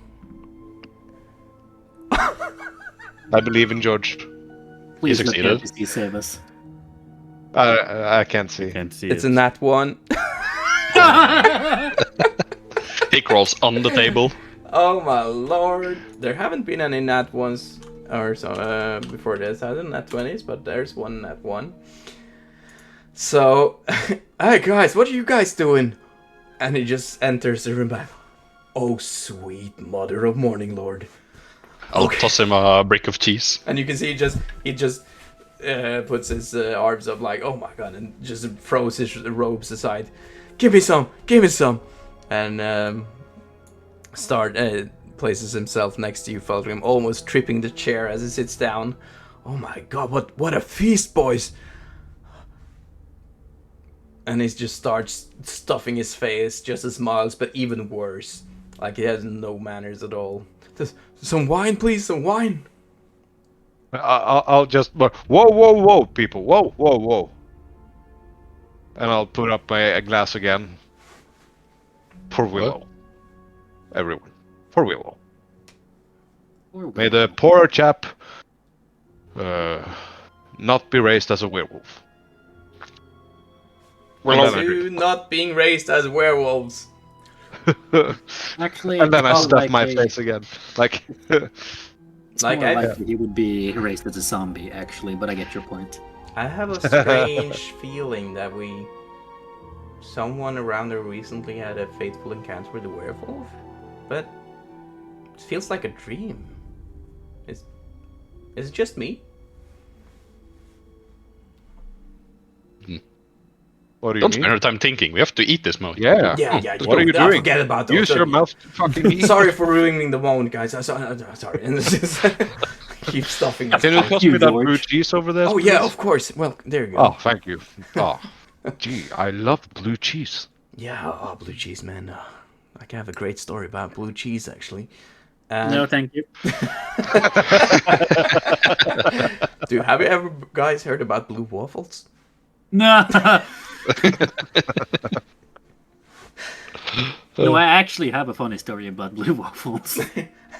I believe in George. Please let succeeded. the NPC save us. I can't see. Can't see It's it. a nat one. He crawls on the table. Oh my lord! There haven't been any nat ones or so before this. I didn't nat 20s, but there's one nat one. So, hey guys, what are you guys doing? And he just enters the room back. Oh sweet mother of morning lord. I'll toss him a brick of cheese. And you can see he just puts his arms up like, oh my god, and just throws his robes aside. Give me some, and places himself next to you, Felgrim, almost tripping the chair as he sits down. Oh my god, what a feast, boys! And he just starts stuffing his face, just as Miles, but even worse. Like he has no manners at all. Just, some wine, please, some wine. I'll just whoa, people, whoa, and I'll put up a glass again for Willow. Everyone, for Willow. May the poor chap not be raised as a werewolf. To not being raised as werewolves. Actually, And then I it's stuff more my likely- face again, like. It's Like more I- likely he would be raised as a zombie, actually, but I get your point. I have a strange feeling that someone around here recently had a fateful encounter with a werewolf, but it feels like a dream. Is it just me? What do you Don't mean? spend our time thinking. We have to eat this moment. Yeah. Yeah. What are you doing? Forget about those. Use your mouth to fucking eat. Sorry for ruining the moment, guys. Sorry. And this is keep stuffing. his Can you face. toss you, me that George. blue cheese over there? Oh yeah, please? of course. Well, there you go. Oh, thank you. Oh, gee, I love blue cheese. Yeah, blue cheese, man. I can have a great story about blue cheese, actually. No, thank you. Dude, have you ever guys heard about blue waffles? No. No, I actually have a funny story about blue waffles.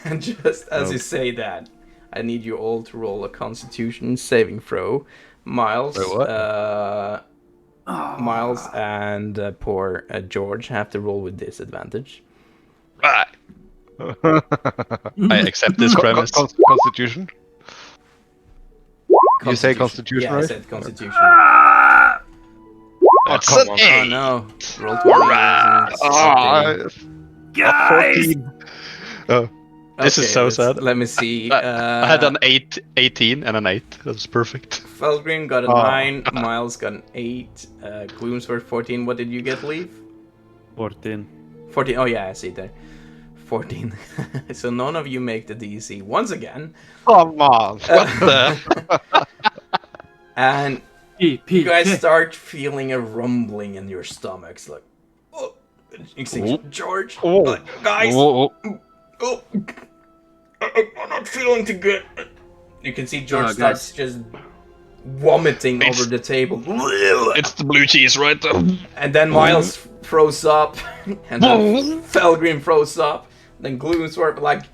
And just as you say that, I need you all to roll a Constitution saving throw. Miles, Wait, what? Miles and poor George have to roll with disadvantage. Right. I accept this premise. Constitution? You say Constitution, yeah, right? I said Constitution. That's come an on. 8. Oh no! Roll 20. Guys! 14. This is so sad. Let me see. I had an 18 and an 8. That was perfect. Felgrim got a 9. Miles got an 8. Gloomsworth 14. What did you get, Leaf? 14. 14. Oh yeah, I see it there. 14. So none of you make the DC once again. Come on. What the? And you guys start feeling a rumbling in your stomachs, like, oh, you see George, Oh. like, guys, Oh, oh, I'm not feeling too good. You can see George starts just vomiting over the table, It's the blue cheese, right? and then Miles throws up, and then Felgrim throws up, then Gloomsworth, like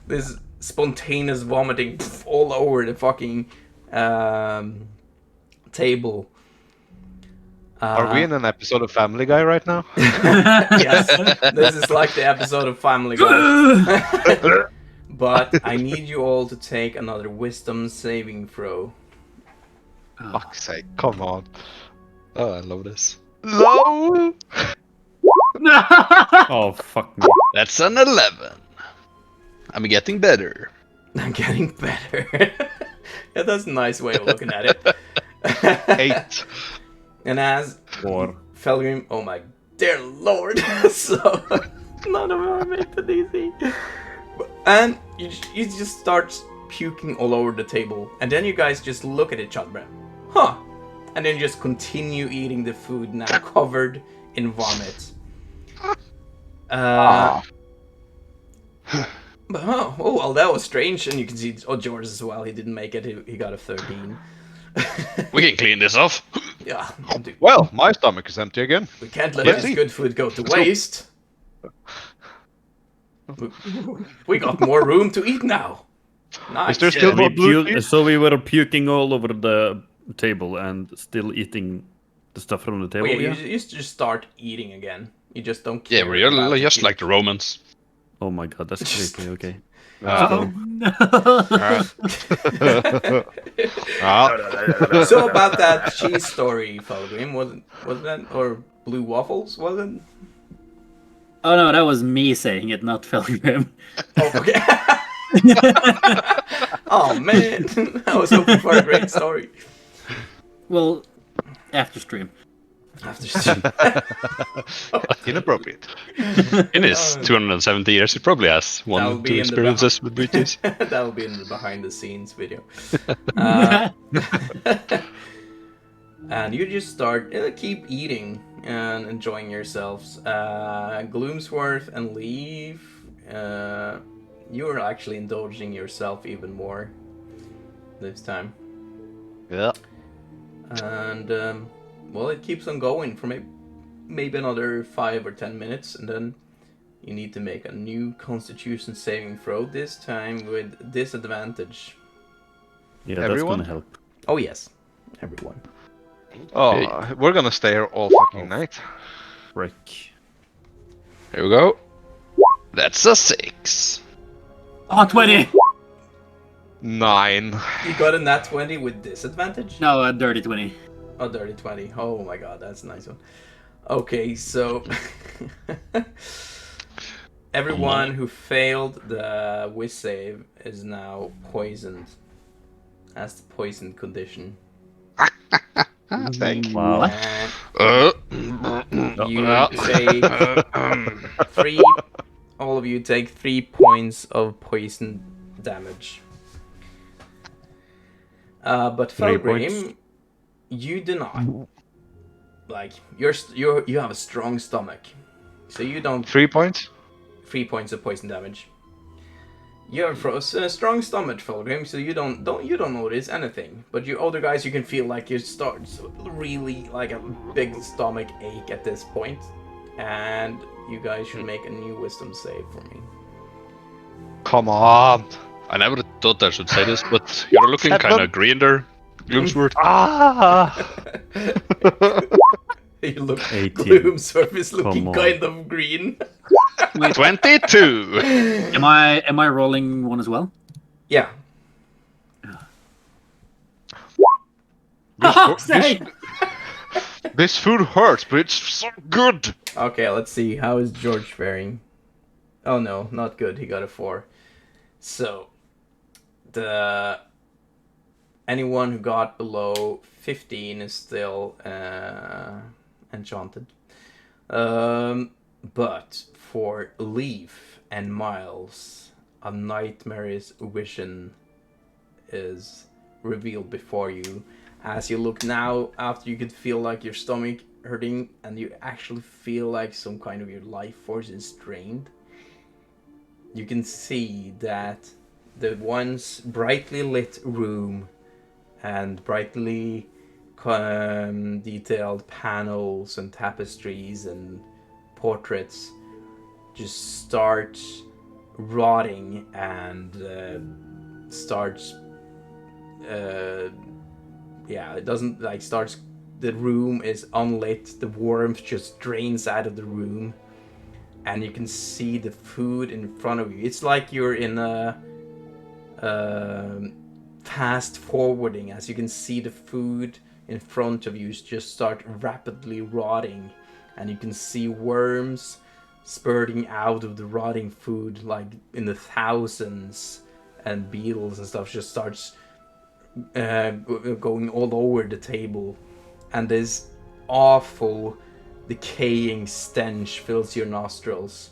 this spontaneous vomiting all over the fucking table. Are we in an episode of Family Guy right now? Yes, this is like the episode of Family Guy. But I need you all to take another wisdom saving throw. Fuck's sake, come on. Oh, I love this. No! Oh, fuck me. That's an 11. I'm getting better. I'm getting better. Yeah, that's a nice way of looking at it. 8. And as 4. Felgrim, oh my dear lord, so none of them make the DC. And you just start puking all over the table, and then you guys just look at each other, huh? And then just continue eating the food now covered in vomit. But oh well, that was strange, and you can see George as well. He didn't make it. He got a 13. We can clean this off. Yeah, dude, Well, my stomach is empty again. we can't let Let's this see. good food go to waste. We got more room to eat now. Nice. Is there still more blue cheese? So we were puking all over the table and still eating the stuff from the table. Wait, yeah? you just start eating again. You just don't Yeah, care. we're about just the like the Romans. Oh my god, that's creepy. Okay. Oh no! So about that cheese story, Felgrim, wasn't that, or blue waffles, wasn't? Oh no, that was me saying it, not Felgrim. Oh, okay. Oh man, I was hoping for a great story. Well, after stream. Inappropriate. In his 270 years, he probably has one That'll or be two in the experiences with blue cheese. That will be in the behind the scenes video. And you just start, keep eating and enjoying yourselves. Gloomsworth and Leaf, you are actually indulging yourself even more this time. Yeah. And, well, it keeps on going for maybe another 5 or 10 minutes, and then you need to make a new Constitution saving throw, this time with disadvantage. Yeah, Everyone? that's gonna help. Oh yes, everyone. Oh, we're gonna stay here all fucking night. Frick. Here we go. That's a 6. Oh, 20! 9. You got a nat 20 with disadvantage? No, a dirty 20. Oh, dirty 20. Oh my god, that's a nice one. Okay, so everyone who failed the whiz save is now poisoned. Has the poisoned condition. Thank you. Wow. And you take 3. All of you take 3 points of poison damage. But 3 Felgrim, points. you do not. Like you have a strong stomach, so you don't. 3 points? 3 points of poison damage. You have a strong stomach, Felgrim, so you don't notice anything. But you other guys, you can feel like you start really like a big stomach ache at this point. and you guys should make a new wisdom save for me. Come on. I never thought I should say this, but you're looking kind 7. of green there, Gloomsworth. Ah! You look, 18. Gloomsworth is looking Come on. kind of green. 22! Am I rolling one as well? Yeah. This food hurts, but it's so good. Okay, let's see. How is George faring? Oh no, not good. He got a 4. So, anyone who got below 15 is still enchanted. But for Leaf and Miles, a nightmarish vision is revealed before you. As you look now, after you could feel like your stomach hurting, and you actually feel like some kind of your life force is drained, you can see that the once brightly lit room and brightly detailed panels and tapestries and portraits just start rotting and starts it doesn't like starts. The room is unlit, the warmth just drains out of the room, and you can see the food in front of you. It's like you're in a fast forwarding, as you can see the food in front of you just start rapidly rotting, and you can see worms spurting out of the rotting food like in the thousands, and beetles and stuff just starts going all over the table, and this awful decaying stench fills your nostrils.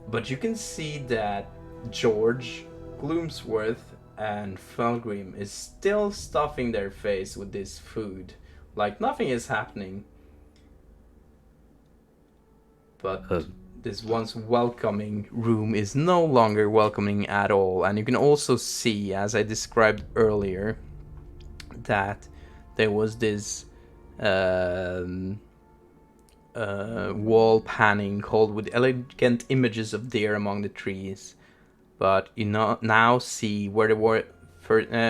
But you can see that George, Gloomsworth, and Felgrim is still stuffing their face with this food, like nothing is happening. But this once welcoming room is no longer welcoming at all, and you can also see, as I described earlier, that there was this wall panning called with elegant images of deer among the trees, but you now see where there were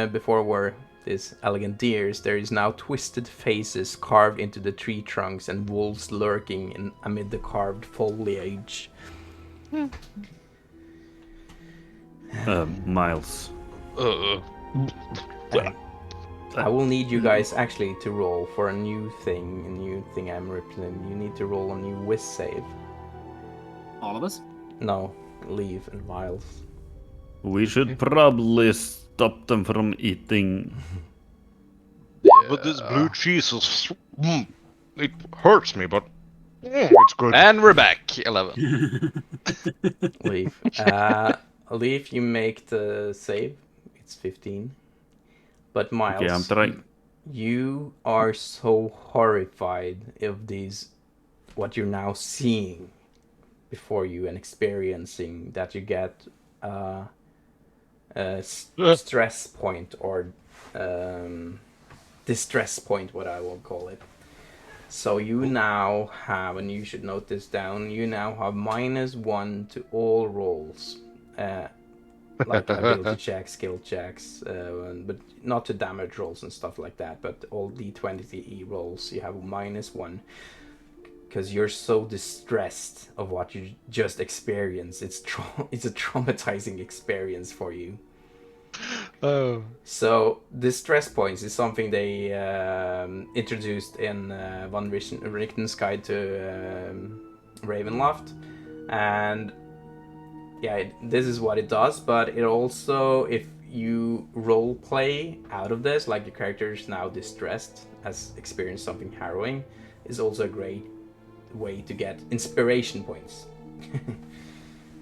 before were these elegant deers, there is now twisted faces carved into the tree trunks and wolves lurking amid the carved foliage. Miles. I will need you guys actually to roll for a new thing I'm representing. You need to roll a new whiz save. All of us? No, Leave and Miles. We should probably stop them from eating. But this blue cheese is... it hurts me, but it's good. And we're back. 11. Leave. Leave, you make the save. It's 15. But Miles, Okay, I'm trying. you are so horrified of these, what you're now seeing before you and experiencing, that you get a stress point or distress point, what I will call it. So you now have, and you should note this down, you now have -1 to all rolls. Like ability checks, skill checks, but not to damage rolls and stuff like that, but all D20 rolls you have -1, because you're so distressed of what you just experienced. It's a traumatizing experience for you. Oh. So distress points is something they introduced in Von Richten's Guide to Ravenloft, and yeah, this is what it does. But it also, if you role play out of this, like your character is now distressed, has experienced something harrowing, is also a great way to get inspiration points.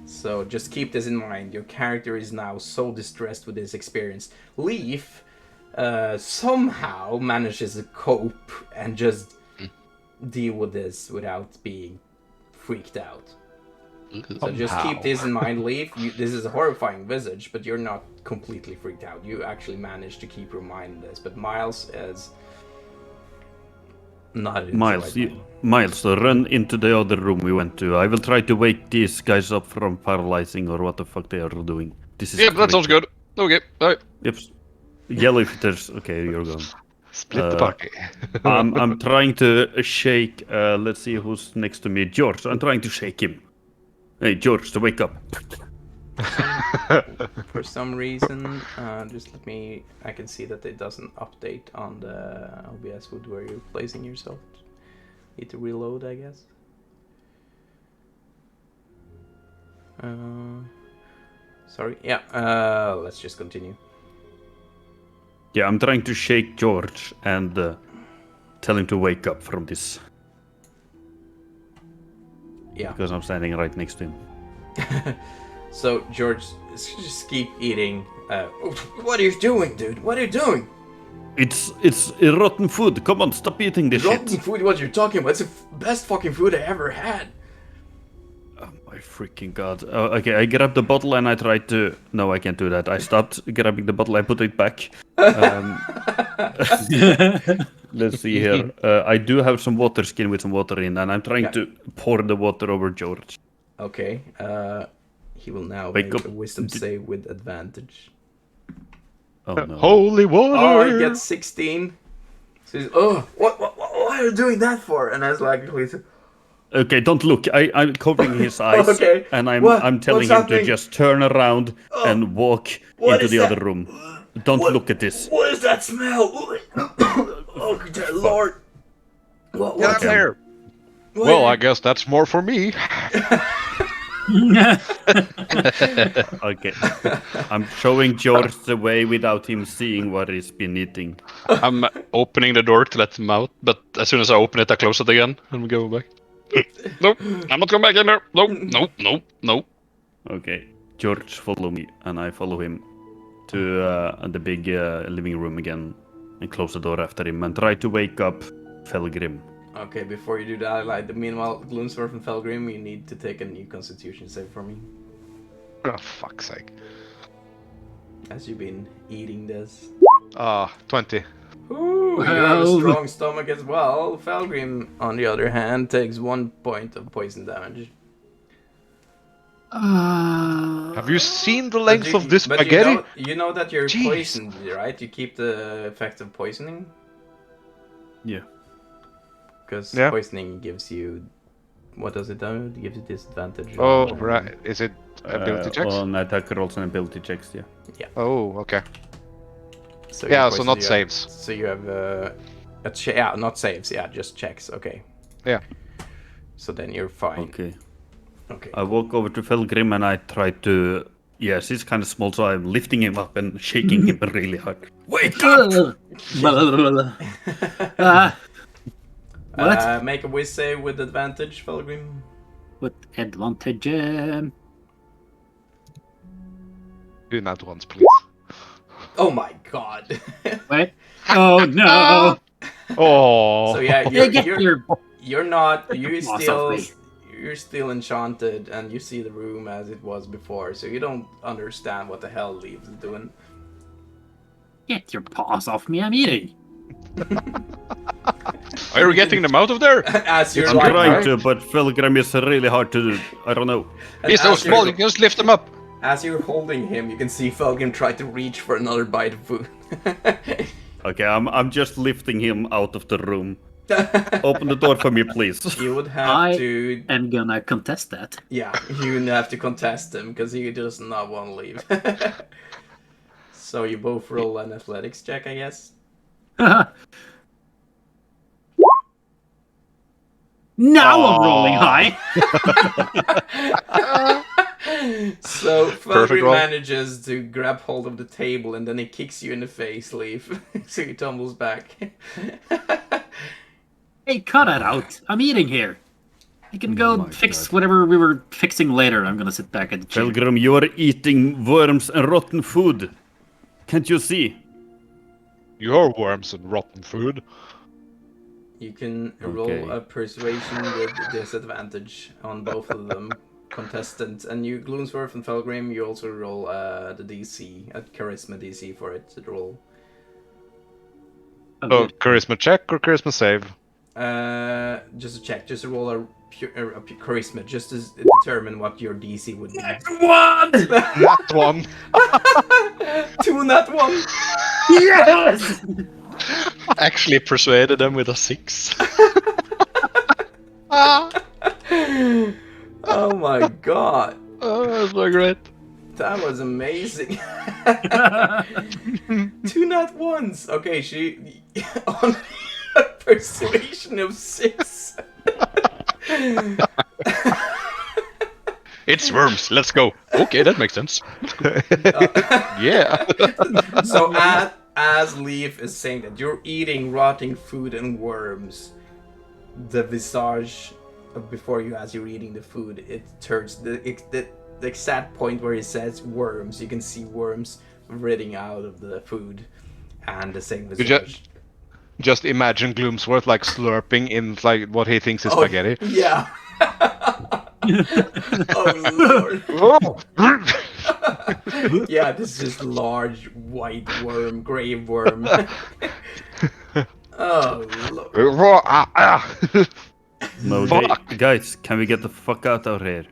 So just keep this in mind. Your character is now so distressed with this experience. Leaf somehow manages to cope and just deal with this without being freaked out. So just keep this in mind, Leaf. This is a horrifying visage, but you're not completely freaked out. You actually managed to keep your mind in this. But Miles is... Not Miles, run into the other room we went to. I will try to wake these guys up from paralyzing or what the fuck they are doing. This is Yep, that sounds creepy. good. Okay, bye. Yep. Yell if there's... Okay, you're gone. Split the party. I'm trying to shake... let's see who's next to me. George, I'm trying to shake him. Hey, George, to wake up. For some reason, just let me... I can see that it doesn't update on the OBS wood where you're placing yourself. Need to reload, I guess. Sorry, yeah, let's just continue. Yeah, I'm trying to shake George and tell him to wake up from this. Yeah. Because I'm standing right next to him. So, George, just keep eating. What are you doing, dude? What are you doing? It's rotten food. Come on, stop eating this Rotten shit. food, what you're talking about? It's the best fucking food I ever had. Oh my freaking god. Okay, I grabbed the bottle and I tried to... No, I can't do that. I stopped grabbing the bottle, I put it back. Let's see here. I do have some water skin with some water in, and I'm trying to pour the water over George. Okay, he will now Wake make up. a wisdom save with advantage. Oh no. Holy water! Oh, he gets 16. So he's, oh, what are you doing that for? And I was like, please. Okay, don't look. I'm covering his eyes, Okay. and I'm What? telling What's him happening? to just turn around and walk What into is the that? other room. Don't look at this. What is that smell? Oh, dear Lord. Get What's out there! what- Well, I guess that's more for me. Okay. I'm showing George the way without him seeing what he's been eating. I'm opening the door to let him out, but as soon as I open it, I close it again and we go back. Nope, I'm not going back in there. Nope. Okay. George, follow me, and I follow him to the big living room again and close the door after him and try to wake up Felgrim. Okay, before you do that, meanwhile, Gloomsworth and Felgrim, you need to take a new Constitution save for me. Oh, fuck's sake. As you've been eating this. 20. Ooh, you have a strong stomach as well. Felgrim, on the other hand, takes 1 point of poison damage. Have you seen the length of this but spaghetti? you know that you're Jeez. poisoned, right? You keep the effect of poisoning? Yeah. Because Yeah. poisoning gives you... What does it do? It gives you disadvantage. Oh, on- right. Is it ability checks? On attack rolls and ability checks, yeah. Oh, okay. So Yeah, you're so poisoned, not you have- saves. So you have yeah, not saves. Yeah, just checks. Okay. Yeah. So then you're fine. Okay. Okay. I walk over to Felgrim and I try to... Yes, he's kind of small, so I'm lifting him up and shaking him really hard. Wake up! What? Make a whiz save with advantage, Felgrim. With advantage. Do that once, please. Oh my god. Wait. Oh no! Oh. So yeah, Yeah, get your you're not. Boss off me. You're still enchanted, and you see the room as it was before. So you don't understand what the hell Leaves is doing. Get your paws off me! I'm eating. Are you getting them out of there? As you're I'm like, trying to, but Felgrim is really hard to do. I don't know. and He's so as small, you're- you can just lift him up. As you're holding him, you can see Felgrim try to reach for another bite of food. Okay, I'm just lifting him out of the room. Open the door for me, please. You would have I to, am gonna contest that. yeah, you would have to contest him because he does not want to leave. So you both roll an athletics check, I guess. Now I'm rolling high. So Perfect Felgrim roll. manages to grab hold of the table and then he kicks you in the face, Leaf. So he tumbles back. Hey, cut it out. I'm eating here. You can go my fix God. whatever we were fixing later. I'm gonna sit back at the chair. Felgrim, you are eating worms and rotten food. Can't you see? Your worms and rotten food. You can roll Okay. a persuasion with disadvantage on both of them, contestants. And you, Gloomsworth and Felgrim, you also roll the DC, a charisma DC for it to roll. Oh, charisma check or charisma save? Just a check. Just roll a charisma, just to determine what your DC would be. One! Not one. 2 nat 1. Yes! Actually persuaded them with a 6. Oh my god. Oh, that's so great. That was amazing. 2 nat 1s. Okay, she on a persuasion of 6. It's worms. Let's go. Okay, that makes sense. Yeah. So as Leaf is saying that you're eating rotting food and worms, the visage before you, as you're eating the food, it turns the exact point where it says worms. You can see worms writhing out of the food, and the same visage. Just imagine Gloomsworth like slurping in like what he thinks is spaghetti. Yeah. Oh lord. Yeah, this is just large white worm, grave worm. Oh lord. No, guys, can we get the fuck out of here?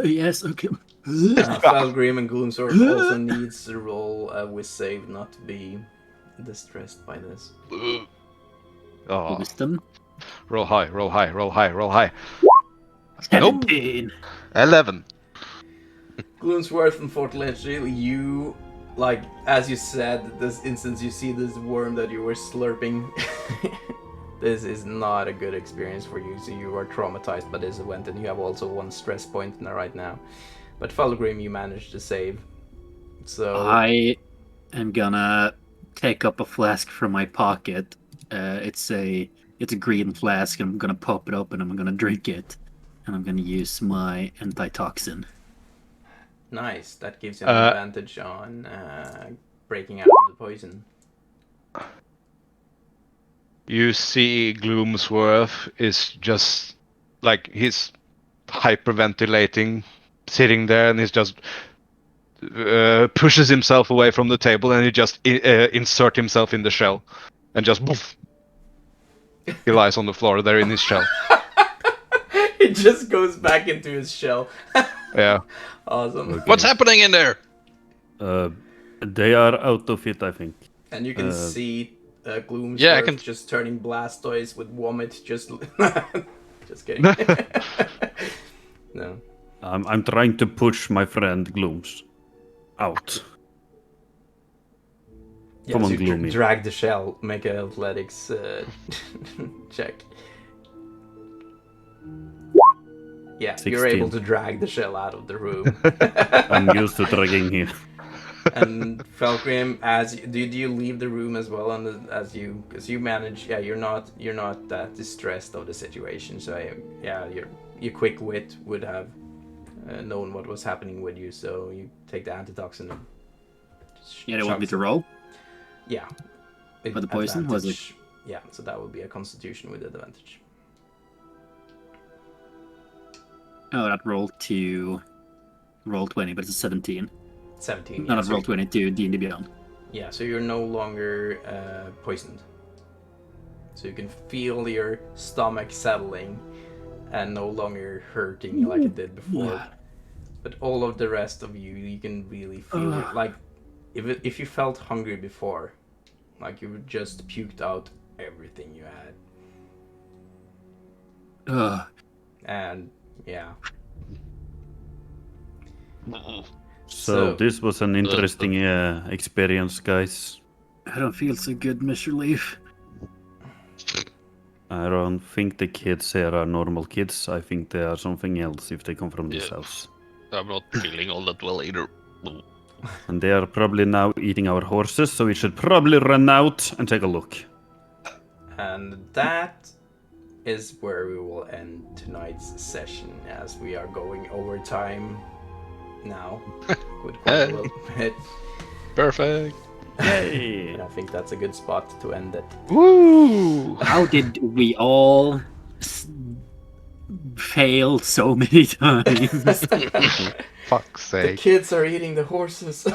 Yes, okay. Felgrim and Gloomsworth also needs to roll a whiz save not to be distressed by this. Oh. Wisdom. Roll high, roll high, roll high, roll high. 17. 11. Gloomsworth, unfortunately, you, like, as you said, this instance, you see this worm that you were slurping. This is not a good experience for you, so you are traumatized by this event, and you have also 1 stress point in there right now. But Felgrim, you managed to save. So I am gonna take up a flask from my pocket. It's a green flask, and I'm gonna pop it open, and I'm gonna drink it. And I'm gonna use my antitoxin. nice. That gives you an advantage on breaking out of the poison. You see Gloomsworth is just like he's hyperventilating, sitting there, and he's just pushes himself away from the table, and he just insert himself in the shell, and just poof, he lies on the floor there in his shell. It just goes back into his shell. Yeah. Awesome. Okay. What's happening in there? They are out of it, I think. And you can see Gloomsworth Yeah, I can- just turning Blastoise with vomit. Just kidding. No. I'm trying to push my friend Glooms out. Come on, so you Gloomy. drag the shell. Make an athletics check. Yeah, 16. you're able to drag the shell out of the room. I'm used to dragging here. And Felgrim, did you leave the room as well? Because you manage, yeah, you're not that distressed of the situation. So your quick wit would have known what was happening with you. So you take the antitoxin. And Yeah, they want me chunks to it. roll. Yeah. For the poison, was it? Advantage. Yeah, so that would be a Constitution with advantage. Oh, that roll to roll 20, but it's a 17. 17. No, Yeah, not so roll 20 to D&D Beyond. yeah, so you're no longer poisoned. So you can feel your stomach settling and no longer hurting you like it did before. Yeah. But all of the rest of you, you can really feel it. Like, if you felt hungry before, like you just puked out everything you had. Ugh. And, yeah. So this was an interesting experience, guys. I don't feel so good, Mr. Leaf. I don't think the kids here are normal kids. I think they are something else if they come from this Yeah. house. I'm not feeling all that well either. And they are probably now eating our horses, so we should probably run out and take a look. And that is where we will end tonight's session, as we are going over time now with quite a little bit. Perfect. Yay! And I think that's a good spot to end it. Woo! How did we all fail so many times? Fuck's The sake. kids are eating the horses.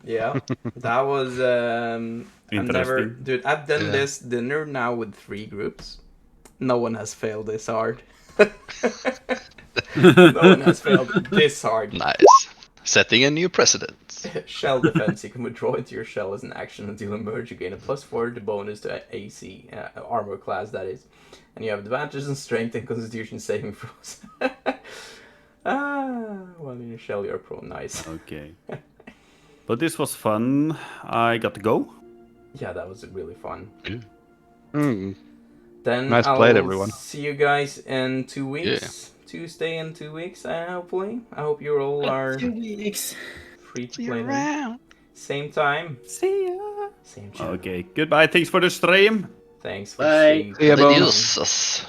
Yeah, that was Interesting. dude. I've done Yeah. this dinner now with 3 groups. No one has failed this hard. No one has failed this hard. Nice. Setting a new precedent. Shell defense. You can withdraw into your shell as an action until you emerge. You gain a +4 to bonus to AC armor class. That is, and you have advantages in strength and constitution saving throws. Well, in your shell you're prone. Nice. Okay. But this was fun. I got to go. Yeah, that was really fun. Mm. Then Nice I'll played, everyone. see you guys in 2 weeks. Tuesday in 2 weeks, hopefully. I hope you all are 2 weeks. free to play then. Same time. See ya. Same channel. Okay, goodbye. Thanks for the stream. Thanks for Bye. seeing. See ya, bones. Adios.